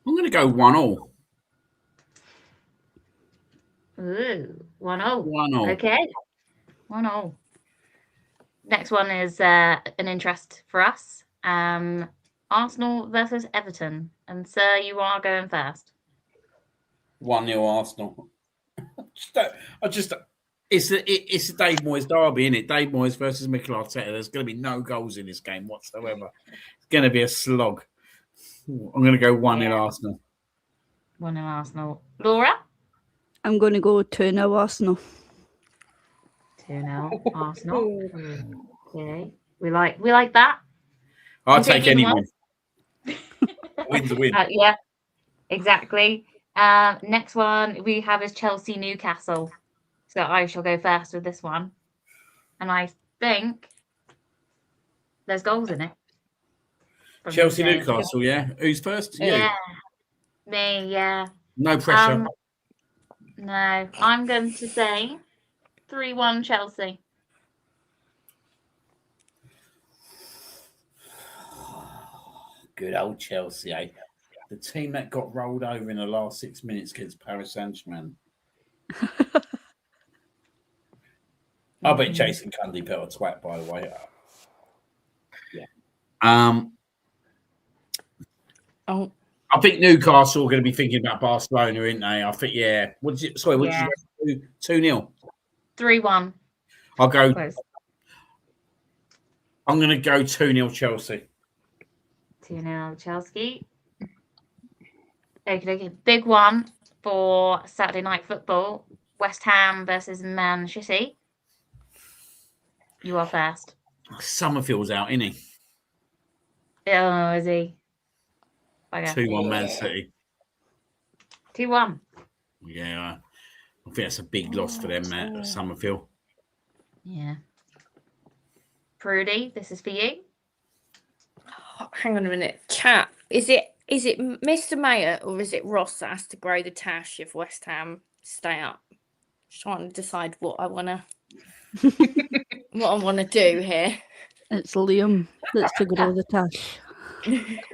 I'm going to go 1-1. Ooh, 1-0. 1-0. Okay. 1-0. Next one is an interest for us. Arsenal versus Everton. And sir, you are going first. 1-0 Arsenal. It's a Dave Moyes derby, isn't it? Dave Moyes versus Mikel Arteta. There's going to be no goals in this game whatsoever. It's going to be a slog. I'm going to go 1-0 Arsenal. 1-0 Arsenal. Laura? I'm going to go 2-0 Arsenal. 2-0 Arsenal. Okay. We like that. I'll take Taking anyone. Win's a win. Yeah, exactly. Next one we have is Chelsea Newcastle. So I shall go first with this one. And I think there's goals in it. Chelsea Newcastle, yeah. Who's first? Yeah. Me, yeah. No pressure. No. I'm going to say 3-1 Chelsea. Good old Chelsea, eh? The team that got rolled over in the last 6 minutes against Paris Saint-Germain. I bet Jason Cundy put a twat, by the way. Yeah. Oh, I think Newcastle are going to be thinking about Barcelona, aren't they? I think, yeah. What did you go? 2-0? 3-1. I'll go. Close. I'm going to go 2-0 Chelsea. 2-0 Chelsea. Okay, big one for Saturday night football. West Ham versus Man City. You are first. Summerfield's out, isn't he? Oh, is he? Okay. 2-1 Man City. 2-1. Yeah, I think that's a big loss for them, Summerfield. Yeah. Pruddy, this is for you. oh, hang on a minute. Chat. Is it Mr. Mayor or is it Ross that has to grow the tash if West Ham stay up? Just trying to decide what I wanna do here. It's Liam that's to grow the tash.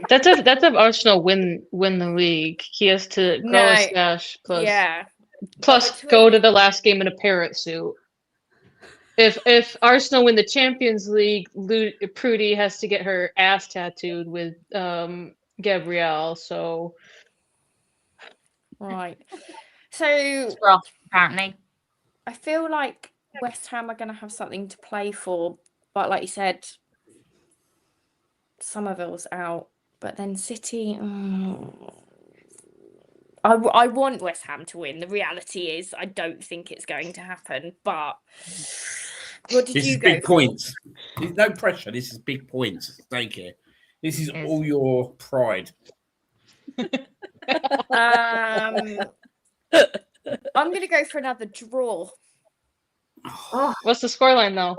That's if Arsenal win the league. He has to grow a stash plus go to the last game in a parrot suit. If Arsenal win the Champions League, Pruddy has to get her ass tattooed with Gabrielle. So Right. So Ross, apparently. I feel like West Ham are going to have something to play for, but like you said, Somerville's out. But then City, I want West Ham to win. The reality is, I don't think it's going to happen. But what did This you is go big for? points. There's no pressure. This is big points. Thank you. This is all your pride. I'm going to go for another draw. Oh, what's the scoreline though?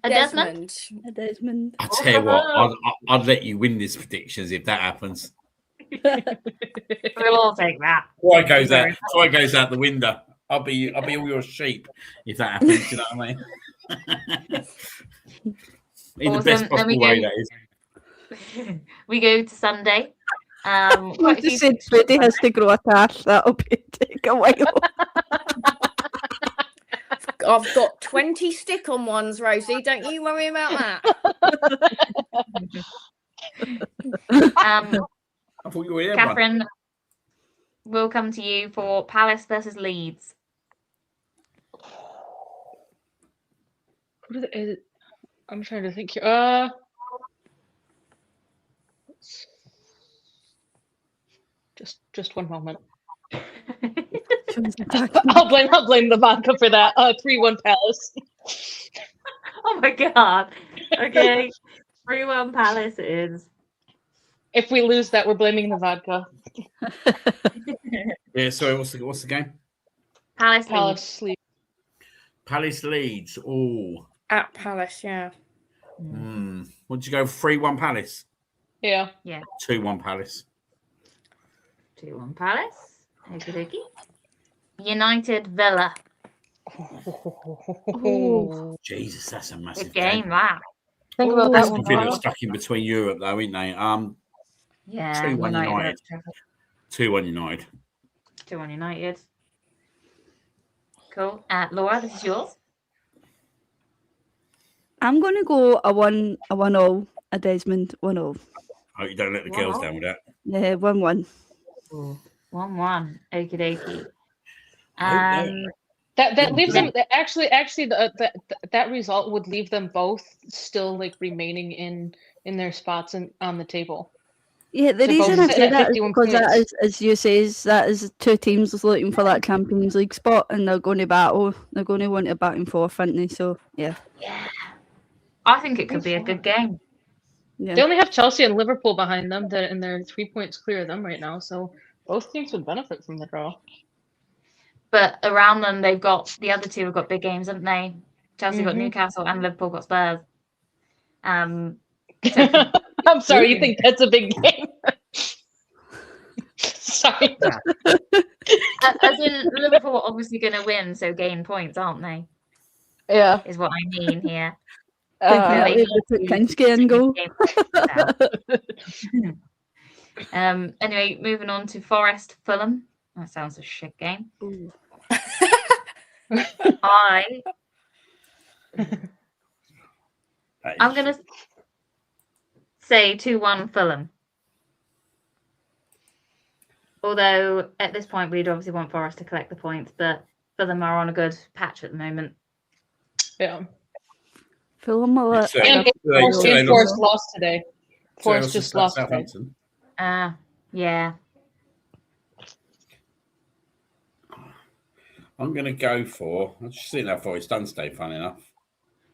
a Desmond? Desmond. I tell you what, I'd let you win these predictions if that happens. We'll all take that. Why goes out the window. I'll be all your sheep if that happens. You know what I mean? In the best possible way, that is. We go to Sunday. What you said, Pruddy has to grow a tash. That'll take a while. I've got 20 stick-on ones, Rosie. Don't you worry about that. I thought you were here. Catherine, we'll come to you for Palace versus Leeds. What is it? I'm trying to think here. Just one moment. I'll blame the vodka for that. 3-1 Palace. Oh my god. Okay. 3-1 Palace is. If we lose that, we're blaming the vodka. Yeah, sorry, what's the game? Palace. Palace sleep. Palace leads. Oh. At Palace, yeah. Would you go 3-1 Palace? Yeah. 2-1 Palace. 2-1 Palace. Okie dokie. United Villa. Oh. Jesus, that's a massive Good game, game. that. Think about that Aston one. Villa are Laura. stuck in between Europe, though, aren't they? Yeah, 2-1 United. are 2-1 United. 2-1 United. Cool. Laura, this is yours. I'm going to go a 1-0, a Desmond 1-0. Hope you don't let the girls down with that. Yeah, 1-1. 1-1. Okie dokie. yeah. That leaves them actually that result would leave them both still like remaining in their spots on the table. Yeah, the So reason both I sitting say at that is 51 because that points. is, as you say, that is two teams looking for that Champions League spot, and they're going to battle. They're going to want it back and forth, aren't they? So yeah. I think it could be a good game. Yeah. They only have Chelsea and Liverpool behind them, and they're 3 points clear of them right now. So both teams would benefit from the draw. But around them, the other two have got big games, haven't they? Chelsea got Newcastle and Liverpool got Spurs. I'm sorry, you think that's a big game? Sorry. As in, Liverpool are obviously going to win, so gain points, aren't they? Yeah. Is what I mean here. Definitely the Kinski and go. Anyway, moving on to Forest Fulham. That sounds a shit game. I'm going to say 2-1 Fulham. Although at this point we'd obviously want Forest to collect the points, but Fulham are on a good patch at the moment. Yeah. Fulham are And Forest lost today. Forest just lost today. Yeah. I'm going to go for. I've just seen how Forest done today, fun enough.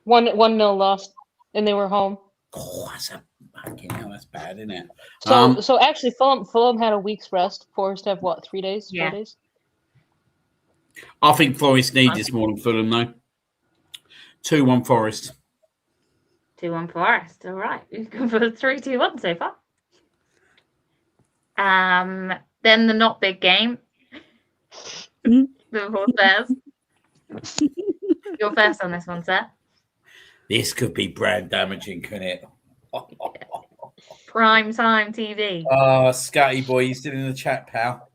1-0 lost, and they were home. Oh, that's that's bad, isn't it? So actually, Fulham had a week's rest. Forest have what, 3 days, 4 days? I think Forest need this more than Fulham, though. 2-1 Forest. 2-1 Forest. All right, we've gone for 3-2-1 so far. Then the not big game. Liverpool Spurs. You're first on this one, sir. This could be brand damaging, couldn't it? Prime time TV. Oh, Scatty boy, you still in the chat, pal?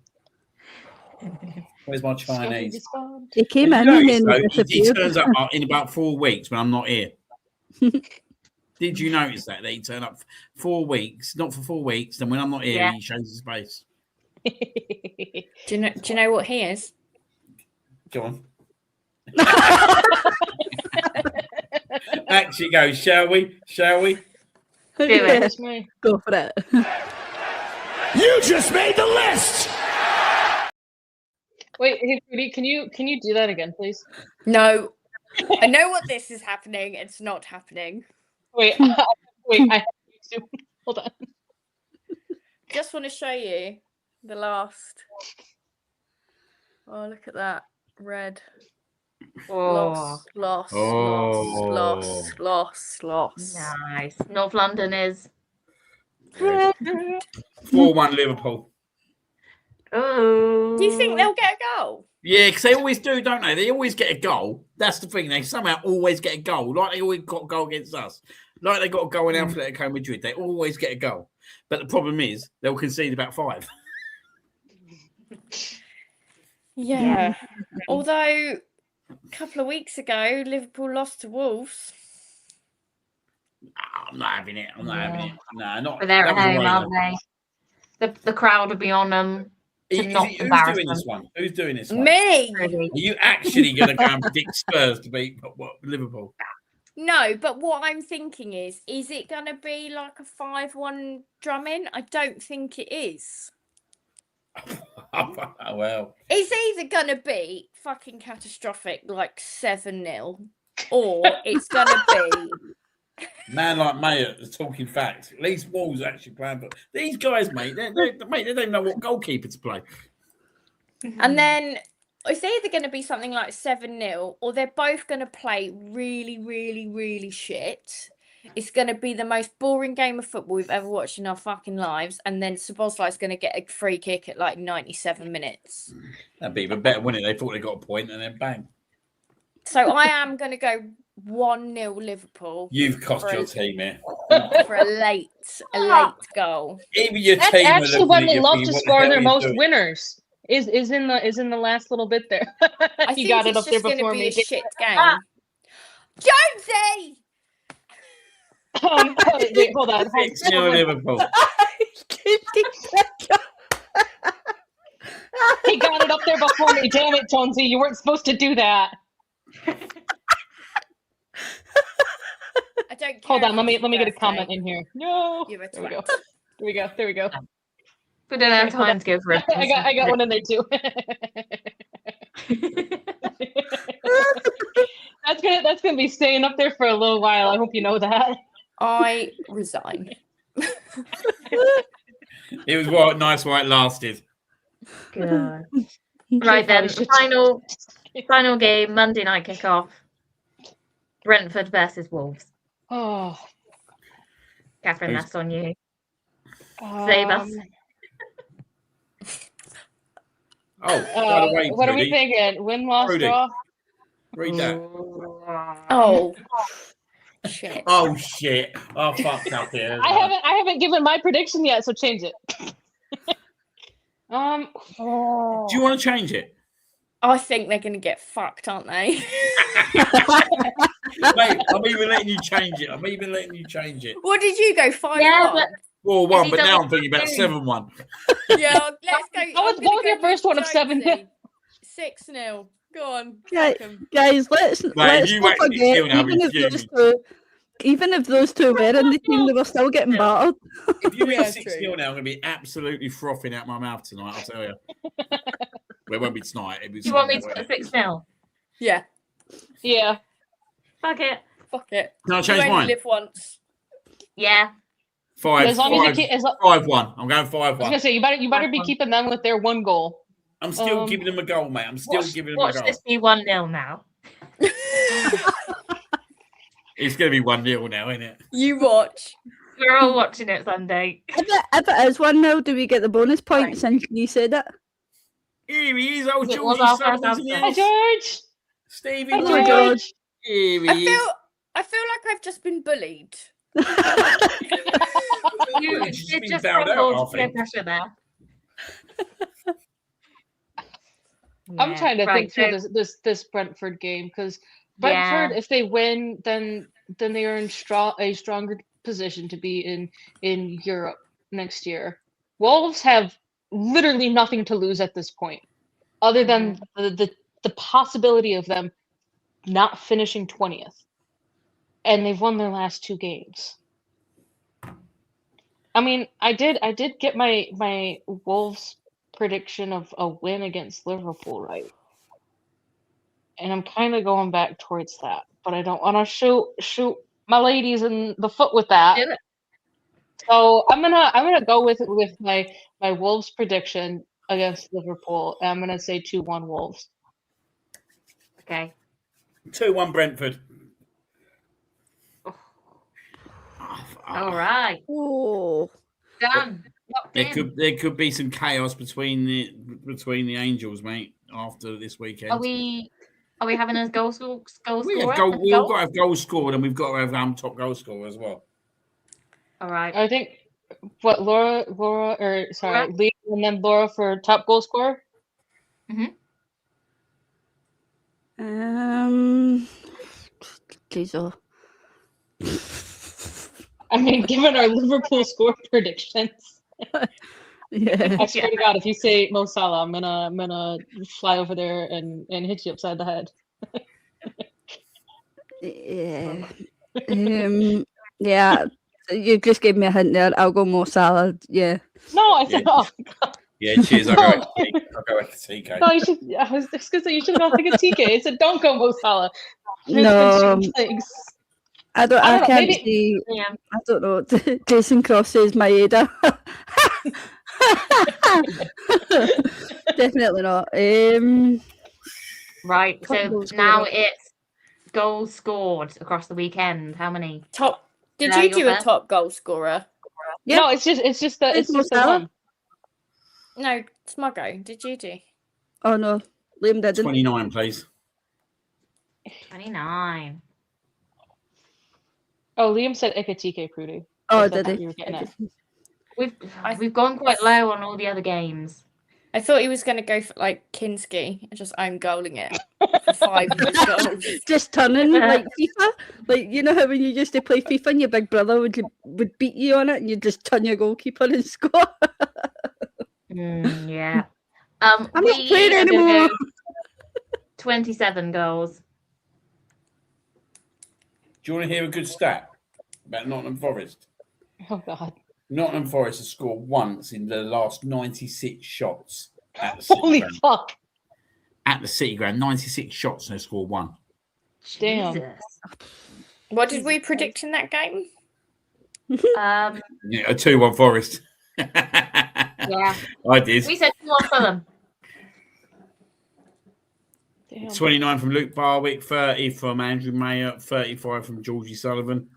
Where's my Chinese? He came in and then he turns up in about 4 weeks when I'm not here. Did you notice that he turned up 4 weeks, not for 4 weeks, then when I'm not here, he shows his face. Do you know what he is? Go on. Actually, go. Shall we? Do it. Go for it. You just made the list. Wait, hey, Pruddy, can you do that again, please? No. I know what this is happening. It's not happening. Wait, I have to. Hold on. Just want to show you the last. Oh, look at that. Red. Lost. Nice. North London is 4-1 Liverpool. Oh. Do you think they'll get a goal? Yeah, because they always do, don't they? They always get a goal. That's the thing. They somehow always get a goal. Like they always got a goal against us. Like they got a goal in Atletico Madrid. They always get a goal. But the problem is they'll concede about 5. Yeah. Although a couple of weeks ago, Liverpool lost to Wolves. I'm not having it. No, not. But they're at home, aren't they? The crowd will be on them. Who's doing this one? Who's doing this one? Me. Are you actually going to go and predict Spurs to beat Liverpool? No, but what I'm thinking is it going to be like a 5-1 drumming? I don't think it is. Well, It's either going to be fucking catastrophic, like 7-0, or it's going to be... Man like Mayer, the talking fact. At least Wolves actually playing, but these guys, mate, they don't even know what goalkeeper to play. And then it's either going to be something like 7-0, or they're both going to play really, really, really shit. It's going to be the most boring game of football we've ever watched in our fucking lives, and then Szoboszlai's going to get a free kick at like 97 minutes. That'd be even better, wouldn't it? They thought they got a point and then bang. So I am going to go 1-0 Liverpool. You've cost your team here. For a late goal. Even your That's team actually when they love to what the score hell their are you most doing? winners. Is in the last little bit there. I He think got it it's up there just going to before be me. a shit game. Jonesy! Wait, hold on. 6-0 Liverpool. He got it up there before me. Damn it, Jonesy. You weren't supposed to do that. I don't care. Hold on, if let me it's your get a birthday. comment in here. No. You're a There we go. twat. There we go. We don't have Hold time on. to go for it. I got one in there too. That's gonna be staying up there for a little while. I hope you know that. I resign. It was what nice while it lasted. God. Right then, final game, Monday night kickoff. Brentford versus Wolves. Oh. Catherine, that's on you. Save us. Oh, by the way, what are we Pruddy, thinking? Win, loss, Pruddy. draw? read that. Oh, shit. Oh shit! I fucked up here. I haven't given my prediction yet, so change it. Do you want to change it? I think they're going to get fucked, aren't they? Mate, I'm even letting you change it. What did you go, 5-1? Yeah, but 4-1, he but done now it I'm thinking about too? 7-1. Yeah, let's go. What was your first one of 7-0? 6-0. Go on. Yeah, fuck 'em. guys, let's If not you actually forget, steal now, even if those two were in the team, they were still getting battered. If you win Yeah, 6-0 true. now, I'm going to be absolutely frothing out my mouth tonight, I'll tell you. Well, it won't be tonight. It'll be Do you want me to Sunday, put 6-0? Yeah, Yeah. Fuck it. fuck it. Can I You change only mine? live once. Yeah. As long as you keep, 5-1. I'm going I was gonna 5-1. say you better be keeping them with their one goal. I'm still giving them a goal, mate. I'm still giving them a Watch goal. this be 1-0 now. It's going to be 1-0 now, isn't it? You watch. We're all watching it Sunday. If it is 1-0, do we get the bonus point since you said it? Here he is, old It was George. our first answer. Hi, George. Stevie Hi, George. George. Here he I is. feel like I've just been bullied. You It's just did been just found out, crumble I peer think. pressure there. I'm Yeah, trying to right, think through this Brentford game because Brentford, if they win, then they are in a stronger position to be in Europe next year. Wolves have literally nothing to lose at this point, other than the possibility of them not finishing 20th, and they've won their last 2 games. I mean, I did get my Wolves prediction of a win against Liverpool right, and I'm kind of going back towards that, but I don't want to shoot my ladies in the foot with that. Do it. So I'm gonna go with my Wolves prediction against Liverpool, and I'm gonna say 2-1 Wolves. Okay. 2-1 Brentford. All right. Oh, Done. Locked in. There could be some chaos between the Angels, mate, after this weekend. Are we having a goal scorer? We've got to have goals scored, and we've got to have top goal scorer as well. All right. I think what Laura Leah and then Laura for top goal scorer. Jeez, oh. I mean, given our Liverpool score predictions, Yeah. I swear to God, if you say Mo Salah, I'm gonna fly over there and hit you upside the head. Yeah. Yeah. You just gave me a hint there. I'll go Mo Salah. Yeah. No, I said, oh, Yeah, cheers. I'll go with TK. no, you should. I was just gonna say you should have gone like a TK. I said, don't go Mo Salah. No. Thanks. I I don't know, can't maybe- see. Yeah. I don't know. Jason Cross says Maeda. Definitely not. Right. Top So goal now scorer. it's goals scored across the weekend. How many? Top. Did Yeah, you you're do a first. top goal scorer? Yeah. No, it's just the Salah. one. No, Smuggo. Did you do? Oh no, Liam didn't. 29, please. 29. Oh, Liam said Ekatike Pruddy. Oh, That's did what he? you were getting at. We've gone quite low on all the other games. I thought he was going to go for like Kinski and just own goaling it for 5 of his goals. Just turning like FIFA. Like, you know how when you used to play FIFA and your big brother would beat you on it and you just turn your goalkeeper and score? Yeah. I'm not We playing are gonna anymore. go 27 goals. Do you want to hear a good stat about Nottingham Forest? Oh God. Nottingham Forest has scored once in the last 96 shots at the City Holy Ground. fuck. At the City Ground, 96 shots and they scored one. Damn. Jesus. What did we predict in that game? Yeah, a 2-1 Forest. Yeah. I did. We said 2-1 for them. Damn. 29 from Luke Barwick, 30 from Andrew Mayer, 35 from Georgie Sullivan.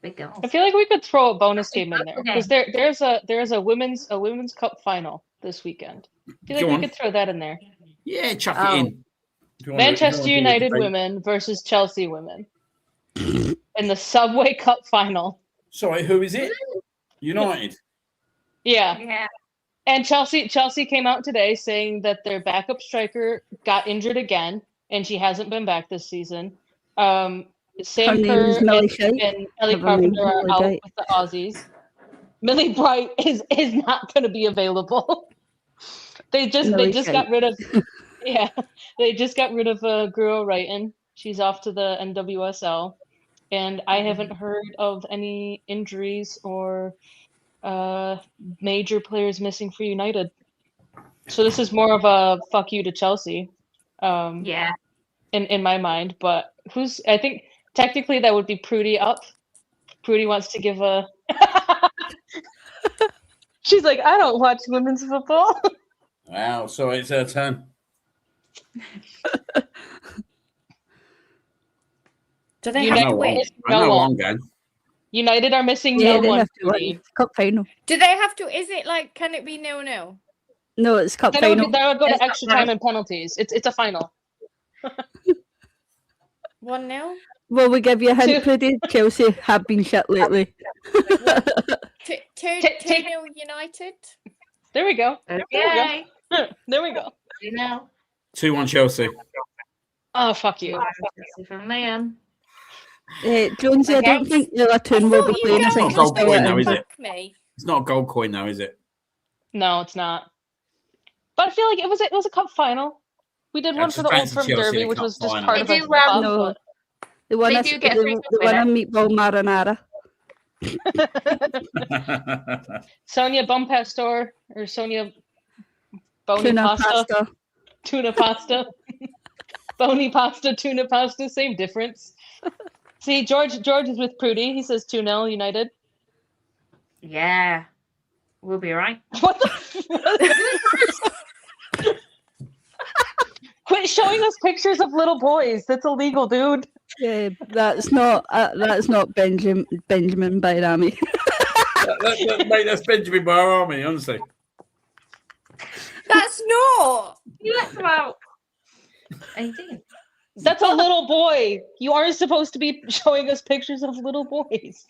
Big goals. I feel like we could throw a bonus game in there Okay. because there's a women's cup final this weekend. I feel like Go we on. could throw that in there. Yeah, chuck Oh. it in. If you wanna- if you Manchester wanna do a United debate. women versus Chelsea women in the Subway Cup final. Sorry, who is it? United. Yeah. Yeah. And Chelsea came out today saying that their backup striker got injured again, and she hasn't been back this season. Sam Her name Kerr is Millie and, Shite. and Ellie Her name's Carpenter are Millie out Bright. with the Aussies. Millie Bright is not going to be available. they just Millie got Shite. rid of they just got rid of Guro Wrighton. She's off to the NWSL, and I haven't heard of any injuries or major players missing for United. So this is more of a fuck you to Chelsea, Yeah. in my mind. But I think technically that would be Pruddy up. Pruddy wants to give a. She's like, I don't watch women's football. Wow, sorry, it's her turn. Do they United have to I win? know Noah. I'm going. United are missing Yeah, no they one. have to win. Pruddy. Cup final. Do they have to? Is it like? Can it be 0-0? No, it's cup That final. would go It's to extra not time and penalties. It's a final. 1-0. Well, we give you a hint, Two- Pruddy. Chelsea have been shit lately. 2-0 United. There we go. Okay. There we go. You know. 2-1 Chelsea. Oh, fuck you. From Liam. Jonesy, I don't Okay. think the Latoon will be you playing. I guys think It's not he's goal point still now, is it? back me. It's not a gold coin now, is it? No, it's not. But I feel like it was a cup final. We did one just for the Old fancy Firm Chelsea in Derby, a which cup was just final. part of They a do, cup. No. but- The one They is do get the, through the to one on meatball marinara. Sonia Bumpastor or Sonia Bony Tuna Pasta, pasta. tuna pasta, bony pasta, tuna pasta, same difference. See, George is with Pruddy. He says 2-0 United. Yeah. We'll be all right. What the? Quit showing us pictures of little boys. That's illegal, dude. Yeah, that's not Benjamin Bayrami. Mate, that's Benjamin Barami, honestly. That's not. You left about 18. That's a little boy. You aren't supposed to be showing us pictures of little boys.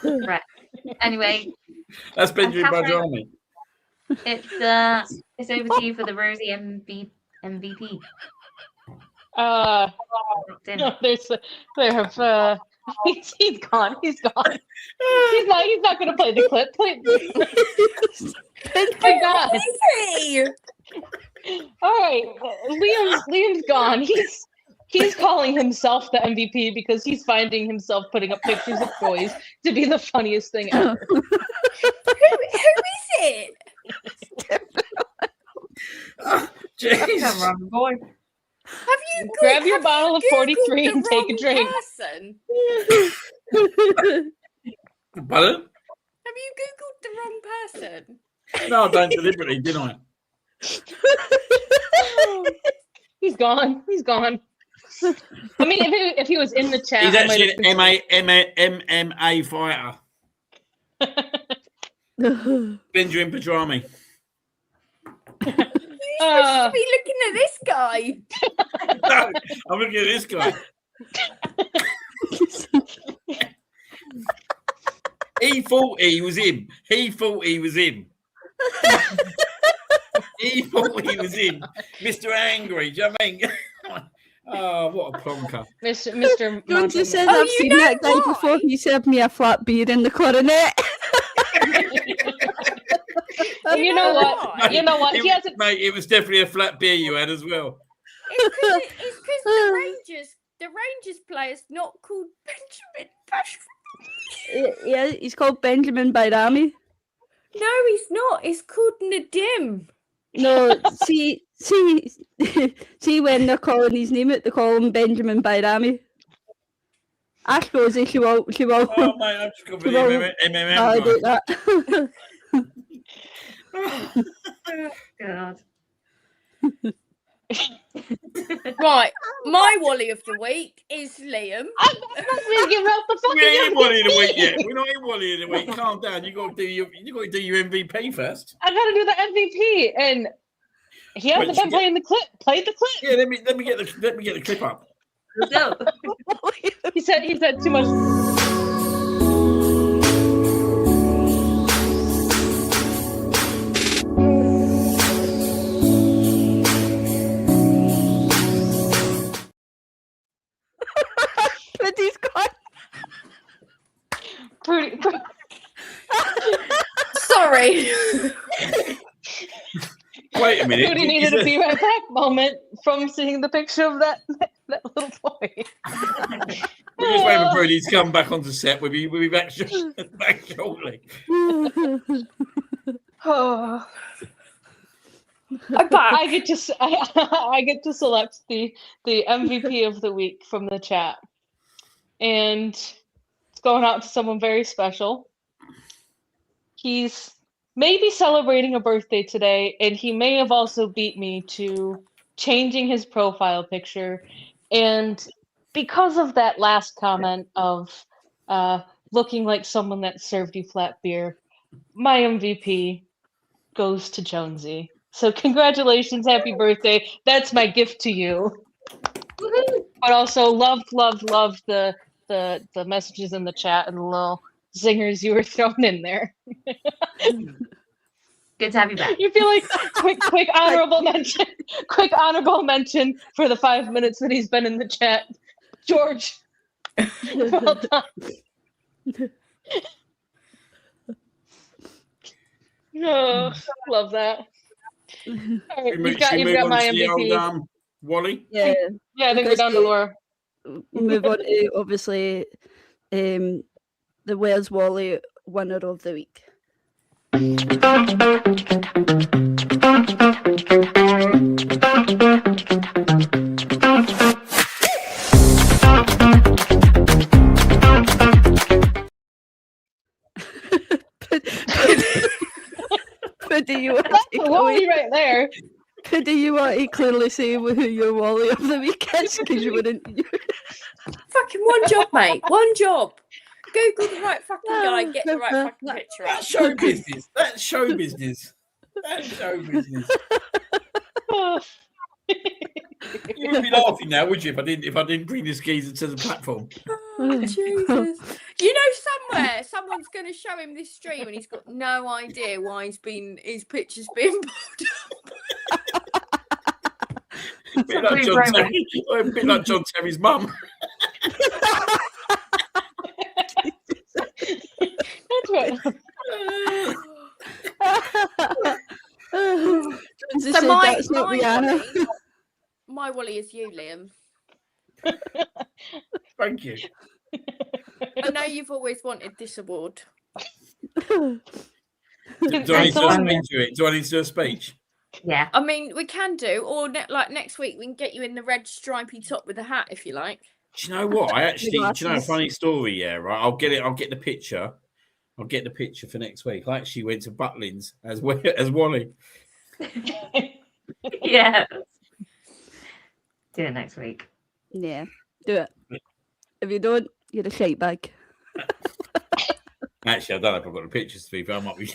Right. Anyway, That's Benjamin Catherine- Barami. it's over to you for the Rosie MVP. No, he's gone. He's gone. He's not gonna play the clip. Oh my God. Hey! All right. Liam's gone. He's calling himself the MVP because he's finding himself putting up pictures of boys to be the funniest thing ever. Who is it? Jeez. Come on, boy. Have you Grab your bottle of Googled 43 the and take a wrong drink. Person? Pardon? Have you googled the wrong person? No, I don't deliberately, did I? He's gone. He's gone. I mean, if he was in the chat, He's I might actually have an MMA fighter. Benjamin Padrami. You're supposed to be looking at this guy. No, I'm looking at this guy. He thought he was him. He thought he was him. He thought he was him. Mr. Angry. Do you know what I mean? Oh, what a plonker. Mr. Don't you say Oh, I've you seen know that guy why? before? He served me a flat beer in the coronet. You know what? Mate, You know what? He hasn't. Mate, it was definitely a flat beer you had as well. It's because the Rangers player's not called Benjamin Bashford. Yeah, he's called Benjamin Bayrami. No, he's not. It's called Nadim. No, see, when they're calling his name out, they call him Benjamin Bayrami. Ask Rosie, she will. Oh, mate, I've just got for the MMM validate guy. that. God. Right, my Wally of the week is Liam. I'm not going to give out the fucking. We ain't in Wally of the week yet. We're not in Wally of the week. Calm down. You got to do your MVP first. I got to do the MVP, and he hasn't been playing the clip. Played the clip. Yeah, let me get the clip up. Let's go. He said too much. Pruddy's gone. Pruddy. Sorry. Wait a minute. Pruddy needed a be right back moment from seeing the picture of that little boy. We're just waiting for Pruddy to come back onto set. We'll be back shortly. Oh. I'm back. I get to select the MVP of the week from the chat, and it's going out to someone very special. He's maybe celebrating a birthday today, and he may have also beat me to changing his profile picture. And because of that last comment of looking like someone that served you flat beer, my MVP goes to Jonesy. So congratulations, happy birthday. That's my gift to you. Woo-hoo. But also loved the messages in the chat and the little zingers you were throwing in there. Good to have you back. You feel like quick honorable mention. Quick honorable mention for the 5 minutes that he's been in the chat. George. Well done. Oh, love that. All right, you've got my MVP. Wally? Yeah, Yeah, I think we're down to Laura. move on to obviously the Where's Wally winner of the week. But do you want That's to the Wally right there. do you want to clearly say who your Wally of the week is? Because you wouldn't. Fucking one job, mate. One job. Google the right fucking guy, get the right fucking picture up. That's show business. That's show business. That's show business. Oh. You wouldn't be laughing now, would you, if I didn't bring this geezer to the platform? Oh, Jesus. You know, somewhere someone's going to show him this stream and he's got no idea why his picture's been pulled up. A bit like John Terry's mum. That's right. So my Wally is you, Liam. Thank you. I know you've always wanted this award. Do I need to do a speech to it? Do I need to do a speech? Yeah. I mean, we can do, or like next week we can get you in the red stripy top with a hat if you like. Do you know what? I actually, do you know a funny story? Yeah, right. I'll get the picture. I'll get the picture for next week. I actually went to Butlins as well as Wally. Yeah. Do it next week. Yeah, do it. If you don't, you're a shite bag. Actually, I don't know if I've got the pictures to be fair. I might be.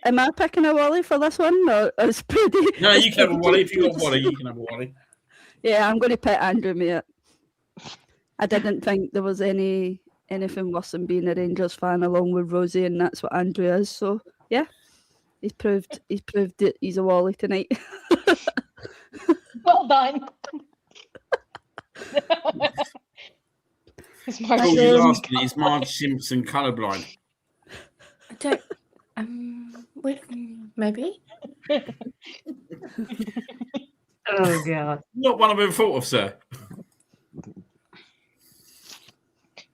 Am I picking a Wally for this one? Or is Pruddy? No, you can have a Wally. If you want Wally, you can have a Wally. Yeah, I'm going to pick Andrew, mate. I didn't think there was anything worse than being a Rangers fan along with Rosie, and that's what Andrew is. So yeah, he's proved that he's a Wally tonight. Well done. It's Marge. Oh, you asking, is Marge Simpson colourblind? I don't. Wait, maybe. Oh god. Not one I've ever thought of, sir.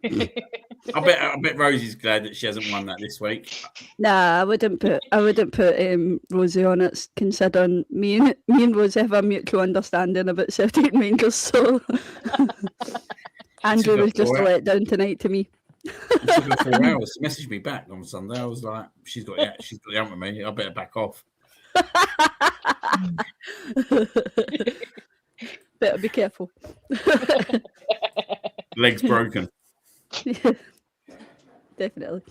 I bet Rosie's glad that she hasn't won that this week. Nah, I wouldn't put Rosie on it, considering me and Rosie have a mutual understanding about certain Rangers. So Andrew was just a letdown tonight to me. It took her 4 hours to message me back on Sunday. I was like, she's got the out with me. I better back off. Better be careful. Legs broken. Yeah, definitely.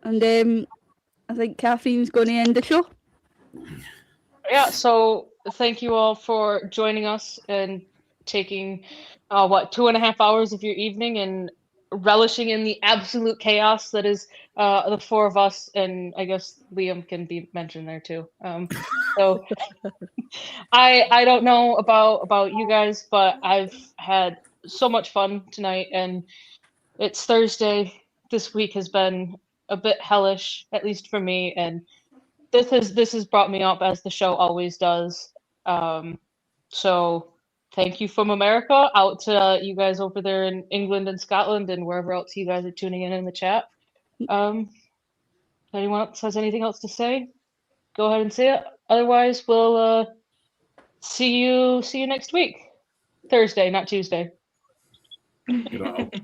And I think Catherine's going to end the show. Yeah, so thank you all for joining us and taking 2.5 hours of your evening and relishing in the absolute chaos that is the four of us, and I guess Liam can be mentioned there too. So I don't know about you guys, but I've had so much fun tonight, and it's Thursday. This week has been a bit hellish, at least for me, and this has brought me up as the show always does. So thank you from America out to you guys over there in England and Scotland and wherever else you guys are tuning in the chat. If anyone else has anything else to say, go ahead and say it. Otherwise, we'll see you next week. Thursday, not Tuesday. Good night.